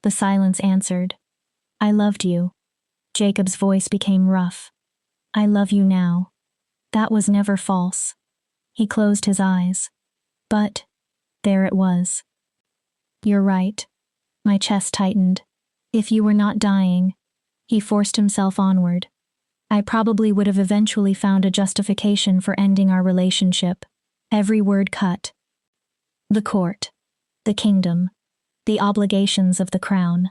A: The silence answered. I loved you. Jacob's voice became rough. I love you now. That was never false. He closed his eyes. But, there it was. You're right. My chest tightened. If you were not dying, he forced himself onward. I probably would have eventually found a justification for ending our relationship. Every word cut. The court. The kingdom. The obligations of the crown.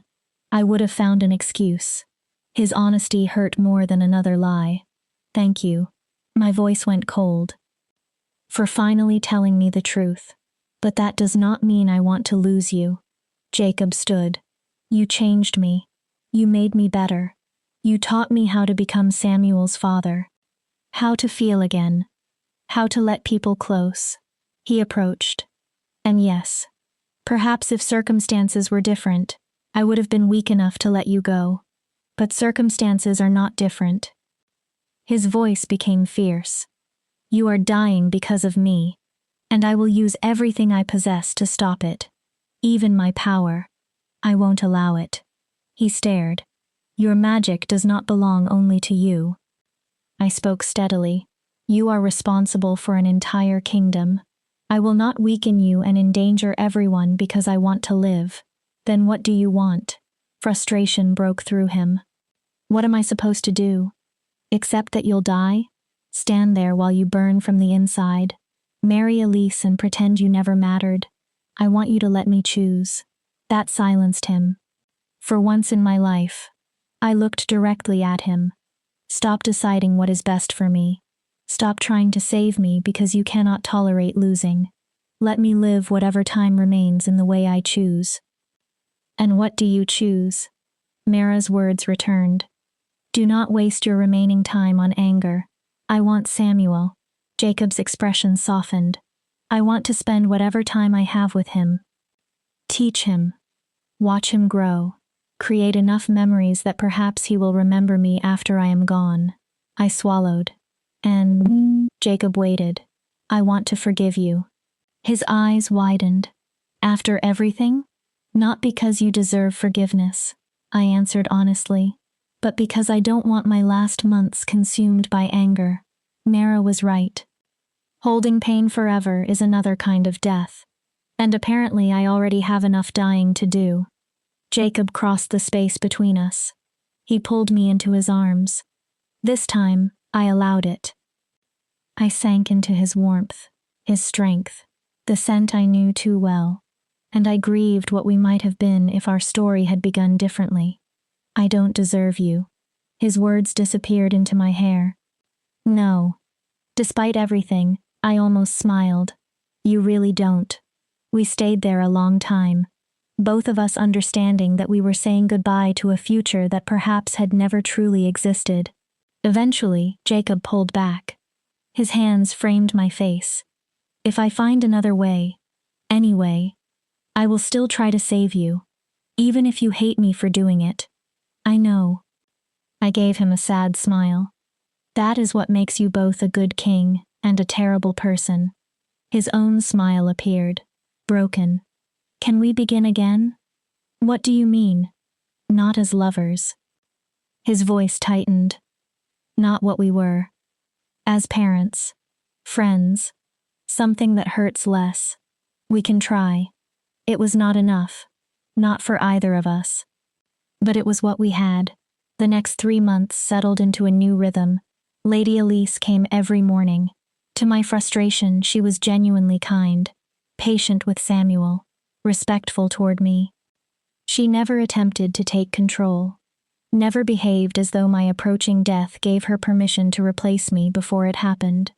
A: I would have found an excuse. His honesty hurt more than another lie. Thank you. My voice went cold. For finally telling me the truth. But that does not mean I want to lose you. Jacob stood. You changed me. You made me better. You taught me how to become Samuel's father. How to feel again. How to let people close. He approached. And yes, perhaps if circumstances were different, I would have been weak enough to let you go. But circumstances are not different. His voice became fierce. You are dying because of me, and I will use everything I possess to stop it. Even my power. I won't allow it. He stared. Your magic does not belong only to you. I spoke steadily. You are responsible for an entire kingdom. I will not weaken you and endanger everyone because I want to live. Then what do you want? Frustration broke through him. What am I supposed to do? Accept that you'll die? Stand there while you burn from the inside? Marry Elise and pretend you never mattered? I want you to let me choose. That silenced him. For once in my life, I looked directly at him. Stop deciding what is best for me. Stop trying to save me because you cannot tolerate losing. Let me live whatever time remains in the way I choose. And what do you choose? Mara's words returned. Do not waste your remaining time on anger. I want Samuel. Jacob's expression softened. I want to spend whatever time I have with him. Teach him. Watch him grow. Create enough memories that perhaps he will remember me after I am gone. I swallowed. And Jacob waited. I want to forgive you. His eyes widened. After everything? Not because you deserve forgiveness, I answered honestly, but because I don't want my last months consumed by anger. Mara was right. Holding pain forever is another kind of death. And apparently I already have enough dying to do. Jacob crossed the space between us. He pulled me into his arms. This time, I allowed it. I sank into his warmth, his strength, the scent I knew too well, and I grieved what we might have been if our story had begun differently. I don't deserve you. His words disappeared into my hair. No. Despite everything, I almost smiled. You really don't. We stayed there a long time, both of us understanding that we were saying goodbye to a future that perhaps had never truly existed. Eventually, Jacob pulled back. His hands framed my face. If I find another way, any way, I will still try to save you, even if you hate me for doing it. I know. I gave him a sad smile. That is what makes you both a good king and a terrible person. His own smile appeared, broken. Can we begin again? What do you mean? Not as lovers. His voice tightened. Not what we were. As parents. Friends. Something that hurts less. We can try. It was not enough. Not for either of us. But it was what we had. The next 3 months settled into a new rhythm. Lady Elise came every morning. To my frustration, she was genuinely kind, patient with Samuel, respectful toward me. She never attempted to take control, never behaved as though my approaching death gave her permission to replace me before it happened.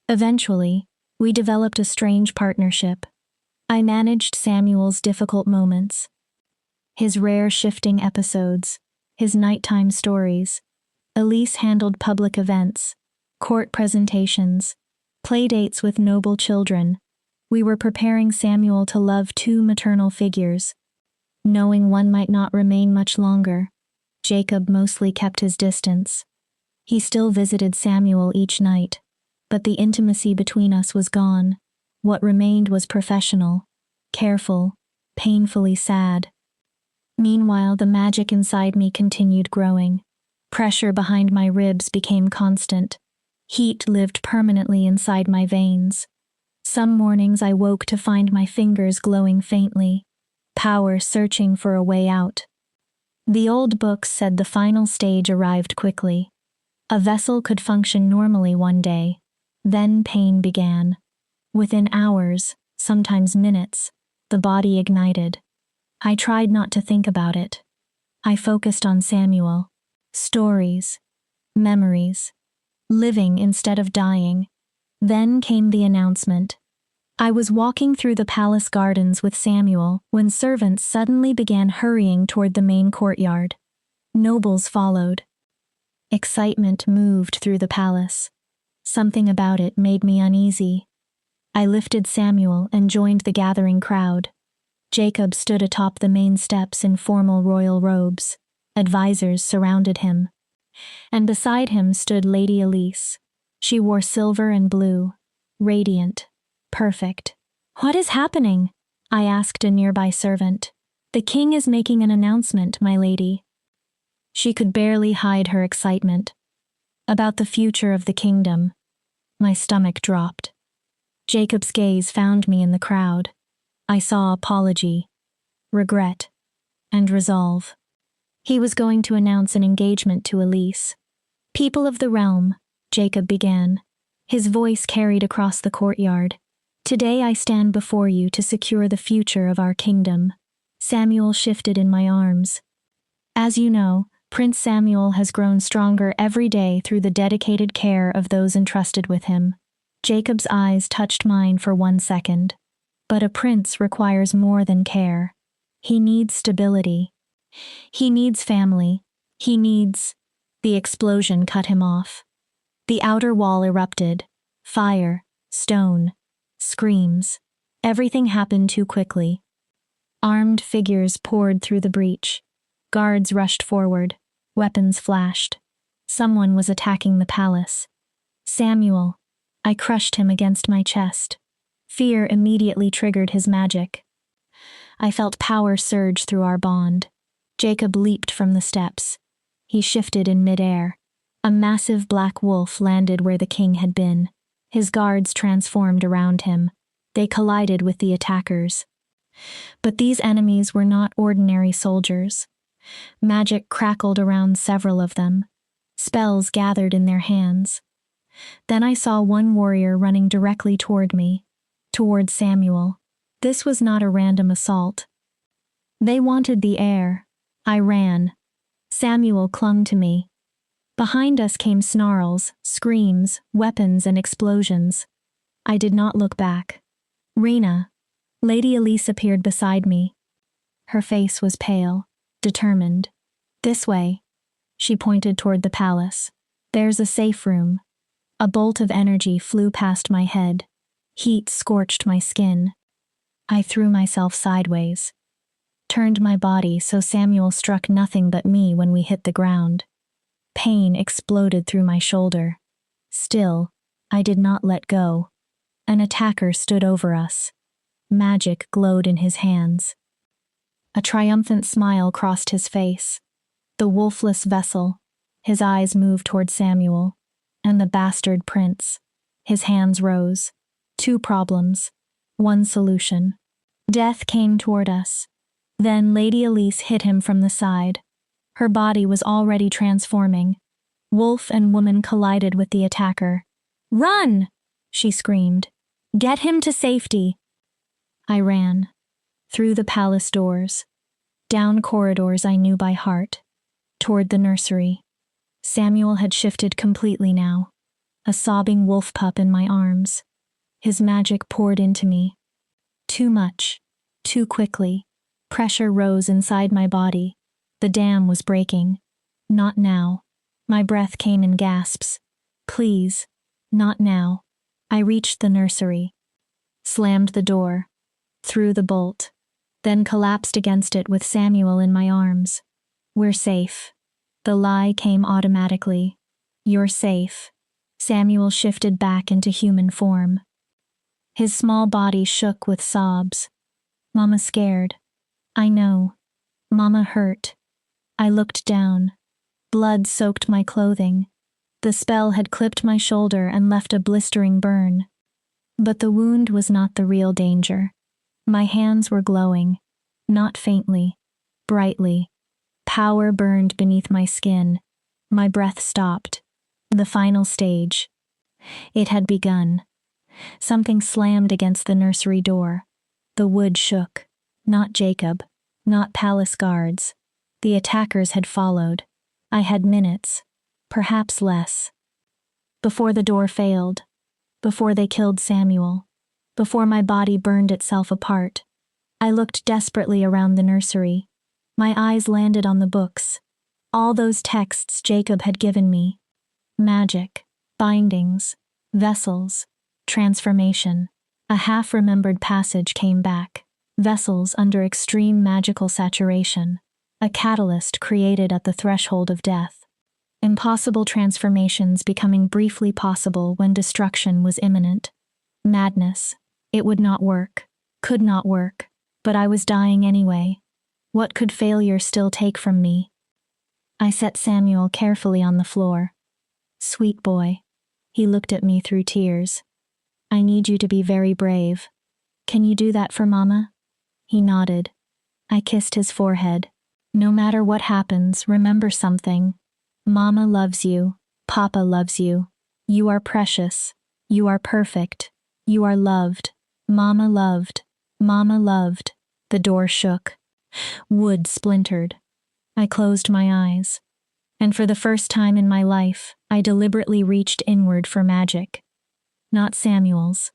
A: Eventually, we developed a strange partnership. I managed Samuel's difficult moments, his rare shifting episodes, his nighttime stories. Elise handled public events, court presentations, playdates with noble children. We were preparing Samuel to love 2 maternal figures. Knowing one might not remain much longer, Jacob mostly kept his distance. He still visited Samuel each night, but the intimacy between us was gone. What remained was professional, careful, painfully sad. Meanwhile, the magic inside me continued growing. Pressure behind my ribs became constant. Heat lived permanently inside my veins. Some mornings I woke to find my fingers glowing faintly, power searching for a way out. The old books said the final stage arrived quickly. A vessel could function normally one day. Then pain began. Within hours, sometimes minutes, the body ignited. I tried not to think about it. I focused on Samuel. Stories. Memories. Living instead of dying. Then came the announcement. I was walking through the palace gardens with Samuel when servants suddenly began hurrying toward the main courtyard. Nobles followed. Excitement moved through the palace. Something about it made me uneasy. I lifted Samuel and joined the gathering crowd. Jacob stood atop the main steps in formal royal robes. Advisors surrounded him. And beside him stood Lady Elise. She wore silver and blue, radiant, perfect. What is happening? I asked a nearby servant. The king is making an announcement, my lady. She could barely hide her excitement. About the future of the kingdom. My stomach dropped. Jacob's gaze found me in the crowd. I saw apology, regret, and resolve. He was going to announce an engagement to Elise. People of the realm, Jacob began. His voice carried across the courtyard. Today I stand before you to secure the future of our kingdom." Samuel shifted in my arms. As you know, Prince Samuel has grown stronger every day through the dedicated care of those entrusted with him. Jacob's eyes touched mine for 1 second. But a prince requires more than care. He needs stability. He needs family. He needs... The explosion cut him off. The outer wall erupted. Fire, stone, screams. Everything happened too quickly. Armed figures poured through the breach. Guards rushed forward. Weapons flashed. Someone was attacking the palace. Samuel. I crushed him against my chest. Fear immediately triggered his magic. I felt power surge through our bond. Jacob leaped from the steps. He shifted in midair. A massive black wolf landed where the king had been. His guards transformed around him. They collided with the attackers. But these enemies were not ordinary soldiers. Magic crackled around several of them. Spells gathered in their hands. Then I saw one warrior running directly toward me, toward Samuel. This was not a random assault. They wanted the air. I ran. Samuel clung to me. Behind us came snarls, screams, weapons, and explosions. I did not look back. Rena. Lady Elise appeared beside me. Her face was pale, determined. "This way." She pointed toward the palace. "There's a safe room." A bolt of energy flew past my head. Heat scorched my skin. I threw myself sideways. Turned my body so Samuel struck nothing but me when we hit the ground. Pain exploded through my shoulder. Still, I did not let go. An attacker stood over us. Magic glowed in his hands. A triumphant smile crossed his face. The wolfless vessel. His eyes moved toward Samuel. And the bastard prince. His hands rose. 2 problems. 1 solution. Death came toward us. Then Lady Elise hit him from the side. Her body was already transforming. Wolf and woman collided with the attacker. "Run!" she screamed. "Get him to safety!" I ran. Through the palace doors. Down corridors I knew by heart. Toward the nursery. Samuel had shifted completely now. A sobbing wolf pup in my arms. His magic poured into me. Too much. Too quickly. Pressure rose inside my body. The dam was breaking. Not now. My breath came in gasps. Please. Not now. I reached the nursery. Slammed the door. Threw the bolt. Then collapsed against it with Samuel in my arms. "We're safe." The lie came automatically. "You're safe." Samuel shifted back into human form. His small body shook with sobs. "Mama scared." "I know." "Mama hurt." I looked down. Blood soaked my clothing. The spell had clipped my shoulder and left a blistering burn. But the wound was not the real danger. My hands were glowing. Not faintly. Brightly. Power burned beneath my skin. My breath stopped. The final stage. It had begun. Something slammed against the nursery door. The wood shook. Not Jacob. Not palace guards. The attackers had followed. I had minutes. Perhaps less. Before the door failed. Before they killed Samuel. Before my body burned itself apart. I looked desperately around the nursery. My eyes landed on the books. All those texts Jacob had given me. Magic. Bindings. Vessels. Transformation. A half-remembered passage came back. Vessels under extreme magical saturation. A catalyst created at the threshold of death. Impossible transformations becoming briefly possible when destruction was imminent. Madness. It would not work. Could not work. But I was dying anyway. What could failure still take from me? I set Samuel carefully on the floor. "Sweet boy." He looked at me through tears. "I need you to be very brave. Can you do that for Mama?" He nodded. I kissed his forehead. "No matter what happens, remember something. Mama loves you. Papa loves you. You are precious. You are perfect. You are loved. Mama loved. Mama loved. The door shook. Wood splintered. I closed my eyes. And for the first time in my life, I deliberately reached inward for magic. Not Samuel's.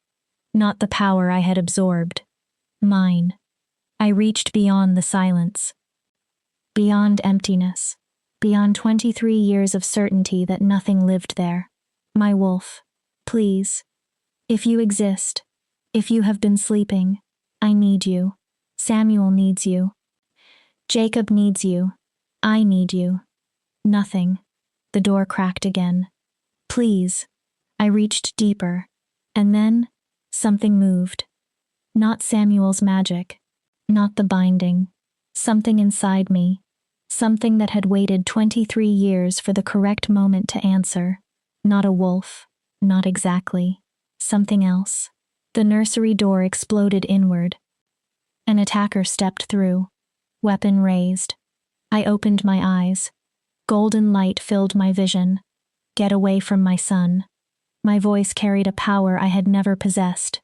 A: Not the power I had absorbed. Mine. I reached beyond the silence. Beyond emptiness. Beyond 23 years of certainty that nothing lived there. My wolf. Please. If you exist. If you have been sleeping. I need you. Samuel needs you. Jacob needs you. I need you. Nothing. The door cracked again. Please. I reached deeper. And then, something moved. Not Samuel's magic. Not the binding. Something inside me. Something that had waited 23 years for the correct moment to answer. Not a wolf. Not exactly. Something else. The nursery door exploded inward. An attacker stepped through. Weapon raised. I opened my eyes. Golden light filled my vision. Get away from my son. My voice carried a power I had never possessed.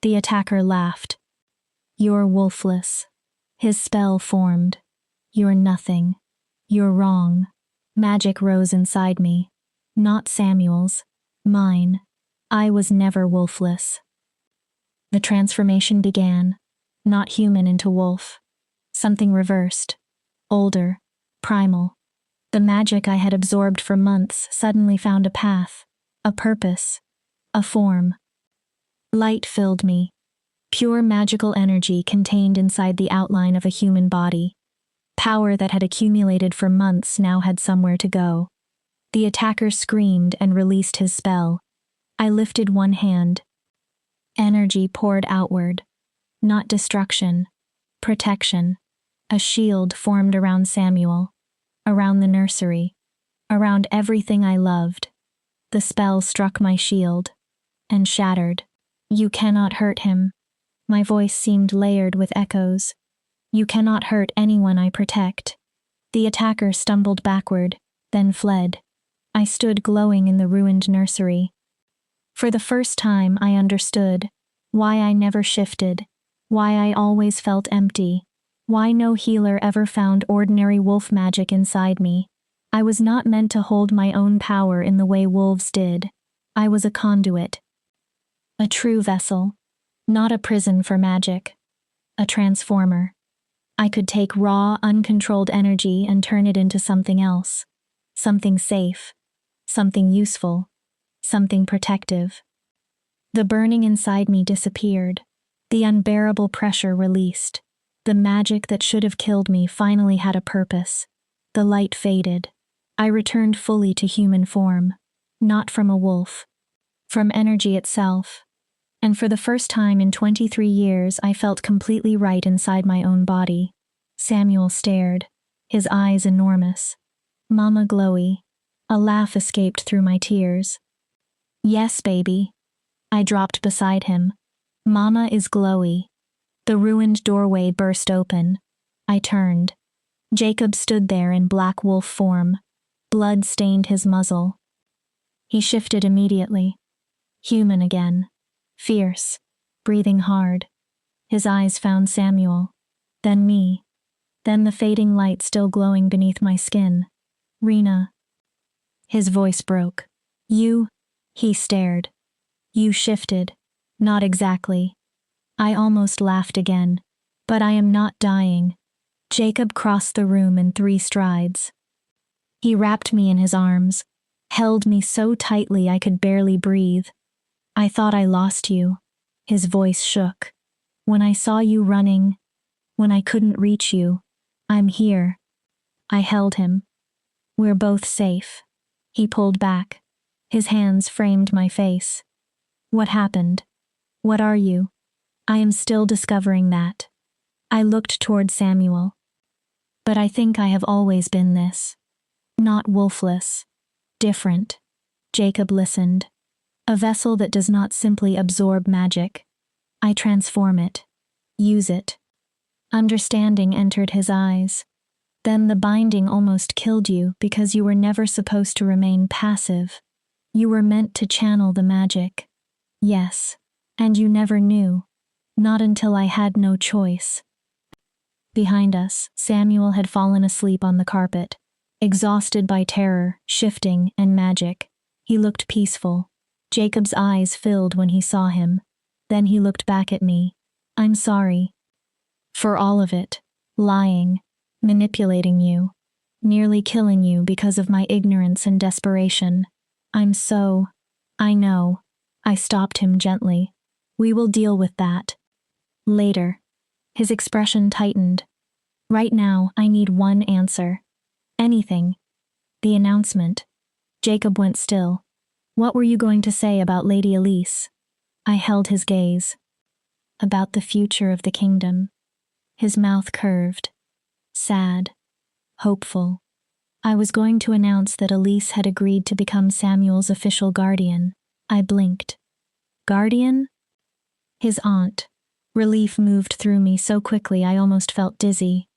A: The attacker laughed. You're wolfless. His spell formed. You're nothing. You're wrong. Magic rose inside me. Not Samuel's. Mine. I was never wolfless. The transformation began. Not human into wolf. Something reversed. Older. Primal. The magic I had absorbed for months suddenly found a path, a purpose, a form. Light filled me. Pure magical energy contained inside the outline of a human body. Power that had accumulated for months now had somewhere to go. The attacker screamed and released his spell. I lifted one hand. Energy poured outward. Not destruction. Protection. A shield formed around Samuel. Around the nursery. Around everything I loved. The spell struck my shield. And shattered. You cannot hurt him. My voice seemed layered with echoes. You cannot hurt anyone I protect. The attacker stumbled backward, then fled. I stood glowing in the ruined nursery. For the first time I understood why I never shifted, why I always felt empty, why no healer ever found ordinary wolf magic inside me. I was not meant to hold my own power in the way wolves did. I was a conduit. A true vessel. Not a prison for magic. A transformer. I could take raw, uncontrolled energy and turn it into something else. Something safe. Something useful. Something protective. The burning inside me disappeared. The unbearable pressure released. The magic that should have killed me finally had a purpose. The light faded. I returned fully to human form. Not from a wolf. From energy itself. And for the first time in 23 years I felt completely right inside my own body. Samuel stared, his eyes enormous. Mama glowy. A laugh escaped through my tears. Yes, baby. I dropped beside him. Mama is glowy. The ruined doorway burst open. I turned. Jacob stood there in black wolf form. Blood stained his muzzle. He shifted immediately. Human again. Fierce. Breathing hard. His eyes found Samuel. Then me. Then the fading light still glowing beneath my skin. Rena. His voice broke. You? He stared. You shifted. Not exactly. I almost laughed again. But I am not dying. Jacob crossed the room in 3 strides. He wrapped me in his arms, held me so tightly I could barely breathe. I thought I lost you. His voice shook. When I saw you running, when I couldn't reach you, I'm here. I held him. We're both safe. He pulled back. His hands framed my face. What happened? What are you? I am still discovering that. I looked toward Samuel. But I think I have always been this. Not wolfless. Different. Jacob listened. A vessel that does not simply absorb magic. I transform it. Use it. Understanding entered his eyes. Then the binding almost killed you because you were never supposed to remain passive. You were meant to channel the magic. Yes. And you never knew. Not until I had no choice. Behind us, Samuel had fallen asleep on the carpet, exhausted by terror, shifting, and magic. He looked peaceful. Jacob's eyes filled when he saw him. Then he looked back at me. I'm sorry. For all of it. Lying. Manipulating you. Nearly killing you because of my ignorance and desperation. I know. I stopped him gently. We will deal with that. Later. His expression tightened. Right now, I need one answer. Anything. The announcement. Jacob went still. What were you going to say about Lady Elise? I held his gaze. About the future of the kingdom. His mouth curved. Sad. Hopeful. I was going to announce that Elise had agreed to become Samuel's official guardian. I blinked. Guardian? His aunt. Relief moved through me so quickly I almost felt dizzy.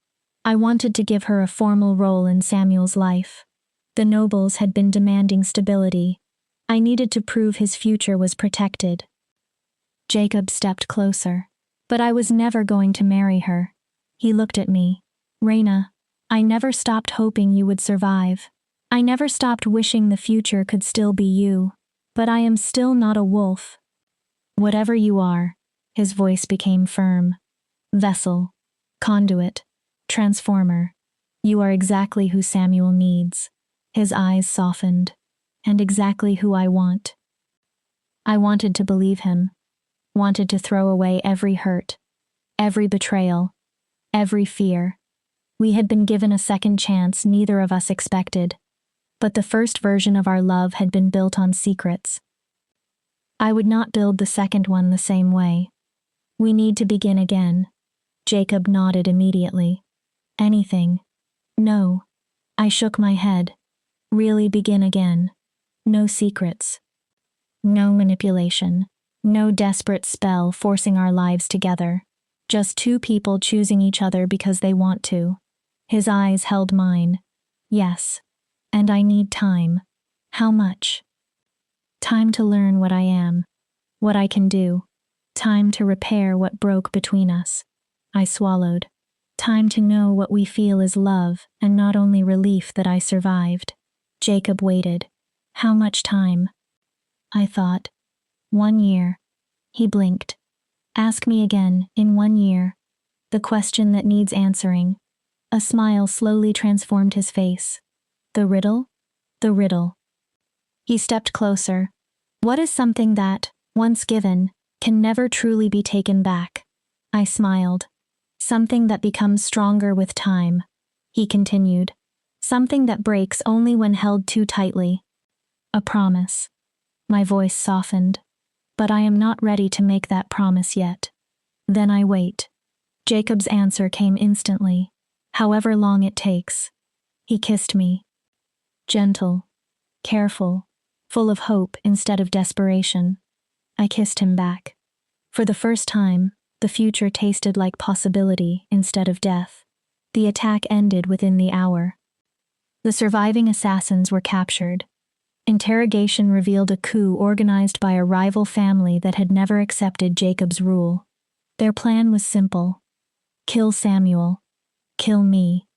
A: I wanted to give her a formal role in Samuel's life. The nobles had been demanding stability. I needed to prove his future was protected. Jacob stepped closer. But I was never going to marry her. He looked at me. Reina, I never stopped hoping you would survive. I never stopped wishing the future could still be you. But I am still not a wolf. Whatever you are, his voice became firm. Vessel, conduit, transformer. You are exactly who Samuel needs. His eyes softened. And exactly who I want. I wanted to believe him. Wanted to throw away every hurt, every betrayal, every fear. We had been given a second chance neither of us expected. But the first version of our love had been built on secrets. I would not build the second one the same way. We need to begin again. Jacob nodded immediately. Anything. No. I shook my head. Really begin again. No secrets. No manipulation. No desperate spell forcing our lives together. Just two people choosing each other because they want to. His eyes held mine. Yes. And I need time. How much? Time to learn what I am. What I can do. Time to repair what broke between us. I swallowed. Time to know what we feel is love and not only relief that I survived. Jacob waited. How much time? I thought. 1 year. He blinked. Ask me again, in 1 year. The question that needs answering. A smile slowly transformed his face. The riddle? The riddle. He stepped closer. What is something that, once given, can never truly be taken back? I smiled. Something that becomes stronger with time. He continued. Something that breaks only when held too tightly. A promise. My voice softened. But I am not ready to make that promise yet. Then I wait. Jacob's answer came instantly. However long it takes. He kissed me. Gentle. Careful. Full of hope instead of desperation. I kissed him back. For the first time, the future tasted like possibility instead of death. The attack ended within the hour. The surviving assassins were captured. Interrogation revealed a coup organized by a rival family that had never accepted Jacob's rule. Their plan was simple. Kill Samuel. Kill me.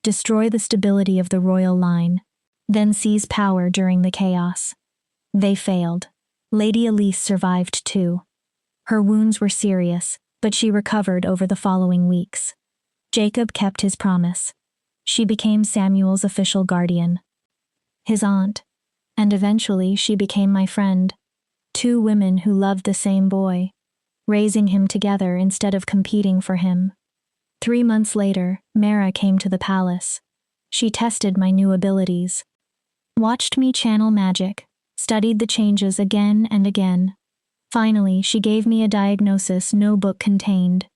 A: Destroy the stability of the royal line. Then seize power during the chaos. They failed. Lady Elise survived too. Her wounds were serious, but she recovered over the following weeks. Jacob kept his promise. She became Samuel's official guardian. His aunt. And eventually she became my friend. 2 women who loved the same boy, raising him together instead of competing for him. 3 months later, Mara came to the palace. She tested my new abilities. Watched me channel magic, studied the changes again and again. Finally, she gave me a diagnosis no book contained.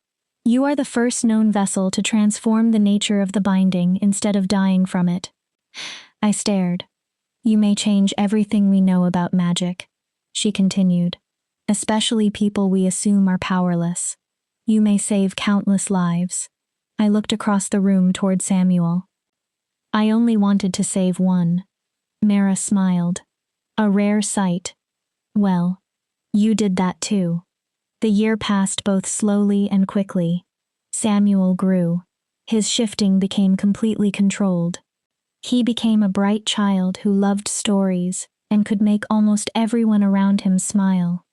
A: You are the first known vessel to transform the nature of the binding instead of dying from it. I stared. You may change everything we know about magic, she continued, especially people we assume are powerless. You may save countless lives. I looked across the room toward Samuel. I only wanted to save one. Mara smiled. A rare sight. Well, you did that too. The year passed both slowly and quickly. Samuel grew. His shifting became completely controlled. He became a bright child who loved stories and could make almost everyone around him smile.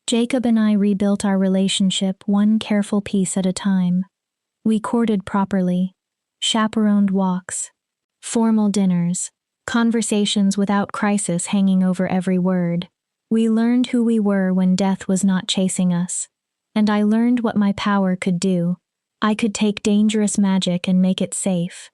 A: Jacob and I rebuilt our relationship one careful piece at a time. We courted properly, chaperoned walks, formal dinners, conversations without crisis hanging over every word. We learned who we were when death was not chasing us, and I learned what my power could do. I could take dangerous magic and make it safe,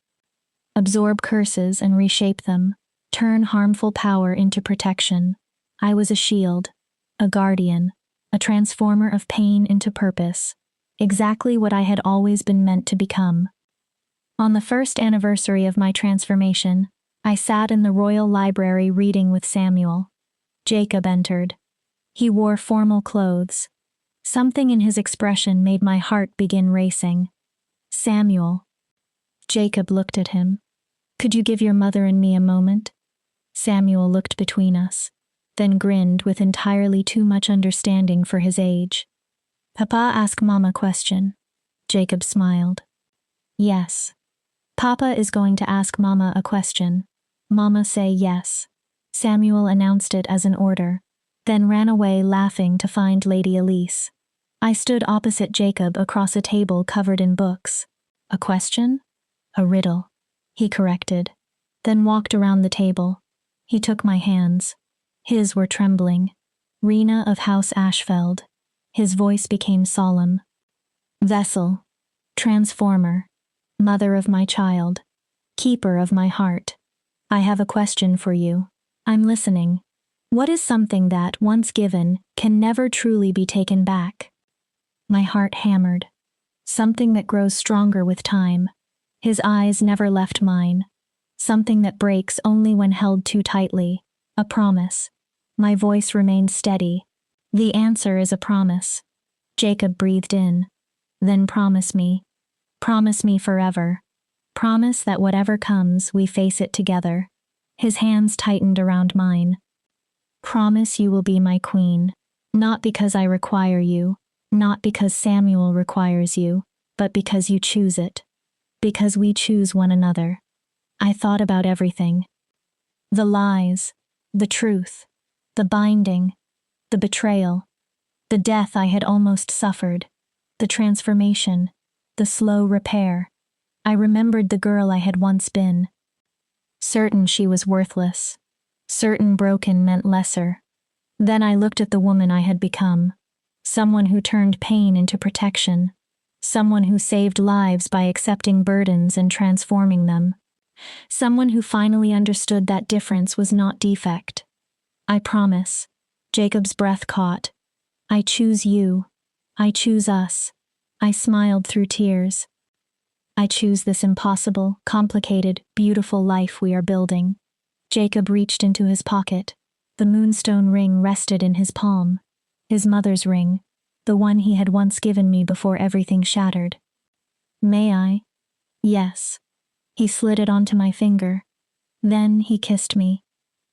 A: absorb curses and reshape them, turn harmful power into protection. I was a shield, a guardian, a transformer of pain into purpose, exactly what I had always been meant to become. On the first anniversary of my transformation, I sat in the royal library reading with Samuel. Jacob entered. He wore formal clothes. Something in his expression made my heart begin racing. Samuel. Jacob looked at him. Could you give your mother and me a moment? Samuel looked between us, then grinned with entirely too much understanding for his age. Papa ask Mama question. Jacob smiled. Yes. Papa is going to ask Mama a question. Mama say yes. Samuel announced it as an order, then ran away laughing to find Lady Elise. I stood opposite Jacob across a table covered in books. A question? A riddle, he corrected, then walked around the table. He took my hands. His were trembling. Rena of House Ashfeld. His voice became solemn. Vessel, transformer, mother of my child, keeper of my heart. I have a question for you. I'm listening. What is something that, once given, can never truly be taken back? My heart hammered. Something that grows stronger with time. His eyes never left mine. Something that breaks only when held too tightly. A promise. My voice remained steady. The answer is a promise. Jacob breathed in. Then promise me. Promise me forever. Promise that whatever comes, we face it together. His hands tightened around mine. Promise you will be my queen. Not because I require you, not because Samuel requires you, but because you choose it. Because we choose one another. I thought about everything. The lies, the truth, the binding, the betrayal, the death I had almost suffered, the transformation, the slow repair. I remembered the girl I had once been. Certain she was worthless. Certain broken meant lesser. Then I looked at the woman I had become. Someone who turned pain into protection. Someone who saved lives by accepting burdens and transforming them. Someone who finally understood that difference was not defect. I promise. Jacob's breath caught. I choose you. I choose us. I smiled through tears. I choose this impossible, complicated, beautiful life we are building. Jacob reached into his pocket. The moonstone ring rested in his palm. His mother's ring, the one he had once given me before everything shattered. May I? Yes. He slid it onto my finger. Then he kissed me.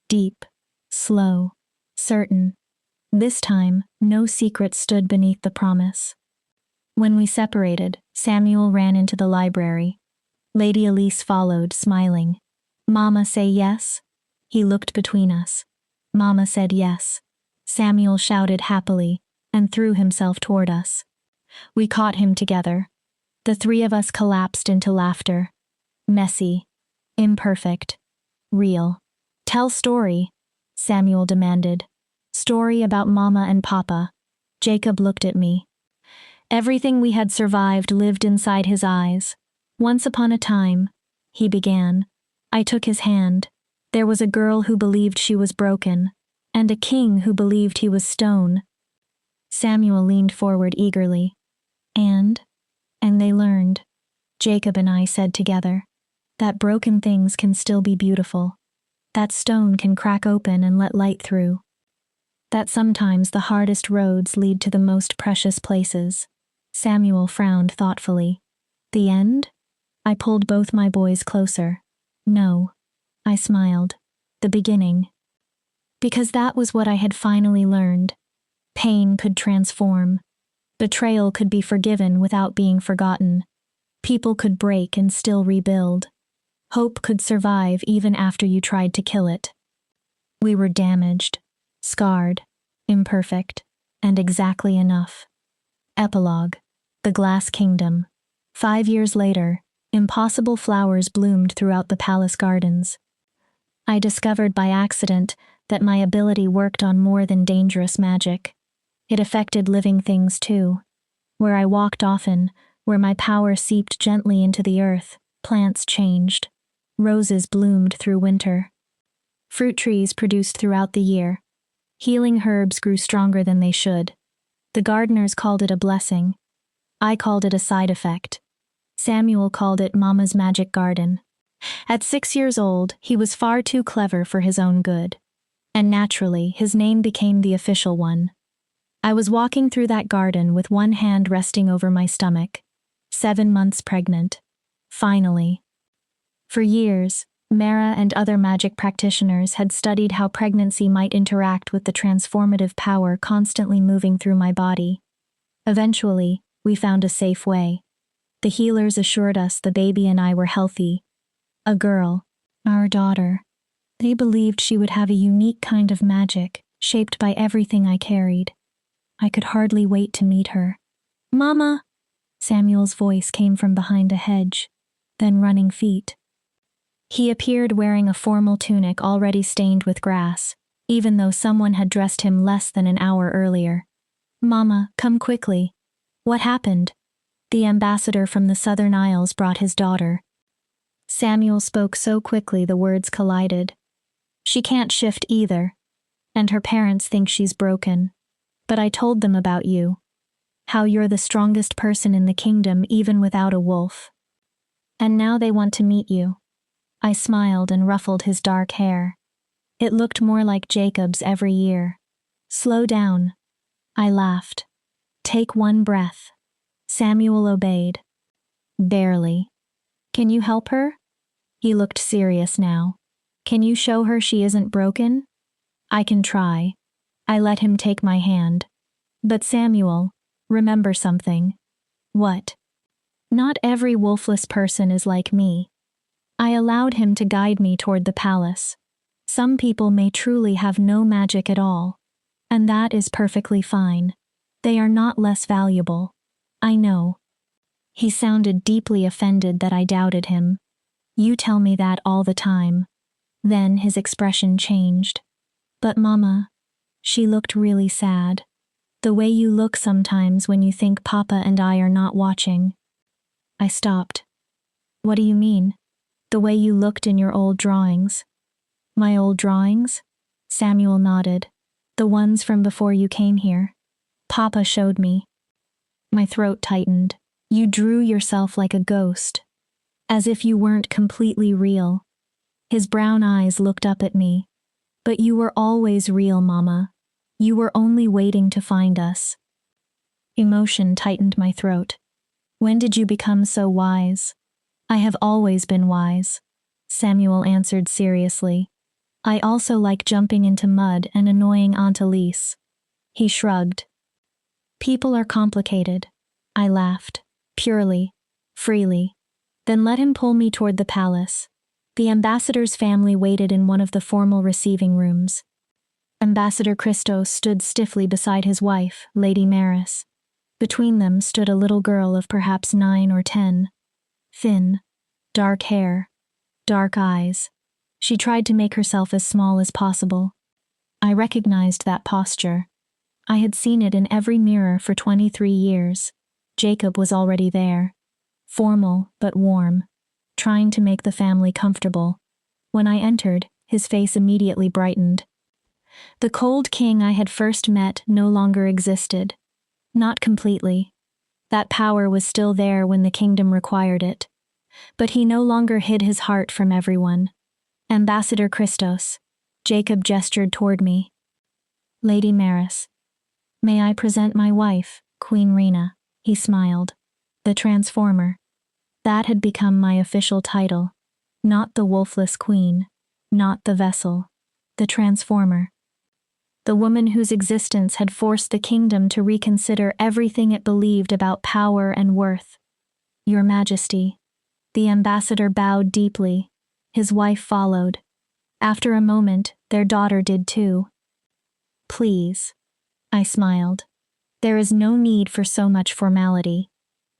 A: Deep, slow, certain. This time, no secret stood beneath the promise. When we separated, Samuel ran into the library. Lady Elise followed, smiling. Mama say yes? He looked between us. Mama said yes. Samuel shouted happily and threw himself toward us. We caught him together. The three of us collapsed into laughter. Messy, imperfect, real. Tell story, Samuel demanded. Story about Mama and Papa. Jacob looked at me. Everything we had survived lived inside his eyes. Once upon a time, he began. I took his hand. There was a girl who believed she was broken, and a king who believed he was stone. Samuel leaned forward eagerly. And they learned, Jacob and I said together, that broken things can still be beautiful. That stone can crack open and let light through. That sometimes the hardest roads lead to the most precious places. Samuel frowned thoughtfully. The end? I pulled both my boys closer. No. I smiled. The beginning. Because that was what I had finally learned. Pain could transform. Betrayal could be forgiven without being forgotten. People could break and still rebuild. Hope could survive even after you tried to kill it. We were damaged, scarred, imperfect, and exactly enough. Epilogue: The Glass Kingdom. 5 years later, impossible flowers bloomed throughout the palace gardens. I discovered by accident that my ability worked on more than dangerous magic. It affected living things too. Where I walked often, where my power seeped gently into the earth, plants changed. Roses bloomed through winter. Fruit trees produced throughout the year. Healing herbs grew stronger than they should. The gardeners called it a blessing. I called it a side effect. Samuel called it Mama's magic garden. At 6 years old, he was far too clever for his own good. And naturally, his name became the official one. I was walking through that garden with one hand resting over my stomach. 7 months pregnant. Finally. For years, Mara and other magic practitioners had studied how pregnancy might interact with the transformative power constantly moving through my body. Eventually, we found a safe way. The healers assured us the baby and I were healthy. A girl, our daughter. They believed she would have a unique kind of magic, shaped by everything I carried. I could hardly wait to meet her. "Mama!" Samuel's voice came from behind a hedge, then running feet. He appeared wearing a formal tunic already stained with grass, even though someone had dressed him less than an hour earlier. "Mama, come quickly." "What happened?" The ambassador from the Southern Isles brought his daughter. Samuel spoke so quickly the words collided. "She can't shift either, and her parents think she's broken. But I told them about you. How you're the strongest person in the kingdom even without a wolf. And now they want to meet you." I smiled and ruffled his dark hair. It looked more like Jacob's every year. "Slow down." I laughed. "Take one breath." Samuel obeyed. "Barely. Can you help her?" He looked serious now. "Can you show her she isn't broken?" "I can try." I let him take my hand. "But Samuel, remember something." "What?" "Not every wolfless person is like me." I allowed him to guide me toward the palace. Some people may truly have no magic at all, and that is perfectly fine. They are not less valuable. I know. He sounded deeply offended that I doubted him. "You tell me that all the time." Then his expression changed. "But Mama," she looked really sad. "The way you look sometimes when you think Papa and I are not watching." I stopped. "What do you mean?" "The way you looked in your old drawings." "My old drawings?" Samuel nodded. "The ones from before you came here. Papa showed me." My throat tightened. "You drew yourself like a ghost. As if you weren't completely real." His brown eyes looked up at me. "But you were always real, Mama. You were only waiting to find us." Emotion tightened my throat. "When did you become so wise?" "I have always been wise," Samuel answered seriously. "I also like jumping into mud and annoying Aunt Elise." He shrugged. "People are complicated." I laughed. Purely. Freely. Then let him pull me toward the palace. The ambassador's family waited in one of the formal receiving rooms. Ambassador Christos stood stiffly beside his wife, Lady Maris. Between them stood a little girl of perhaps 9 or 10. Thin. Dark hair. Dark eyes. She tried to make herself as small as possible. I recognized that posture. I had seen it in every mirror for 23 years. Jacob was already there. Formal, but warm. Trying to make the family comfortable. When I entered, his face immediately brightened. The cold king I had first met no longer existed. Not completely. That power was still there when the kingdom required it. But he no longer hid his heart from everyone. "Ambassador Christos." Jacob gestured toward me. "Lady Maris." "May I present my wife, Queen Rena?" He smiled. "The Transformer." That had become my official title. Not the Wolfless Queen. Not the Vessel. The Transformer. the woman whose existence had forced the kingdom to reconsider everything it believed about power and worth. Your Majesty. The ambassador bowed deeply. His wife followed. After a moment, their daughter did too. Please. I smiled. There is no need for so much formality.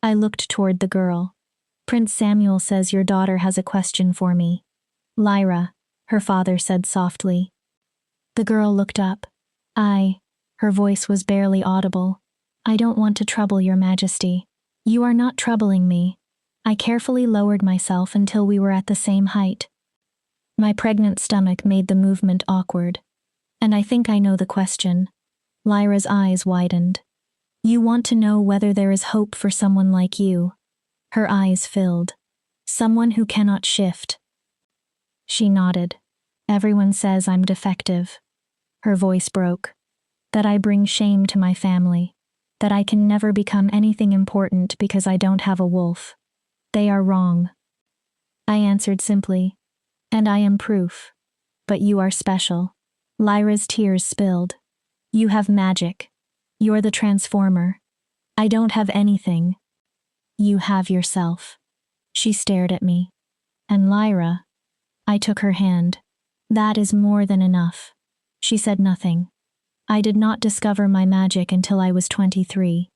A: I looked toward the girl. Prince Samuel says your daughter has a question for me. Lyra, her father said softly. The girl looked up. Her voice was barely audible. I don't want to trouble your Majesty. You are not troubling me. I carefully lowered myself until we were at the same height. My pregnant stomach made the movement awkward. And I think I know the question. Lyra's eyes widened. You want to know whether there is hope for someone like you. Her eyes filled. Someone who cannot shift. She nodded. Everyone says I'm defective. Her voice broke. That I bring shame to my family. That I can never become anything important because I don't have a wolf. They are wrong. I answered simply. And I am proof. But you are special. Lyra's tears spilled. You have magic. You're the transformer. I don't have anything. You have yourself. She stared at me. And Lyra. I took her hand. That is more than enough. She said nothing. I did not discover my magic until I was 23.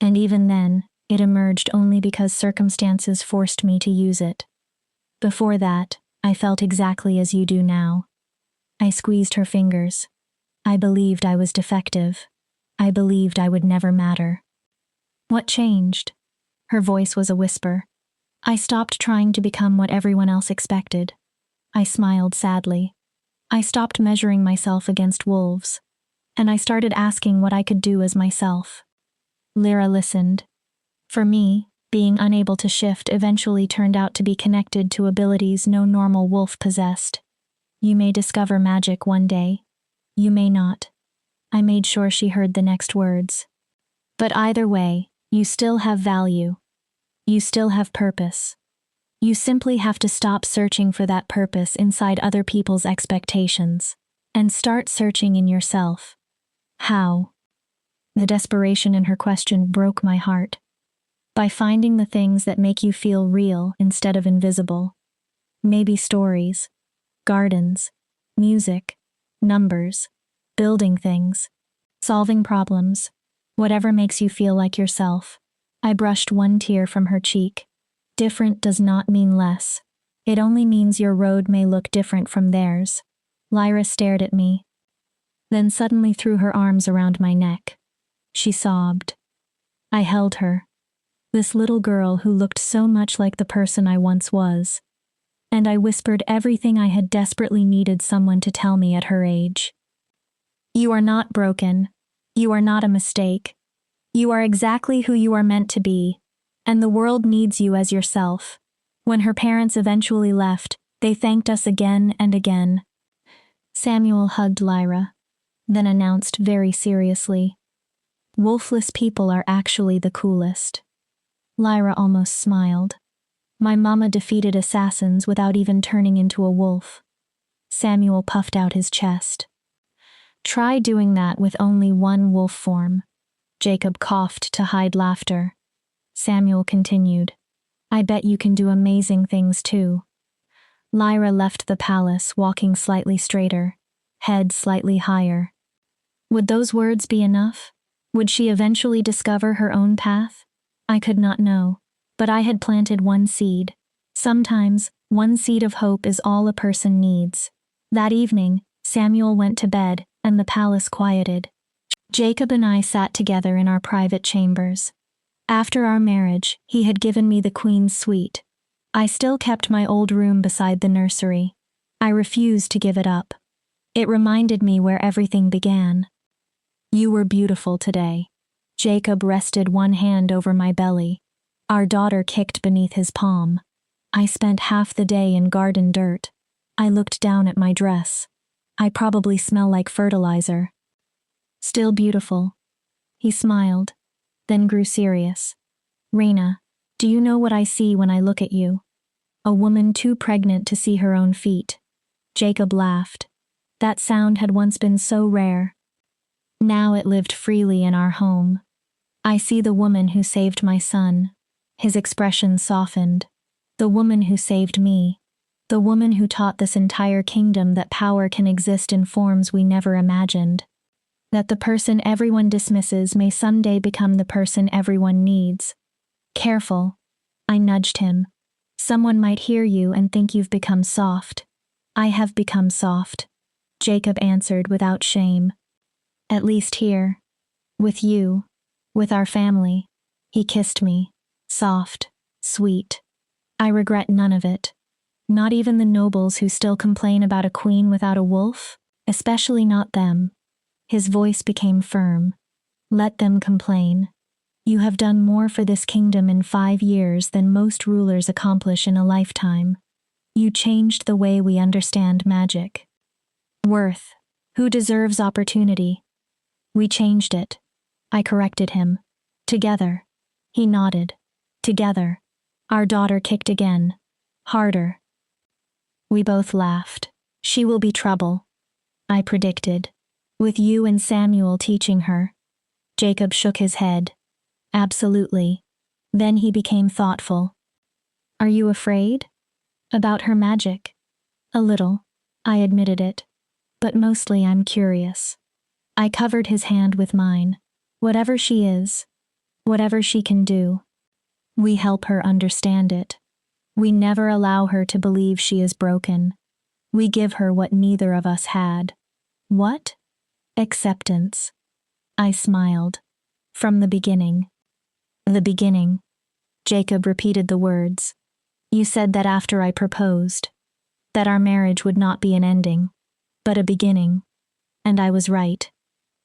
A: And even then, it emerged only because circumstances forced me to use it. Before that, I felt exactly as you do now. I squeezed her fingers. I believed I was defective. I believed I would never matter. What changed? Her voice was a whisper. I stopped trying to become what everyone else expected. I smiled sadly. I stopped measuring myself against wolves. And I started asking what I could do as myself. Lyra listened. For me, being unable to shift eventually turned out to be connected to abilities no normal wolf possessed. You may discover magic one day. You may not. I made sure she heard the next words. But either way, you still have value. You still have purpose. You simply have to stop searching for that purpose inside other people's expectations, and start searching in yourself. How? The desperation in her question broke my heart. By finding the things that make you feel real instead of invisible. Maybe stories, gardens, music, numbers, building things, solving problems, whatever makes you feel like yourself. I brushed one tear from her cheek. Different does not mean less. It only means your road may look different from theirs. Lyra stared at me, then suddenly threw her arms around my neck. She sobbed. I held her. This little girl who looked so much like the person I once was. And I whispered everything I had desperately needed someone to tell me at her age. You are not broken. You are not a mistake. You are exactly who you are meant to be, and the world needs you as yourself. When her parents eventually left, they thanked us again and again. Samuel hugged Lyra, then announced very seriously, Wolfless people are actually the coolest. Lyra almost smiled. My mama defeated assassins without even turning into a wolf. Samuel puffed out his chest. Try doing that with only one wolf form. Jacob coughed to hide laughter. Samuel continued. I bet you can do amazing things too. Lyra left the palace, walking slightly straighter, head slightly higher. Would those words be enough? Would she eventually discover her own path? I could not know, but I had planted one seed. Sometimes, one seed of hope is all a person needs. That evening, Samuel went to bed, and the palace quieted. Jacob and I sat together in our private chambers. After our marriage, he had given me the Queen's suite. I still kept my old room beside the nursery. I refused to give it up. It reminded me where everything began. You were beautiful today. Jacob rested one hand over my belly. Our daughter kicked beneath his palm. I spent half the day in garden dirt. I looked down at my dress. I probably smell like fertilizer. Still beautiful. He smiled, then grew serious. Raina, do you know what I see when I look at you? A woman too pregnant to see her own feet. Jacob laughed. That sound had once been so rare. Now it lived freely in our home. I see the woman who saved my son. His expression softened. The woman who saved me. The woman who taught this entire kingdom that power can exist in forms we never imagined. That the person everyone dismisses may someday become the person everyone needs. Careful. I nudged him. Someone might hear you and think you've become soft. I have become soft, Jacob answered without shame. At least here. With you. With our family. He kissed me. Soft. Sweet. I regret none of it. Not even the nobles who still complain about a queen without a wolf, especially not them. His voice became firm. Let them complain. You have done more for this kingdom in 5 years than most rulers accomplish in a lifetime. You changed the way we understand magic. Worth. Who deserves opportunity? We changed it. I corrected him. Together. He nodded. Together. Our daughter kicked again. Harder. We both laughed. She will be trouble. I predicted. With you and Samuel teaching her. Jacob shook his head. Absolutely. Then he became thoughtful. Are you afraid? About her magic? A little. I admitted it. But mostly I'm curious. I covered his hand with mine. Whatever she is. Whatever she can do. We help her understand it. We never allow her to believe she is broken. We give her what neither of us had. What? Acceptance. I smiled. From the beginning. The beginning. Jacob repeated the words. You said that after I proposed. That our marriage would not be an ending, but a beginning. And I was right.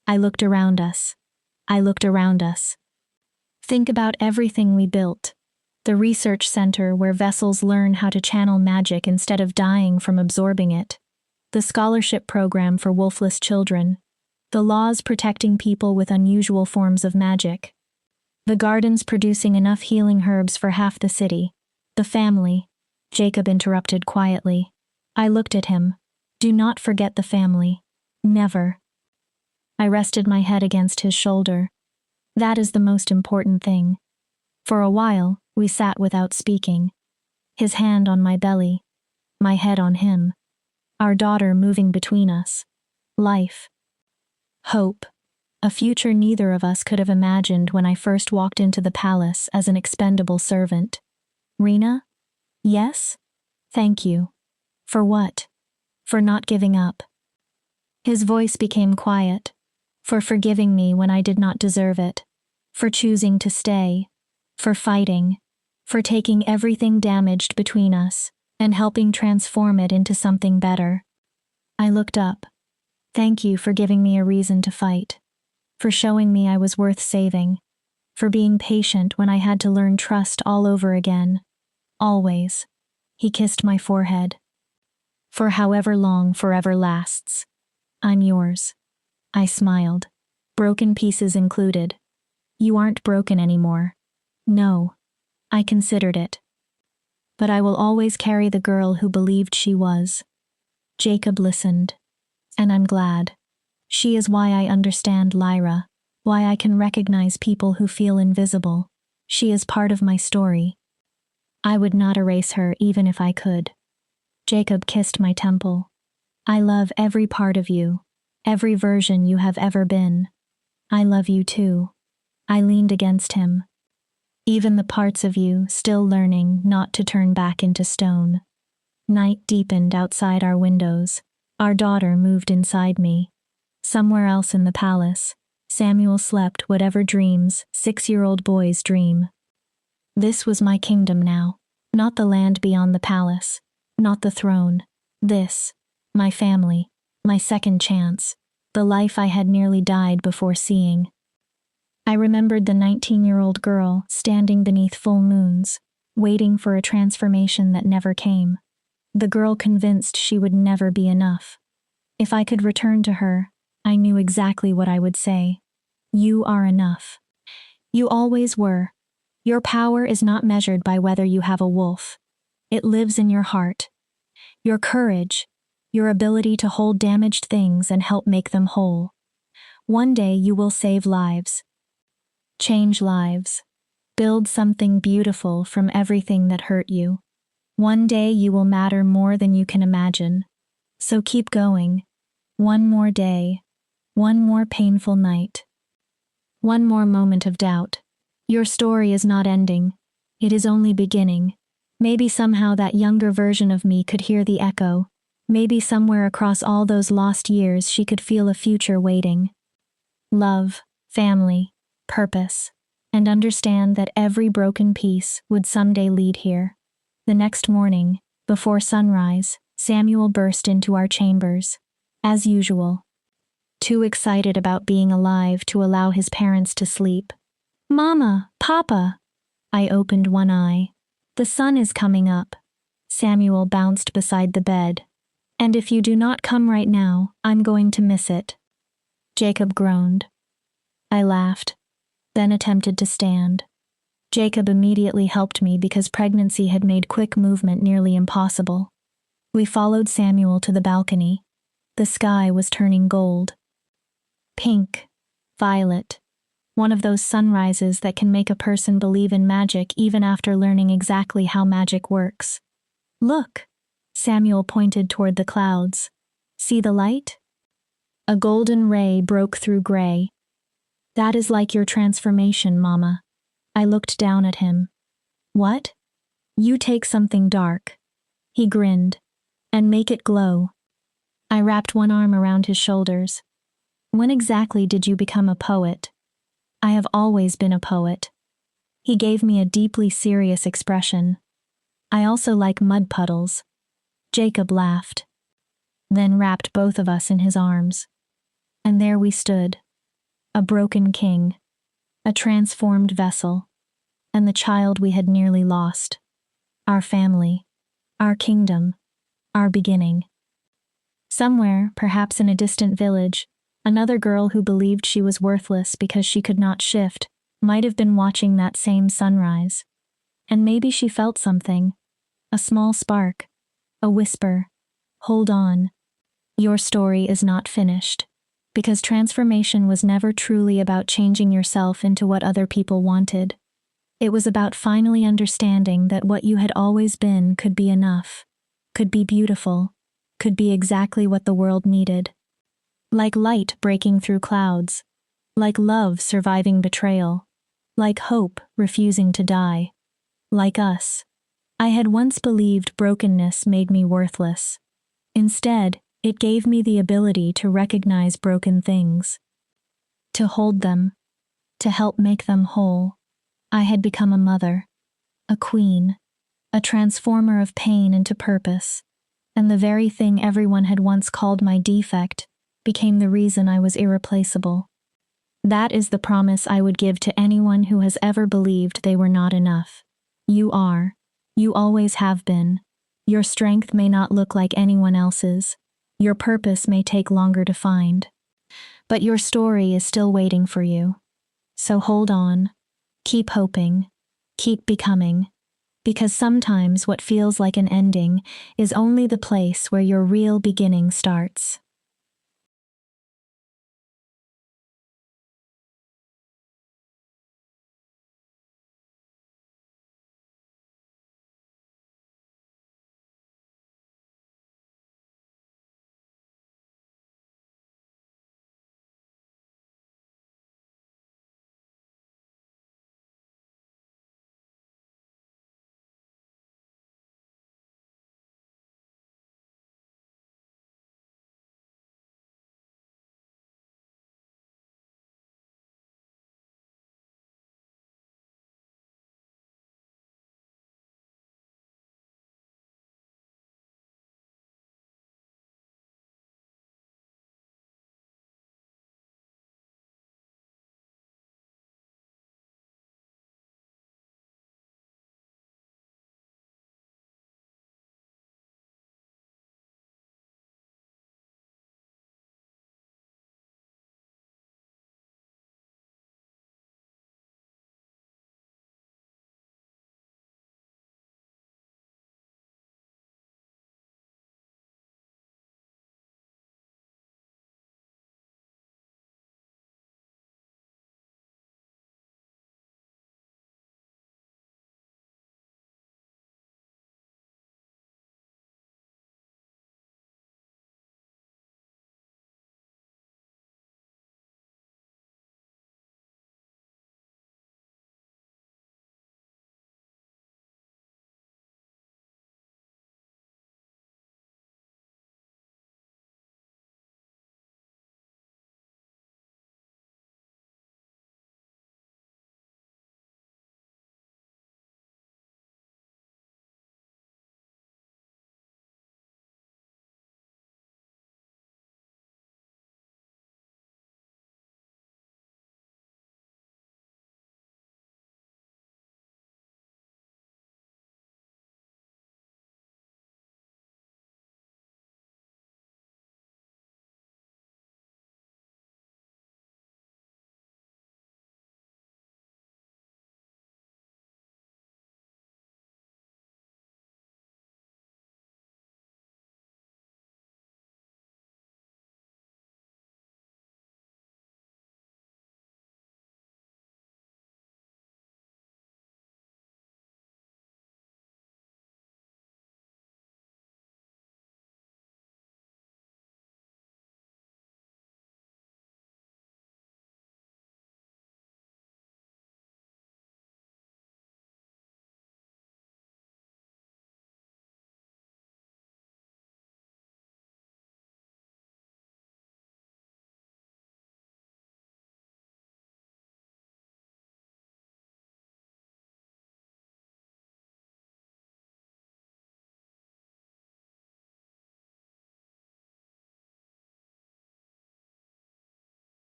A: I looked around us. I looked around us. Think about everything we built. The research center where vessels learn how to channel magic instead of dying from absorbing it. The scholarship program for wolfless children. The laws protecting people with unusual forms of magic. The gardens producing enough healing herbs for half the city. The family. Jacob interrupted quietly. I looked at him. Do not forget the family. Never. I rested my head against his shoulder. That is the most important thing. For a while, we sat without speaking. His hand on my belly. My head on him. Our daughter moving between us. Life. Hope. A future neither of us could have imagined when I first walked into the palace as an expendable servant. Rena? Yes? Thank you. For what? For not giving up. His voice became quiet. For forgiving me when I did not deserve it. For choosing to stay. For fighting. For taking everything damaged between us and helping transform it into something better. I looked up. Thank you for giving me a reason to fight. For showing me I was worth saving. For being patient when I had to learn trust all over again. Always. He kissed my forehead. For however long forever lasts. I'm yours. I smiled. Broken pieces included. You aren't broken anymore. No. I considered it. But I will always carry the girl who believed she was. Jacob listened. And I'm glad. She is why I understand Lyra, why I can recognize people who feel invisible. She is part of my story. I would not erase her even if I could. Jacob kissed my temple. I love every part of you, every version you have ever been. I love you too. I leaned against him. Even the parts of you still learning not to turn back into stone. Night deepened outside our windows. Our daughter moved inside me. Somewhere else in the palace, Samuel slept whatever dreams 6-year-old boys dream. This was my kingdom now, not the land beyond the palace, not the throne. This, my family, my second chance, the life I had nearly died before seeing. I remembered the 19-year-old girl standing beneath full moons, waiting for a transformation that never came. The girl convinced she would never be enough. If I could return to her, I knew exactly what I would say. You are enough. You always were. Your power is not measured by whether you have a wolf. It lives in your heart. Your courage, your ability to hold damaged things and help make them whole. One day you will save lives, change lives, build something beautiful from everything that hurt you. One day you will matter more than you can imagine. So keep going. One more day, one more painful night, one more moment of doubt. Your story is not ending. It is only beginning. Maybe somehow that younger version of me could hear the echo. Maybe somewhere across all those lost years she could feel a future waiting. Love, family, purpose, and understand that every broken piece would someday lead here. The next morning, before sunrise, Samuel burst into our chambers. As usual. Too excited about being alive to allow his parents to sleep. "Mama, Papa!" I opened one eye. "The sun is coming up." Samuel bounced beside the bed. "And if you do not come right now, I'm going to miss it." Jacob groaned. I laughed, then attempted to stand. Jacob immediately helped me because pregnancy had made quick movement nearly impossible. We followed Samuel to the balcony. The sky was turning gold. Pink, violet, one of those sunrises that can make a person believe in magic even after learning exactly how magic works. "Look," Samuel pointed toward the clouds. "See the light?" A golden ray broke through gray. "That is like your transformation, Mama." I looked down at him. "What?" "You take something dark." He grinned. "And make it glow." I wrapped one arm around his shoulders. "When exactly did you become a poet?" "I have always been a poet." He gave me a deeply serious expression. "I also like mud puddles." Jacob laughed, then wrapped both of us in his arms. And there we stood, a broken king, a transformed vessel, and the child we had nearly lost. Our family, our kingdom, our beginning. Somewhere, perhaps in a distant village, another girl who believed she was worthless because she could not shift might have been watching that same sunrise. And maybe she felt something, a small spark, a whisper, "Hold on. Your story is not finished." Because transformation was never truly about changing yourself into what other people wanted. It was about finally understanding that what you had always been could be enough, could be beautiful, could be exactly what the world needed. Like light breaking through clouds, like love surviving betrayal, like hope refusing to die. Like us. I had once believed brokenness made me worthless. Instead, it gave me the ability to recognize broken things, to hold them, to help make them whole. I had become a mother, a queen, a transformer of pain into purpose, and the very thing everyone had once called my defect became the reason I was irreplaceable. That is the promise I would give to anyone who has ever believed they were not enough. You are. You always have been. Your strength may not look like anyone else's. Your purpose may take longer to find. But your story is still waiting for you. So hold on. Keep hoping. Keep becoming. Because sometimes what feels like an ending is only the place where your real beginning starts.